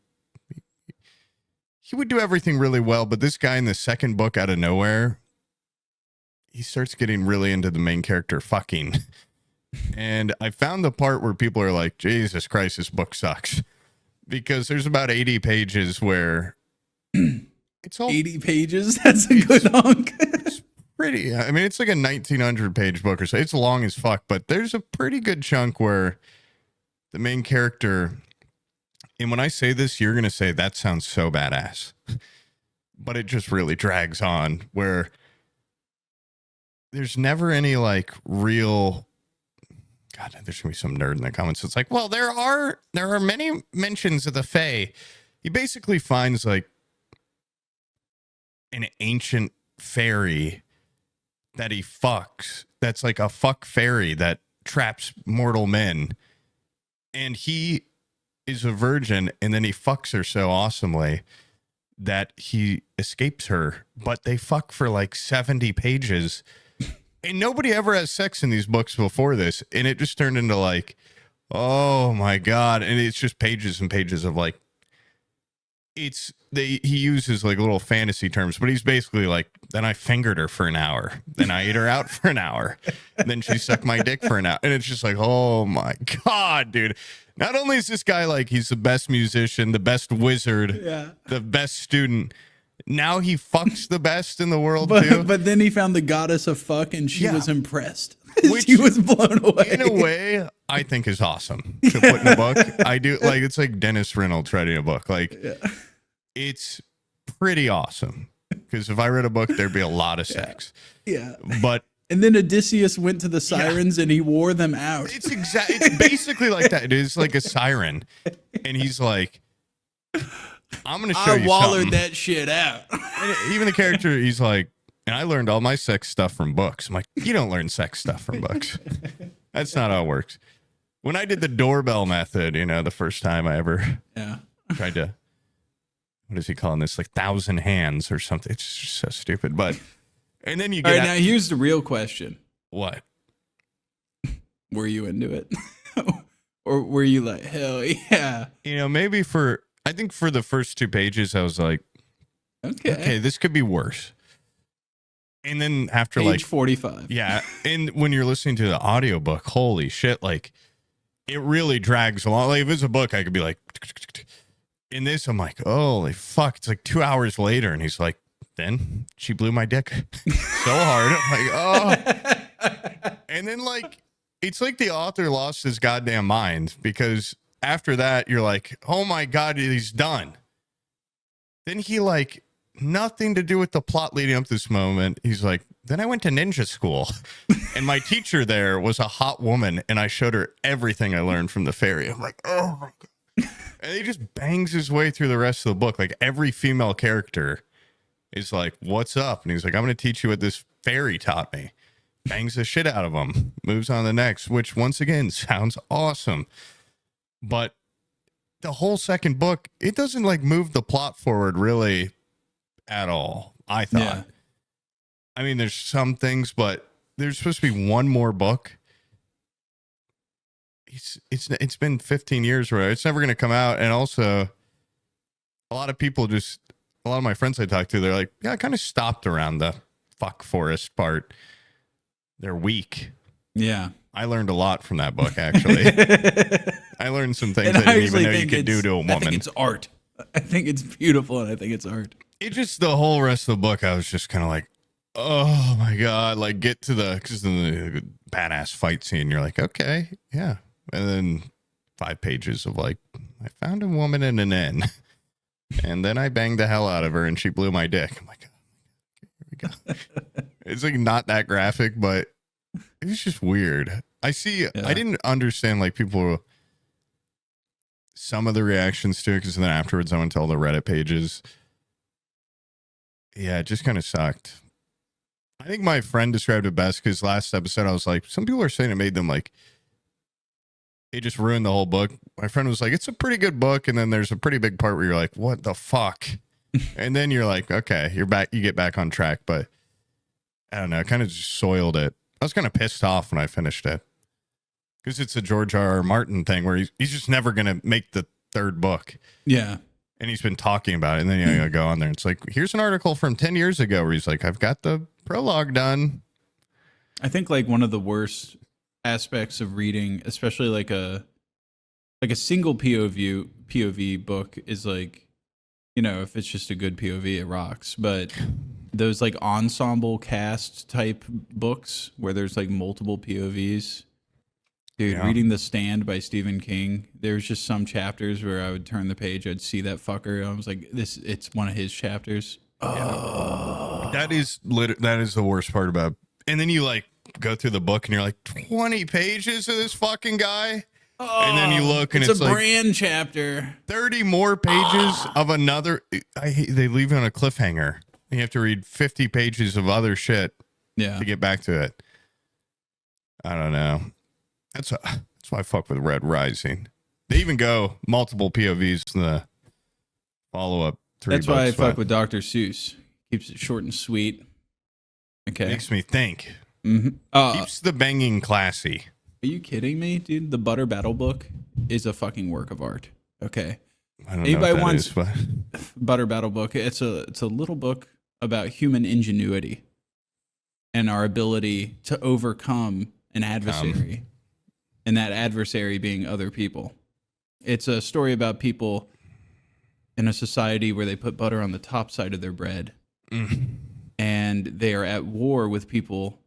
do everything really well. But this guy in the second book, out of nowhere, he starts getting really into the main character fucking. And I found the part where people are like, Jesus Christ, this book sucks. Because there's about 80 pages where it's all
80 pages. That's a good hunk.
It's pretty. I mean, it's like a 1900 page book or so. It's long as fuck, but there's a pretty good chunk where the main character, and when I say this, you're going to say that sounds so badass, but it just really drags on where there's never any like real, God, there's going to be some nerd in the comments. It's like, well, there are many mentions of the Fae. He basically finds like an ancient fairy that he fucks. That's like a fuck fairy that traps mortal men. And he is a virgin, and then he fucks her so awesomely that he escapes her. But they fuck for like 70 pages. And nobody ever has sex in these books before this. And it just turned into like, oh my God. And it's just pages and pages of like, he uses like little fantasy terms, but he's basically like, then I fingered her for an hour. Then I ate her out for an hour. Then she sucked my dick for an hour. And it's just like, oh my God, dude. Not only is this guy like, he's the best musician, the best wizard, the best student. Now he fucks the best in the world too.
But then he found the goddess of fuck and she was impressed.
Which,
she was blown away.
In a way, I think is awesome to put in a book. I do. Like, it's like Dennis Reynolds writing a book. Like, it's pretty awesome. Because if I read a book, there'd be a lot of sex.
Yeah.
But
and then Odysseus went to the sirens and he wore them out.
It's basically like that. It is like a siren. And he's like, I'm going to show you
wallered
something.
that shit out.
And even the character, he's like, and I learned all my sex stuff from books. I'm like, you don't learn sex stuff from books. That's not how it works. When I did the doorbell method, the first time I ever tried to, what is he calling this? Like 1,000 hands or something. It's just so stupid. But, and then you get
all right, now here's the real question.
What?
Were you into it? Or were you like, hell yeah?
You know, maybe I think for the first 2 pages, I was like, okay, this could be worse. And then after
Page
like
45.
Yeah. And when you're listening to the audiobook, holy shit, like it really drags along. Like if it's a book, I could be like, in this, I'm like, holy fuck. It's like 2 hours later. And he's like, then she blew my dick so hard. I'm like, oh. And then like, it's like the author lost his goddamn mind, because after that, you're like, oh my God, he's done. Then he like, nothing to do with the plot leading up to this moment. He's like, then I went to ninja school and my teacher there was a hot woman and I showed her everything I learned from the fairy. I'm like, oh my God. And he just bangs his way through the rest of the book. Like every female character is like, what's up? And he's like, I'm going to teach you what this fairy taught me. Bangs the shit out of them. Moves on to the next, which once again sounds awesome. But the whole second book, it doesn't like move the plot forward really at all, I thought.
Yeah.
I mean, there's some things, but there's supposed to be one more book. It's been 15 years, right? It's never going to come out. And also, a lot of my friends I talked to, they're like, yeah, I kind of stopped around the fuck forest part. They're weak.
Yeah.
I learned a lot from that book, actually. I learned some things I didn't even know you could do to a woman.
I think it's art. I think it's beautiful, and I think it's art.
It just, the whole rest of the book, I was just kind of like, oh my God, like get to the badass fight scene. You're like, okay, yeah. And then 5 pages of like, I found a woman in an inn and then I banged the hell out of her and she blew my dick. I'm like, okay, here we go. It's like not that graphic, but it's just weird. I didn't understand like some of the reactions to it, because then afterwards I went to all the Reddit pages. Yeah, it just kind of sucked. I think my friend described it best, because last episode I was like, some people are saying it made them like, it just ruined the whole book. My friend was like, it's a pretty good book, and then there's a pretty big part where you're like, what the fuck? And then you're like, okay, you're back, you get back on track. But I don't know, it kind of just soiled it. I was kind of pissed off when I finished it, because it's a George R.R. Martin thing where he's just never going to make the 3rd book.
Yeah.
And he's been talking about it. And then you go on there. It's like, here's an article from 10 years ago where he's like, I've got the prologue done.
I think like one of the worst aspects of reading, especially like a single POV book, is like, you know, if it's just a good POV, it rocks. But those like ensemble cast type books where there's like multiple POVs. Dude, reading The Stand by Stephen King, there's just some chapters where I would turn the page, I'd see that fucker. I was like, it's one of his chapters. Oh.
That is the worst part about it. And then you like go through the book and you're like, 20 pages of this fucking guy. Oh, and then you look and it's
a
like
brand chapter.
30 more pages of another. They leave you on a cliffhanger. You have to read 50 pages of other shit to get back to it. I don't know. That's why I fuck with Red Rising. They even go multiple POVs in the follow-up 3
That's
books.
why I fuck with Dr. Seuss. Keeps it short and sweet. Okay.
Makes me think.
Mm-hmm.
Keeps the banging classy.
Are you kidding me, dude? The Butter Battle book is a fucking work of art. Okay.
I don't know what that is, but
Butter Battle book. It's a little book about human ingenuity and our ability to overcome an adversary. And that adversary being other people. It's a story about people in a society where they put butter on the top side of their bread. And they are at war with people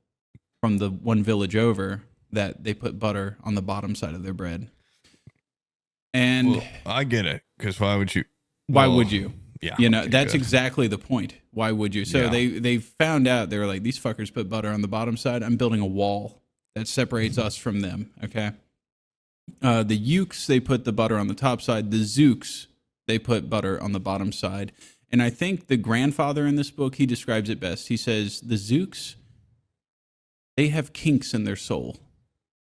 from the one village over that they put butter on the bottom side of their bread. And
well, I get it, because why would you?
Why would you?
Yeah.
You know, that's exactly the point. Why would you? So they found out, they were like, these fuckers put butter on the bottom side. I'm building a wall that separates us from them. Okay. The Ukes, they put the butter on the top side. The Zooks, they put butter on the bottom side. And I think the grandfather in this book, he describes it best. He says, the Zooks, they have kinks in their soul.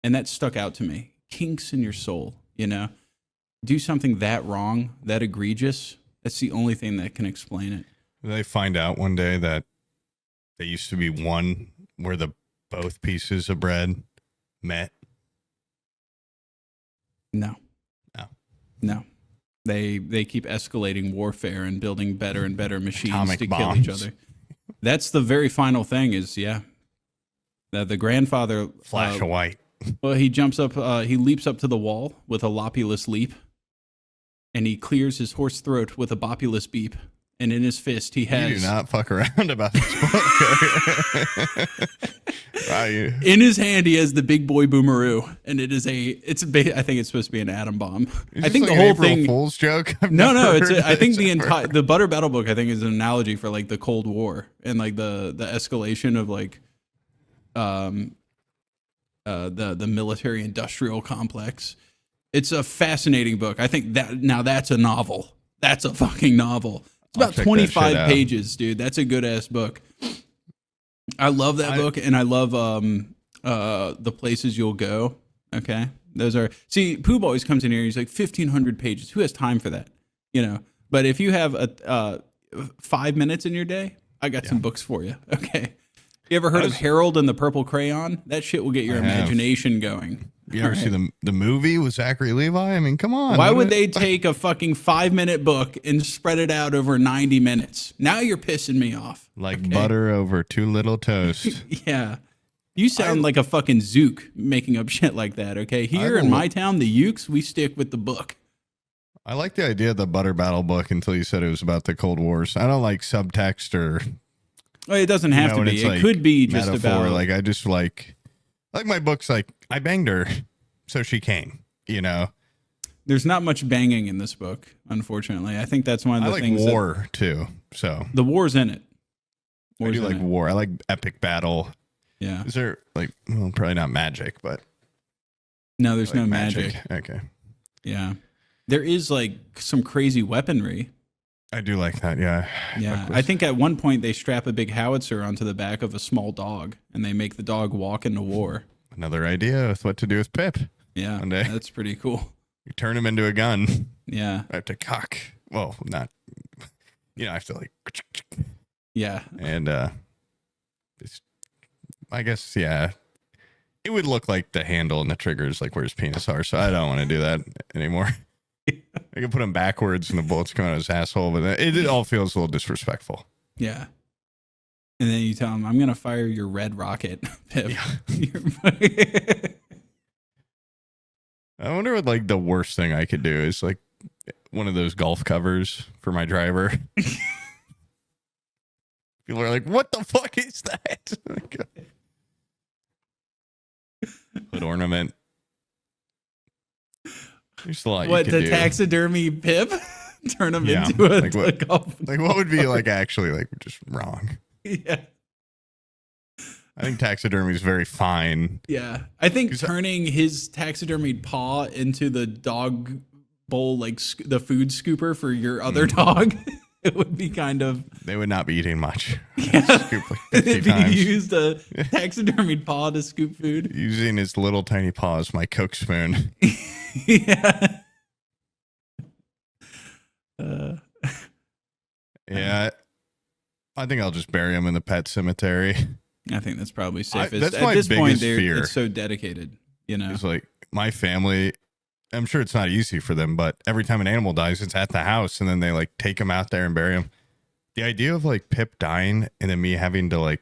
And that stuck out to me. Kinks in your soul, you know? Do something that wrong, that egregious, that's the only thing that can explain it.
They find out one day that they used to be one where the both pieces of bread met?
No.
No.
No. They keep escalating warfare and building better and better machines
Atomic
to
bombs.
kill each other. That's the very final thing is, the grandfather...
Flash of white.
Well, he jumps up, he leaps up to the wall with a lopulus leap, and he clears his hoarse throat with a bopulus beep. And in his fist, he has...
You do not fuck around about this book. Wow,
In his hand, he has the big boy boomeroo, and I think it's supposed to be an atom bomb.
Is
I
this
think
like
the
an
whole
April
thing...
Fool's joke? I've
No,
never heard
I think
this ever.
the Butter Battle book, I think, is an analogy for like the Cold War and like the escalation of like the military industrial complex. It's a fascinating book. I think that's a novel. That's a fucking novel. It's
I'll
about
check that
25
shit out.
pages, dude. That's a good ass book. I love that book, and I love The Places You'll Go. Okay. Those are, see, Pooh always comes in here, he's like 1,500 pages. Who has time for that? You know, but if you have 5 minutes in your day, I got some books for you. Okay. You ever heard of Harold and the Purple Crayon? That shit will get your
I have.
imagination going.
You ever see the movie with Zachary Levi? I mean, come on.
Why
what
would
a-
they take a fucking 5-minute book and spread it out over 90 minutes? Now you're pissing me off.
Like butter over too little toast?
Yeah. You sound like a fucking zook making up shit like that, okay? Here
I
in
will-
my town, the Ukes, we stick with the book.
I like the idea of the Butter Battle book until you said it was about the Cold Wars. I don't like subtext or
Well, it doesn't have to
when
be.
it's
It
like
could be just
metaphor.
about...
Like I just like my books. Like I banged her, so she came. You know,
There's not much banging in this book, unfortunately. I think that's one of
I
the
like
things
war too. So
the war's in it.
I
War's
do
in
like
it.
war. I like epic battle.
Yeah.
Is there like probably not magic, but
No, there's
like
no magic.
Okay,
Yeah. There is like some crazy weaponry.
I do like that. Yeah,
Yeah.
Book was-
I think at one point they strap a big howitzer onto the back of a small dog and they make the dog walk into war.
another idea with what to do with Pip.
Yeah.
One day.
That's pretty cool.
You turn him into a gun.
Yeah.
I have to cock. Well, not. I have to like.
Yeah.
And it's, I guess, yeah, it would look like the handle and the triggers like where his penis are. So I don't want to do that anymore. I can put him backwards and the bullets come out of his asshole, but it all feels a little disrespectful.
Yeah. And then you tell him, I'm going to fire your red rocket, Pip.
I wonder what like the worst thing I could do is like one of those golf covers for my driver. People are like, what the fuck is that? Hood ornament. There's a lot
What,
you could
the
do.
taxidermy Pip? Turn him
Yeah,
into a,
like what-
a golf.
Like what would be like actually like just wrong?
Yeah.
I think taxidermy is very fine.
Yeah. I think
'Cause
turning his taxidermied paw into the dog bowl, like the food scooper for your other dog, it would be kind of.
They would not be eating much.
Yeah.
Scoop like 50
If you
times.
used a taxidermied paw to scoop food.
Using his little tiny paw as my Coke spoon.
Yeah.
Yeah. I think I'll just bury him in the pet cemetery.
I think that's probably safest.
that's
At
my
this point,
biggest
they're
fear.
it's so dedicated, you know.
It's like my family, I'm sure it's not easy for them, but every time an animal dies, it's at the house and then they like take him out there and bury him. The idea of like Pip dying and then me having to like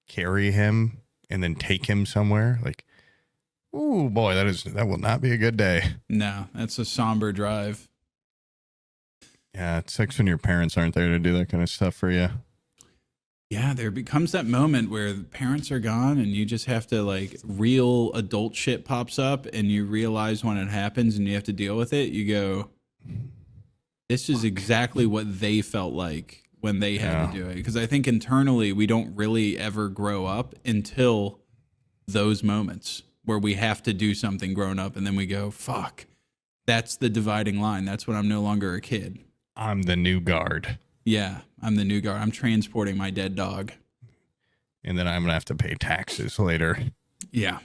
carry him and then take him somewhere, like, oh boy, that will not be a good day.
No, that's a somber drive.
Yeah, it sucks when your parents aren't there to do that kind of stuff for you.
Yeah, there becomes that moment where the parents are gone and you just have to like real adult shit pops up and you realize when it happens and you have to deal with it. You go, this is exactly what they felt like when they had to do it. Because I think internally we don't really ever grow up until those moments where we have to do something grown up and then we go, fuck, that's the dividing line. That's when I'm no longer a kid.
I'm the new guard.
Yeah, I'm the new guard. I'm transporting my dead dog.
And then I'm going to have to pay taxes later.
Yeah.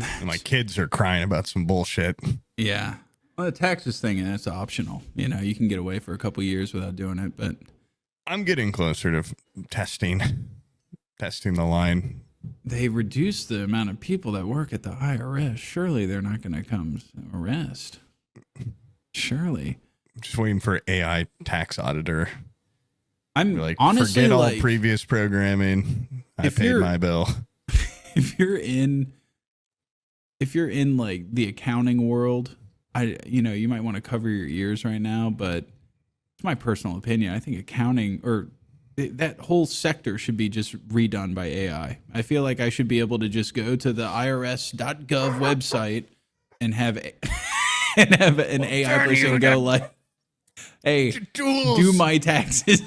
And my kids are crying about some bullshit.
Yeah. Well, the taxes thing, and that's optional. You know, you can get away for a couple years without doing it, but
I'm getting closer to testing the line.
they reduced the amount of people that work at the IRS. Surely they're not going to come arrest. Surely.
I'm just waiting for AI tax auditor.
I'm
Like,
honestly
forget all
like,
previous programming. I
if
paid
you're-
my bill.
if you're in like the accounting world, you might want to cover your ears right now, but it's my personal opinion. I think accounting or that whole sector should be just redone by AI. I feel like I should be able to just go to the irs.gov website and have an AI person go like, "Hey, do my taxes,"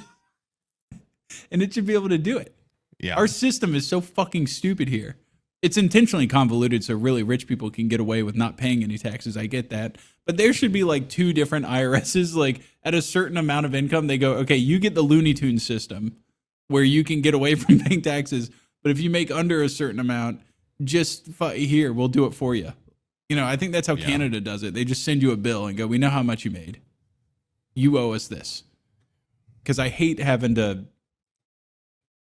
and it should be able to do it.
Yeah.
Our system is so fucking stupid here. It's intentionally convoluted so really rich people can get away with not paying any taxes. I get that. But there should be like 2 different IRSs. Like at a certain amount of income, they go, okay, you get the Looney Tunes system where you can get away from paying taxes. But if you make under a certain amount, just here, we'll do it for you. I think that's how Canada does it. They just send you a bill and go, we know how much you made. You owe us this. Because I hate having to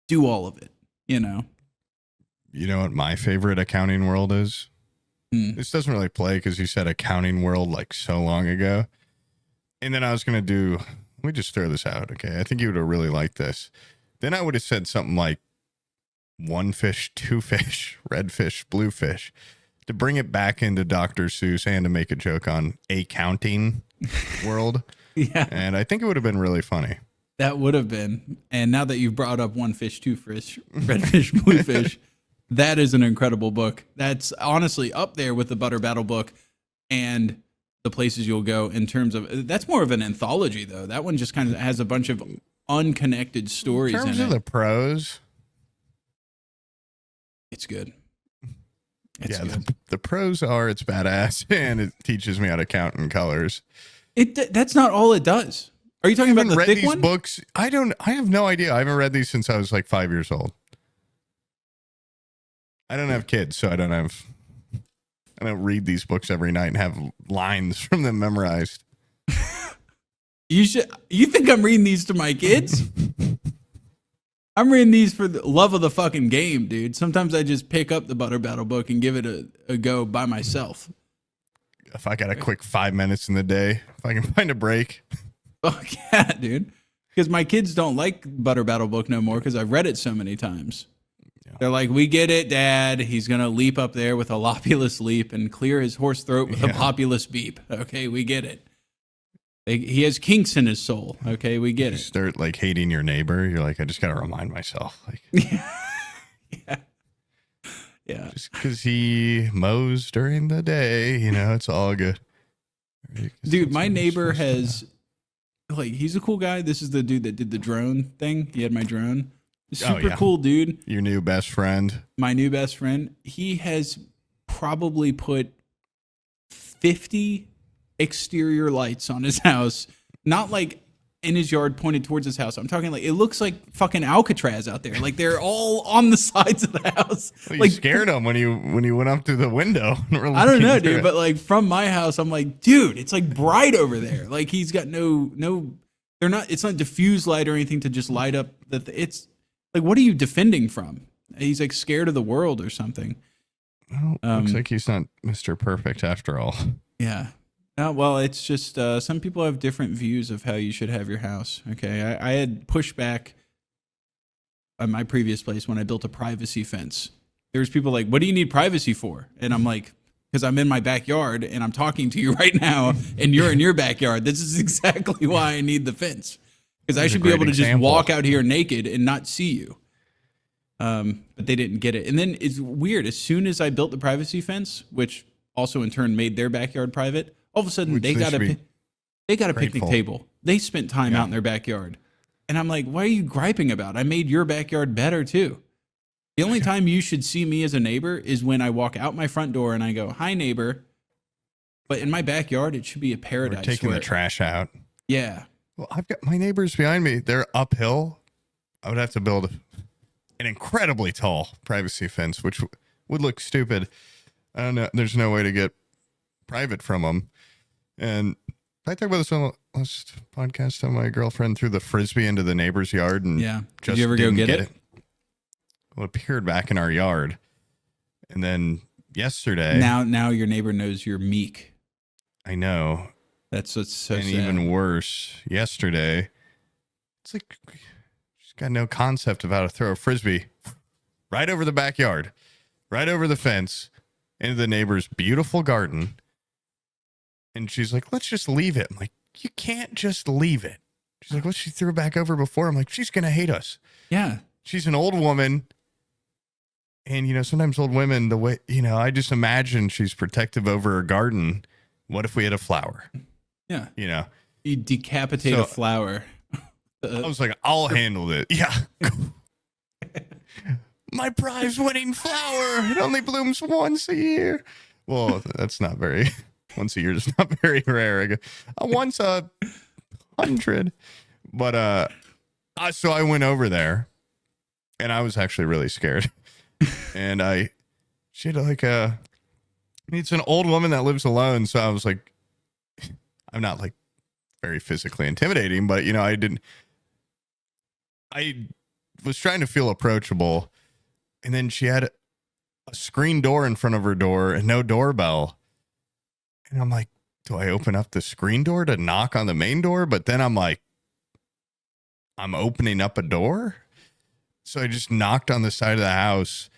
do all of it, You
know what my favorite accounting world is? This doesn't really play because you said accounting world like so long ago. And then I was going to do, let me just throw this out, okay? I think you would have really liked this. Then I would have said something like 1 fish, 2 fish, red fish, blue fish, to bring it back into Dr. Seuss and to make a joke on accounting world.
Yeah.
And I think it would have been really funny.
That would have been. And now that you've brought up 1 fish, 2 fish, red fish, blue fish, that is an incredible book. That's honestly up there with the Butter Battle book and the places you'll go in terms of, that's more of an anthology though. That one just kind of has a bunch of unconnected stories
In terms
in
of
it.
the prose,
It's good.
The pros are it's badass and it teaches me how to count in colors.
That's not all it does. Are you talking about the
read
thick
these
one?
books. I have no idea. I haven't read these since I was like 5 years old. I don't have kids, so I don't read these books every night and have lines from them memorized.
You think I'm reading these to my kids? I'm reading these for the love of the fucking game, dude. Sometimes I just pick up the Butter Battle book and give it a go by myself.
If I got a quick 5 minutes in the day, if I can find a break.
Fuck yeah, dude. Because my kids don't like Butter Battle book no more because I've read it so many times. Yeah. They're like, we get it, Dad. He's going to leap up there with a lopulous leap and clear his hoarse throat with a populous beep. Okay, we get it. He has kinks in his soul. Okay, we get it.
Start like hating your neighbor. You're like, I just got to remind myself. Like,
yeah.
Just because he mows during the day, it's all good.
Dude, my neighbor has, he's a cool guy. This is the dude that did the drone thing. He had my drone. Super cool dude.
Your new best friend.
My new best friend. He has probably put 50 exterior lights on his house. Not like in his yard pointed towards his house. I'm talking like, it looks like fucking Alcatraz out there. Like they're all on the sides of the house.
Well,
like
you scared him when you went up to the window.
I don't know, dude. But like from my house, I'm like, dude, it's like bright over there. Like he's got no, it's not diffuse light or anything to just light up it's like, what are you defending from? He's like scared of the world or something.
Well, looks like he's not Mr. Perfect after all.
Yeah. Well, it's just some people have different views of how you should have your house. Okay. I had pushback at my previous place when I built a privacy fence. There's people like, what do you need privacy for? And I'm like, because I'm in my backyard and I'm talking to you right now and you're in your backyard. This is exactly why I need the fence. Because I should be able to just walk out here naked and not see you. But they didn't get it. And then it's weird. As soon as I built the privacy fence, which also in turn made their backyard private, all of a sudden they got a picnic table. They spent time out in their backyard. And I'm like, what are you griping about? I made your backyard better too. The only time you should see me as a neighbor is when I walk out my front door and I go, hi neighbor. But in my backyard, it should be a paradise.
We're taking the trash out.
Yeah.
Well, I've got my neighbors behind me. They're uphill. I would have to build an incredibly tall privacy fence, which would look stupid. I don't know. There's no way to get private from them. And I talked about this on the last podcast. How my girlfriend threw the frisbee into the neighbor's yard and
Did you ever go get it?
appeared back in our yard. And then yesterday,
Now your neighbor knows you're meek.
I know.
That's what's so
And
sad.
even worse, yesterday, it's like she's got no concept of how to throw a frisbee right over the backyard, right over the fence, into the neighbor's beautiful garden. And she's like, let's just leave it. I'm like, you can't just leave it. She's like, well, she threw it back over before. I'm like, she's going to hate us.
Yeah.
She's an old woman. And, you know, sometimes old women, the way, you know, I just imagine she's protective over her garden. What if we had a flower?
Yeah.
You know,
You decapitate a flower.
I was like, I'll handle it. Yeah. My prize winning flower. It only blooms once a year. Well, that's not very, once a year is not very rare. Once a 100. But, so I went over there and I was actually really scared. And she had like it's an old woman that lives alone. So I was like, I'm not like very physically intimidating, but you know, I was trying to feel approachable. And then she had a screen door in front of her door and no doorbell. And I'm like, do I open up the screen door to knock on the main door? But then I'm like, I'm opening up a door. So I just knocked on the side of the house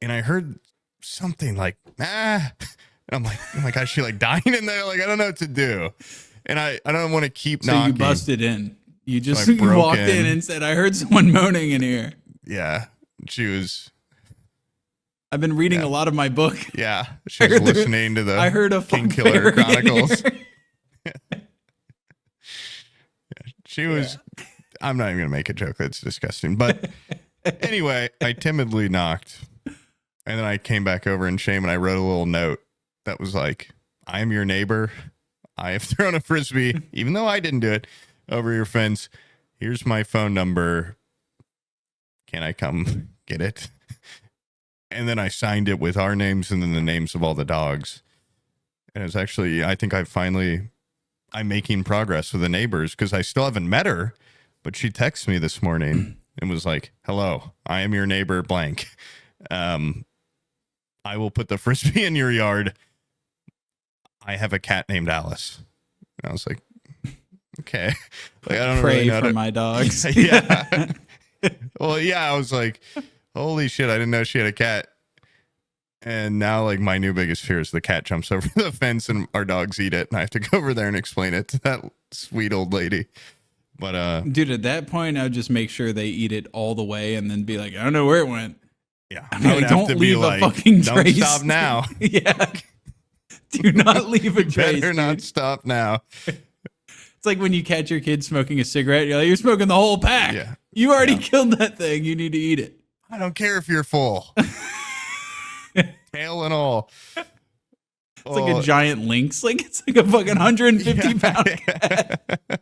and I heard something like, ah. And I'm like, oh my gosh, she like dying in there. Like, I don't know what to do. And I don't want to keep
So
knocking.
you busted in. You just
I
you
broke
walked in
in.
and said, I heard someone moaning in here.
Yeah. She was,
I've been reading
Yeah.
a lot of my book.
yeah. She was
heard there-
listening to the
I heard a
King
fun
Killer
fairy in
Chronicles.
here.
She was, I'm not even going to make a joke. That's disgusting. But anyway, I timidly knocked and then I came back over in shame and I wrote a little note that was like, I am your neighbor. I have thrown a frisbee, even though I didn't do it, over your fence. Here's my phone number. Can I come get it? And then I signed it with our names and then the names of all the dogs. And it's actually, I think I'm making progress with the neighbors because I still haven't met her, but she texted me this morning and was like, hello, I am your neighbor blank. I will put the frisbee in your yard. I have a cat named Alice. And I was like, okay. Like, I don't
Pray
really know
for
to-
my dogs.
Yeah. Well, yeah, I was like, holy shit, I didn't know she had a cat. And now, like, my new biggest fear is the cat jumps over the fence and our dogs eat it. And I have to go over there and explain it to that sweet old lady. But,
Dude, at that point, I would just make sure they eat it all the way and then be like, I don't know where it went.
yeah,
I mean,
would
don't leave a fucking
don't
trace."
stop now.
Yeah. Do not leave a trace.
Better not
dude.
stop now.
It's like when you catch your kid smoking a cigarette, you're like, you're smoking the whole pack.
Yeah.
You already
Yeah.
killed that thing. You need to eat it.
I don't care if you're full. Tail and all.
It's like a giant lynx. Like it's like a fucking 150 pound cat.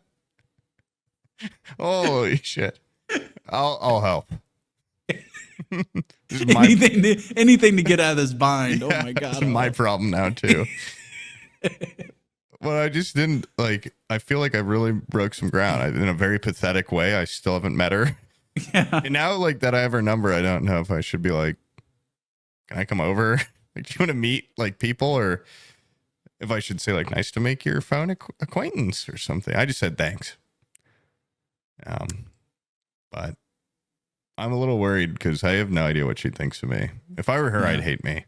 Holy shit. I'll help. This is my,
anything to get out of this bind. Oh my
this
god.
is my problem now too. Well, I just didn't like. I feel like I really broke some ground in a very pathetic way. I still haven't met her,
Yeah.
and now like that I have her number. I don't know if I should be like, can I come over? Like, do you want to meet like people, or if I should say like, nice to make your phone acquaintance or something. I just said thanks. But I'm a little worried because I have no idea what she thinks of me. If I were her,
Yeah.
I'd hate me.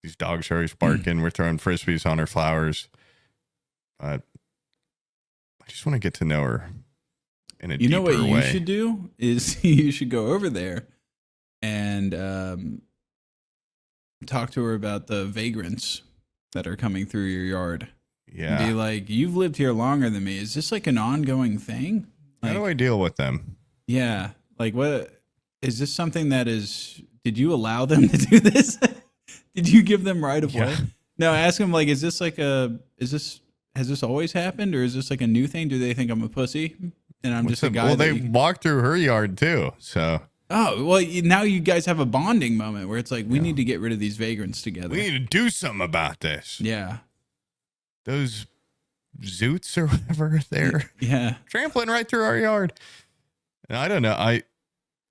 These dogs are always barking. We're throwing frisbees on her flowers. But I just want to get to know her in a
You know what
deeper
you
way.
should do is you should go over there and talk to her about the vagrants that are coming through your yard.
Yeah.
And be like, you've lived here longer than me. Is this like an ongoing thing?
How
Like,
do I deal with them?
yeah. Like, what is this something that is? Did you allow them to do this? Did you give them right of way?
Yeah.
No, ask them like, has this always happened, or is this like a new thing? Do they think I'm a pussy and I'm just a guy?
Well,
that
they
you-
walked through her yard too. So
Oh, well, now you guys have a bonding moment where it's like, we need to get rid of these vagrants together.
we need to do something about this.
Yeah.
Those zoots or whatever, they're
Yeah.
trampling right through our yard. And I don't know.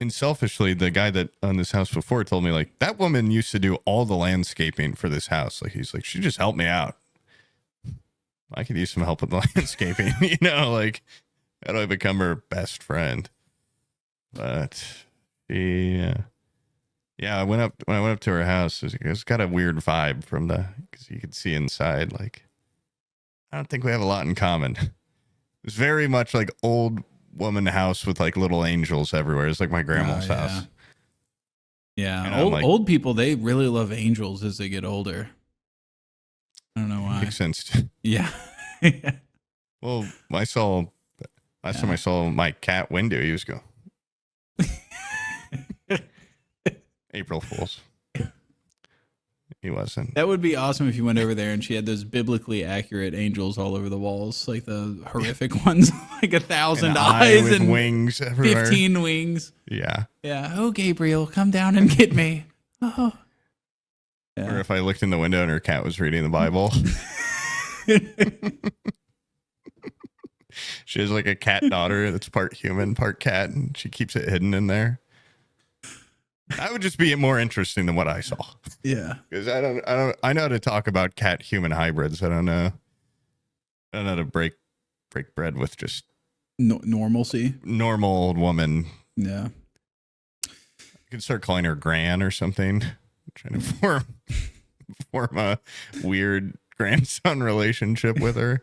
And selfishly, the guy that owned this house before told me, like, that woman used to do all the landscaping for this house. Like, he's like, she just helped me out. I could use some help with the landscaping, you know, like, how do I become her best friend? But yeah, when I went up to her house, it's got a weird vibe from because you could see inside. Like, I don't think we have a lot in common. It's very much like old woman house with like little angels everywhere. It's like my grandma's house.
Yeah,
And
old people, they really love angels as they get older. I don't know why.
Makes sense.
Yeah.
Well, last time I saw my cat Windu, he was going, April Fools. He wasn't.
That would be awesome if you went over there and she had those biblically accurate angels all over the walls, like the horrific ones, like 1,000
An eye
eyes
with
and
wings everywhere.
15 wings.
Yeah.
Yeah. Oh, Gabriel, come down and get me. Oh.
Or if I looked in the window and her cat was reading the Bible. She has like a cat daughter that's part human, part cat, and she keeps it hidden in there. That would just be more interesting than what I saw.
Yeah.
Because I know how to talk about cat human hybrids. I don't know how to break bread with just
Normalcy.
normal old woman.
Yeah.
You could start calling her Gran or something. Trying to form a weird grandson relationship with her.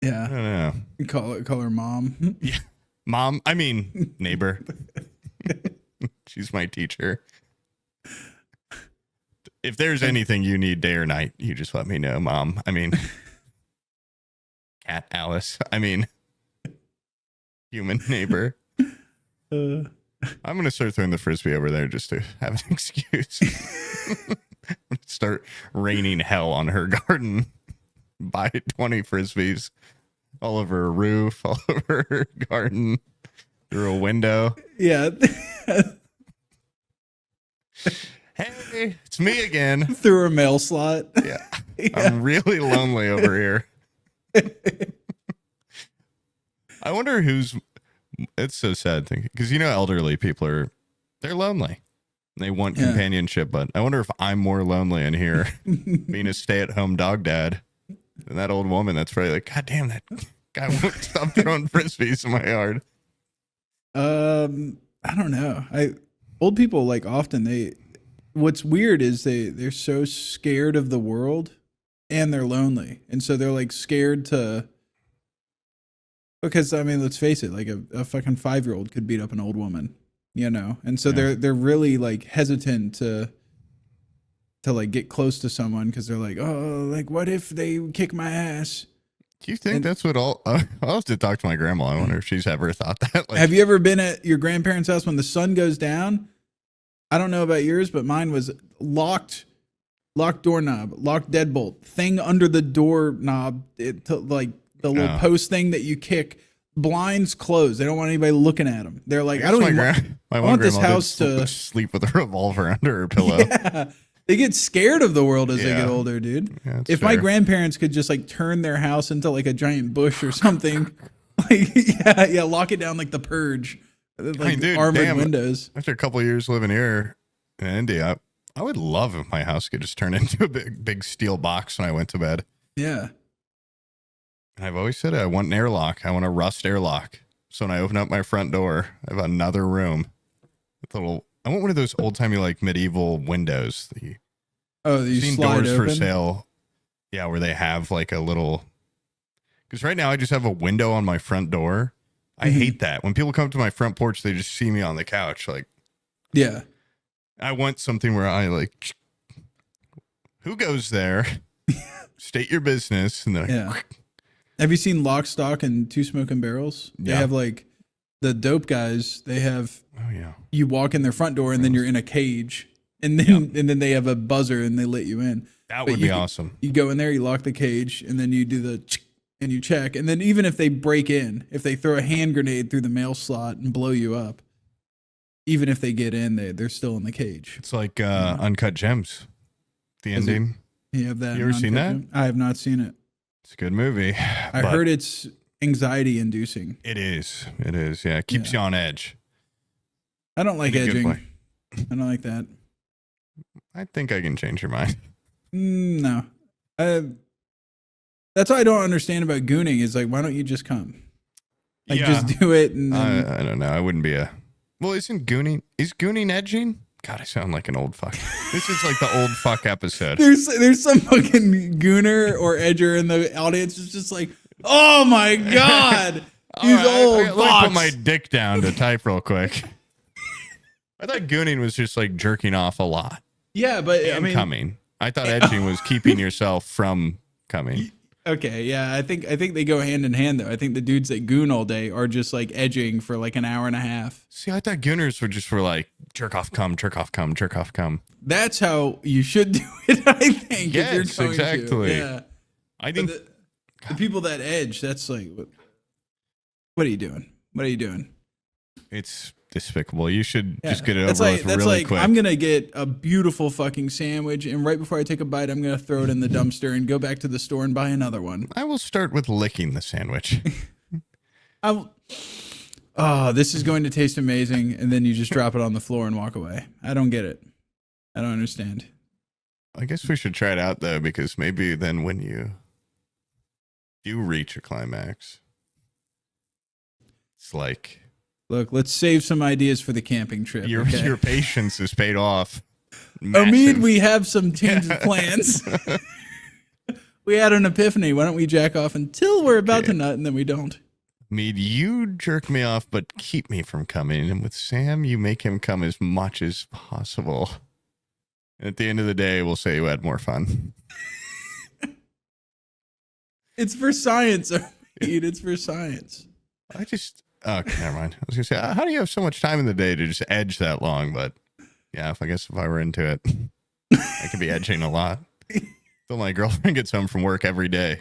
I
Yeah.
don't know.
Call her mom.
Yeah. Mom, I mean neighbor. She's my teacher. If there's anything you need day or night, you just let me know, Mom. I mean, Cat Alice. I mean, human neighbor. I'm going to start throwing the frisbee over there just to have an excuse. Start raining hell on her garden. Buy 20 frisbees all over her roof, all over her garden, through a window.
Yeah.
Hey, it's me again.
Through her mail slot.
Yeah. I'm really lonely over here. I wonder it's so sad thing because elderly people they're lonely. They want companionship, but I wonder if I'm more lonely in here being a stay-at-home dog dad than that old woman that's probably like, God damn, that guy won't stop throwing frisbees in my yard.
I don't know. Old people, like, often what's weird is they're so scared of the world and they're lonely. And so they're like scared because I mean, let's face it, like a fucking 5-year-old could beat up an old woman, And so they're really like hesitant to like get close to someone because they're like, oh, like what if they kick my ass?
Do you think that's what I'll have to talk to my grandma. I wonder if she's ever thought that. Like,
have you ever been at your grandparents' house when the sun goes down? I don't know about yours, but mine was locked doorknob, locked deadbolt, thing under the doorknob, like the little post thing that you kick, blinds closed. They don't want anybody looking at them. They're like, I want this house to
sleep with a revolver under her pillow.
Yeah. They get scared of the world as they get older, dude.
Yeah,
if my grandparents could just like turn their house into like a giant bush or something, like lock it down like the Purge, like armored windows.
After a couple of years living here in India, I would love if my house could just turn into a big steel box when I went to bed.
Yeah.
And I've always said I want an airlock. I want a rust airlock. So when I open up my front door, I have another room with I want one of those old timey like medieval windows.
You slide
doors
open?
for sale. Yeah, where they have like a little. Because right now I just have a window on my front door. I hate that when people come to my front porch, they just see me on the couch. Like,
yeah,
I want something where I like. Who goes there? State your business, and then
Have you seen Lock, Stock, and Two Smoking Barrels? They have like the dope guys. They have.
Oh yeah.
You walk in their front door and then you're in a cage, and then they have a buzzer and they let you in.
That would be awesome.
You go in there, you lock the cage, and then you do the and you check, and then even if they break in, if they throw a hand grenade through the mail slot and blow you up, even if they get in, they're still in the cage.
It's like Uncut Gems. The ending.
You have that.
You ever seen that?
I have not seen it.
It's a good movie.
I heard it's anxiety inducing.
It is. Yeah. It keeps you on edge.
I don't like
In a good
edging.
way.
I don't like that.
I think I can change your mind.
No. That's what I don't understand about gooning is like, why don't you just come? Like, just do it. And then,
I don't know. I wouldn't be a. Well, is gooning edging? God, I sound like an old fuck. This is like the old fuck episode.
there's some fucking gooner or edger in the audience. It's just like, oh my God. He's
All right,
old.
Let me put my dick down to type real quick. I thought gooning was just like jerking off a lot.
Yeah, but
And coming. I thought edging was keeping yourself from coming.
okay, yeah, I think they go hand in hand though. I think the dudes that goon all day are just like edging for like an hour and a half.
See, I thought gooners were just for like jerk off, come, jerk off, come, jerk off, come.
That's how you should do it, I think.
Yes,
if you're going
exactly.
To. Yeah.
I think
The people that edge, that's like, what are you doing? What are you doing?
it's despicable. You should
Yeah.
just get it
That's
over
like,
with
that's
really
like,
quick.
I'm gonna get a beautiful fucking sandwich, and right before I take a bite, I'm gonna throw it in the dumpster and go back to the store and buy another one.
I will start with licking the sandwich.
Oh, this is going to taste amazing, and then you just drop it on the floor and walk away. I don't get it. I don't understand.
I guess we should try it out though, because maybe then when you do reach a climax, it's like
Look, let's save some ideas for the camping trip.
your
okay?
your patience is paid off.
Omid,
Massive.
we have some change of plans. We had an epiphany. Why don't we jack off until we're about to nut, and then we don't?
Mead, you jerk me off, but keep me from coming. And with Sam, you make him come as much as possible. And at the end of the day, we'll say you had more fun.
It's for science, Omid. It's for science.
Okay, never mind. I was gonna say, how do you have so much time in the day to just edge that long? But yeah, I guess if I were into it, I could be edging a lot. Till my girlfriend gets home from work every day.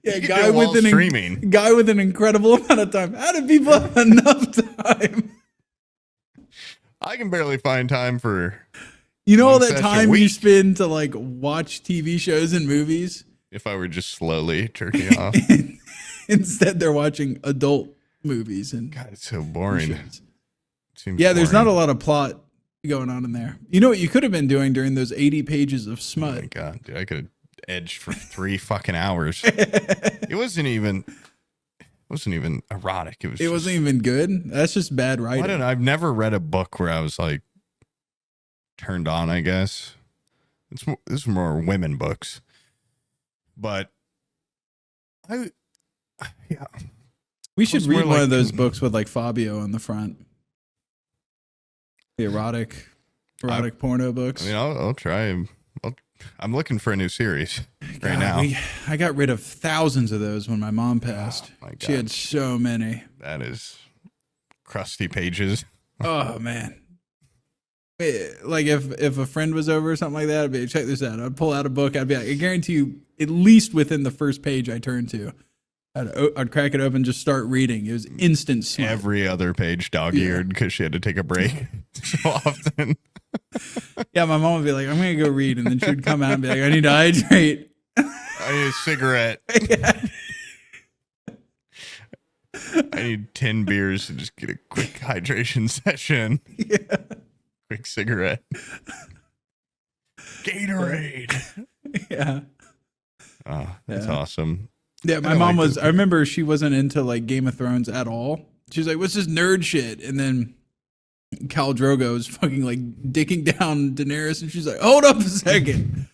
Yeah,
You could do it while streaming.
guy with an incredible amount of time. How do people have enough time?
I can barely find time for.
You know all
One
that
session a
time you
week.
spend to like watch TV shows and movies?
If I were just slowly jerking off.
Instead, they're watching adult movies and
God, it's so boring.
shows.
Seems
Yeah, there's not a
boring.
lot of plot going on in there. You know what you could have been doing during those 80 pages of
Oh
smut?
my God, dude, I could have edged for 3 fucking hours. It wasn't even erotic. It
It wasn't even good. That's just bad writing.
I don't know. I've never read a book where I was like turned on, I guess. This is more women books. But yeah.
We should
It's more
read one
like-
of those books with like Fabio on the front. The erotic porno books.
I mean, I'll try. I'm looking for a new series right
God,
now.
I got rid of thousands of those when my mom passed.
Oh, my
She had
God.
so many.
That is crusty pages.
Oh man. Like if a friend was over or something like that, I'd be like, check this out. I'd pull out a book. I'd be like, I guarantee you, at least within the first page I turned to, I'd crack it open, just start reading. It was instant smut.
Every other page dog-eared because she had to take a break so often.
Yeah, my mom would be like, I'm gonna go read, and then she would come out and be like, I need to hydrate.
I need a cigarette. I need 10 beers to just get a quick hydration session.
Yeah.
Quick cigarette. Gatorade.
Yeah.
Oh, that's
Yeah.
awesome.
Yeah, my
I
mom
like
was.
this.
I remember she wasn't into like Game of Thrones at all. She was like, "What's this nerd shit?" And then Khal Drogo was fucking like dicking down Daenerys, and she's like, "Hold up a second,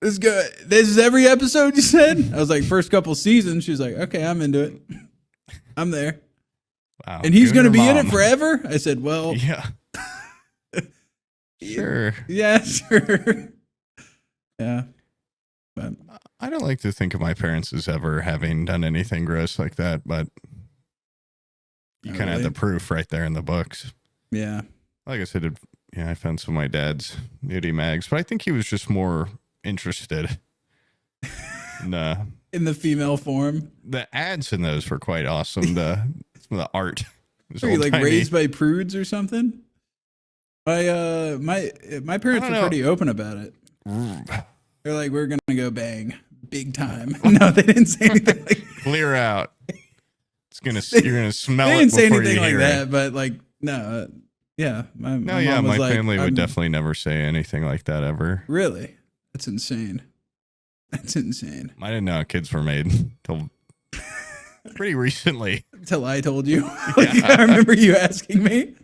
this is good. This is every episode you said." I was like, "First couple seasons." She's like, "Okay, I'm into it. I'm there."
Wow.
And he's
Good
gonna be
her
in it
mom.
forever. I said, "Well,
Yeah. Sure.
yeah, sure." Yeah, but
I don't like to think of my parents as ever having done anything gross like that, but you
Oh,
kind of
really?
had the proof right there in the books.
yeah.
Like I said, I found some of my dad's nudie mags, but I think he was just more interested. in,
In the female form.
the ads in those were quite awesome. Some of the art. was
Were you like
old-timey.
raised by prudes or something? My parents
don't
were
know.
pretty open about it. They're like, we're gonna go bang big time. No, they didn't say anything like
Clear out. you're gonna smell
They
it
didn't say
before
anything
you
like
hear
that,
it.
but like, no, yeah. My
My
mom was like,
family would
I'm-
definitely never say anything like that ever.
Really? That's insane. That's insane.
I didn't know how kids were made until pretty recently.
Until I told you. Like, I remember you asking me.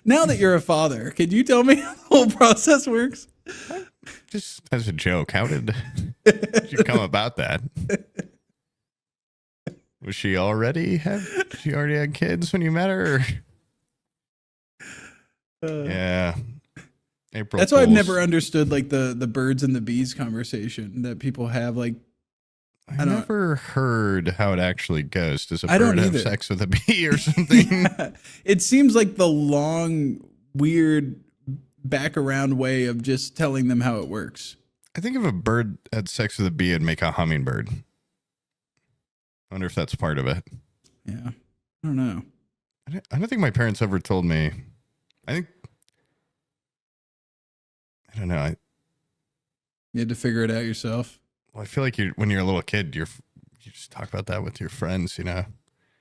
Now that you're a father, could you tell me how the whole process works?
Just as a joke, how did you come about that? Was she already had kids when you met her? Yeah. April
That's why I've
Fools.
never understood like the birds and the bees conversation that people have. Like,
I
don't-
never heard how it actually goes. Does a
I don't
bird have
either.
sex with a bee or something?
It seems like the long, weird back around way of just telling them how it works.
I think if a bird had sex with a bee, it'd make a hummingbird. I wonder if that's part of it.
Yeah. I don't know.
I don't think my parents ever told me. I don't know.
You had to figure it out yourself.
I feel like when you're a little kid, you just talk about that with your friends, you know,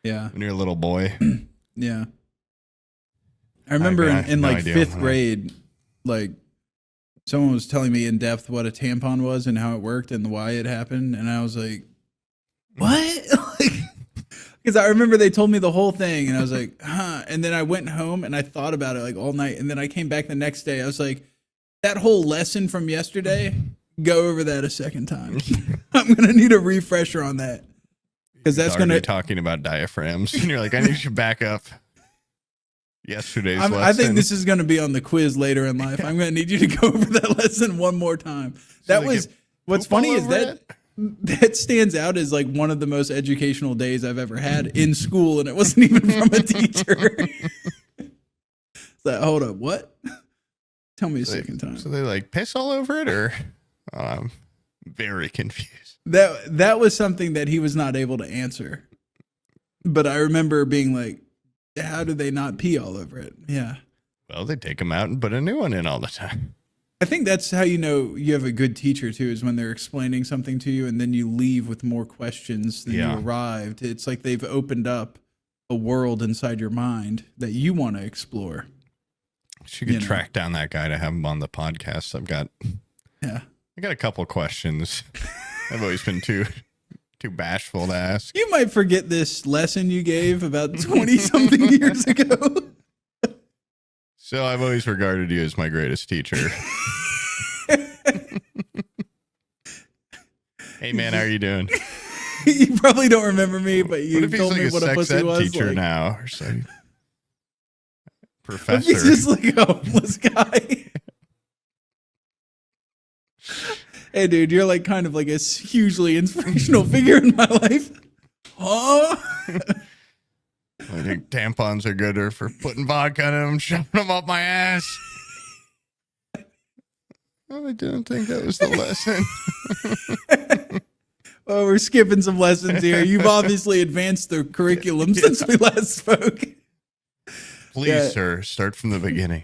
Yeah.
when you're a little boy.
Yeah. I remember
I have
in
no
like
idea.
fifth grade, like someone was telling me in depth what a tampon was and how it worked and why it happened. And I was like, what? Because I remember they told me the whole thing and I was like, huh. And then I went home and I thought about it like all night. And then I came back the next day. I was like, that whole lesson from yesterday, go over that a second time. I'm going to need a refresher on that. Because that's going
to
to
talking about diaphragms, and you're like, I need you to back up yesterday's lesson.
I think this is going to be on the quiz later in life. I'm going to need you to go over that lesson one more time.
So
That
they
was
get
what's
poop all
funny is
over
that that stands out as like one of the most educational days I've ever had in school, and it wasn't even from a teacher. So hold up, what? Tell me a second time.
So they like piss all over it, or I'm very confused.
That was something that he was not able to answer. But I remember being like, how do they not pee all over it? Yeah.
Well, they take them out and put a new one in all the time.
I think that's how you know you have a good teacher too, is when they're explaining something to you and then you leave with more questions than you arrived. It's like they've opened up a world inside your mind that you want to explore.
She could track down that guy to have him on the podcast. I got a couple questions. I've always been too bashful to ask.
You might forget this lesson you gave about 20 something years ago.
So I've always regarded you as my greatest teacher. Hey man, how are you doing?
You probably don't remember me, but
What
you
if he's
told
like
me
a
what a
sex
pussy
ed
was.
teacher
Like,
now, or something?
if
Professor.
he's just like a homeless guy. Hey, dude, you're like kind of like a hugely inspirational figure in my life. Oh,
I think tampons are gooder for putting vodka in them, shoving them up my ass. Oh, I didn't think that was the lesson.
oh, we're skipping some lessons here. You've obviously advanced the curriculum since we last spoke.
Please,
Yeah.
sir, start from the beginning.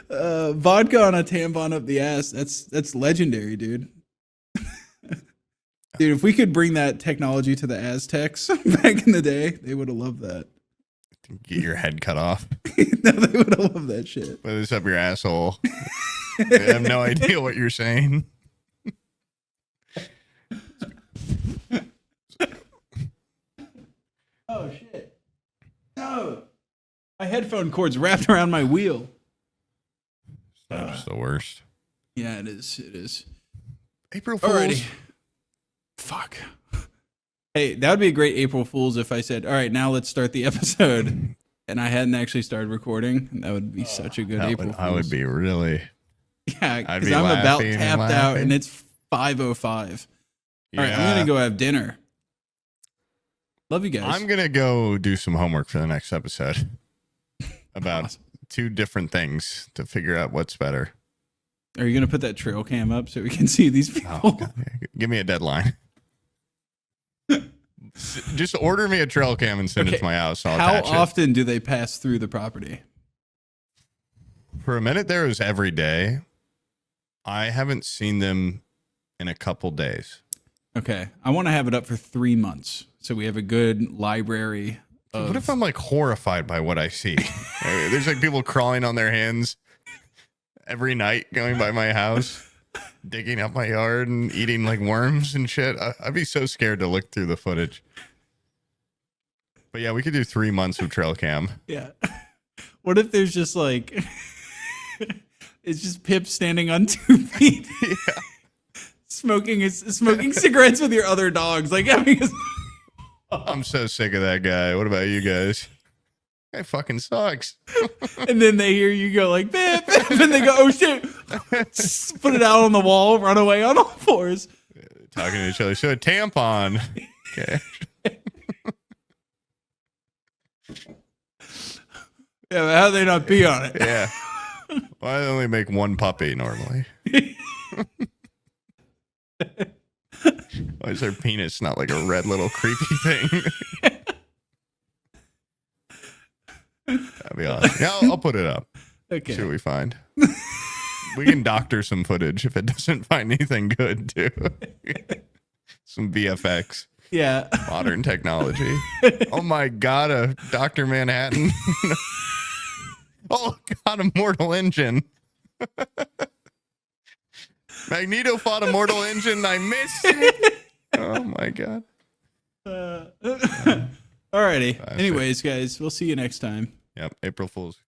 Vodka on a tampon up the ass. That's legendary, dude. Dude, if we could bring that technology to the Aztecs back in the day, they would have loved that.
Get your head cut off.
No, they would have loved that shit.
Put this up your asshole. I have no idea what you're saying.
Oh shit. No. My headphone cord's wrapped around my wheel.
That's the worst.
Yeah, it is. It is.
April Fools.
Alrighty. Fuck. Hey, that would be a great April Fool's if I said, all right, now let's start the episode. And I hadn't actually started recording. That would be such a good April Fool's.
I would be really.
Yeah,
I'd
because
be
I'm about
laughing and
tapped out
laughing.
and it's 5:05. All right, I'm
Yeah.
going to go have dinner. Love you guys.
I'm going to go do some homework for the next episode about
Awesome.
2 different things to figure out what's better.
Are you going to put that trail cam up so we can see these people?
Oh, God. Give me a deadline. Just order me a trail cam and send it
Okay,
to my house. I'll
How
attach
often do they pass through the property?
it. For a minute there, it was every day. I haven't seen them in a couple days.
Okay. I want to have it up for 3 months. So we have a good library of.
What if I'm like horrified by what I see? There's like people crawling on their hands every night going by my house, digging up my yard and eating like worms and shit. I'd be so scared to look through the footage. But yeah, we could do 3 months of trail cam.
Yeah. What if there's just like, it's just Pip standing on 2 feet, smoking cigarettes with your other dogs, like having a.
I'm so sick of that guy. What about you guys? That fucking sucks.
And then they hear you go like, Pip, Pip, and they go, oh shit, put it out on the wall, run away on all fours.
Talking to each other. So a tampon. Okay.
Yeah, but how'd they not pee on it?
Yeah. Why do they only make one puppy normally? Why is their penis not like a red little creepy thing? That'd be awesome. Yeah, I'll put it up.
Okay.
See what we find. We can doctor some footage if it doesn't find anything good, too. Some VFX.
Yeah.
Modern technology. Oh my God, a Dr. Manhattan. Oh God, a mortal engine. Magneto fought a mortal engine. I missed it. Oh my God.
Alrighty. Anyways, guys, we'll see you next time.
Yep. April Fool's.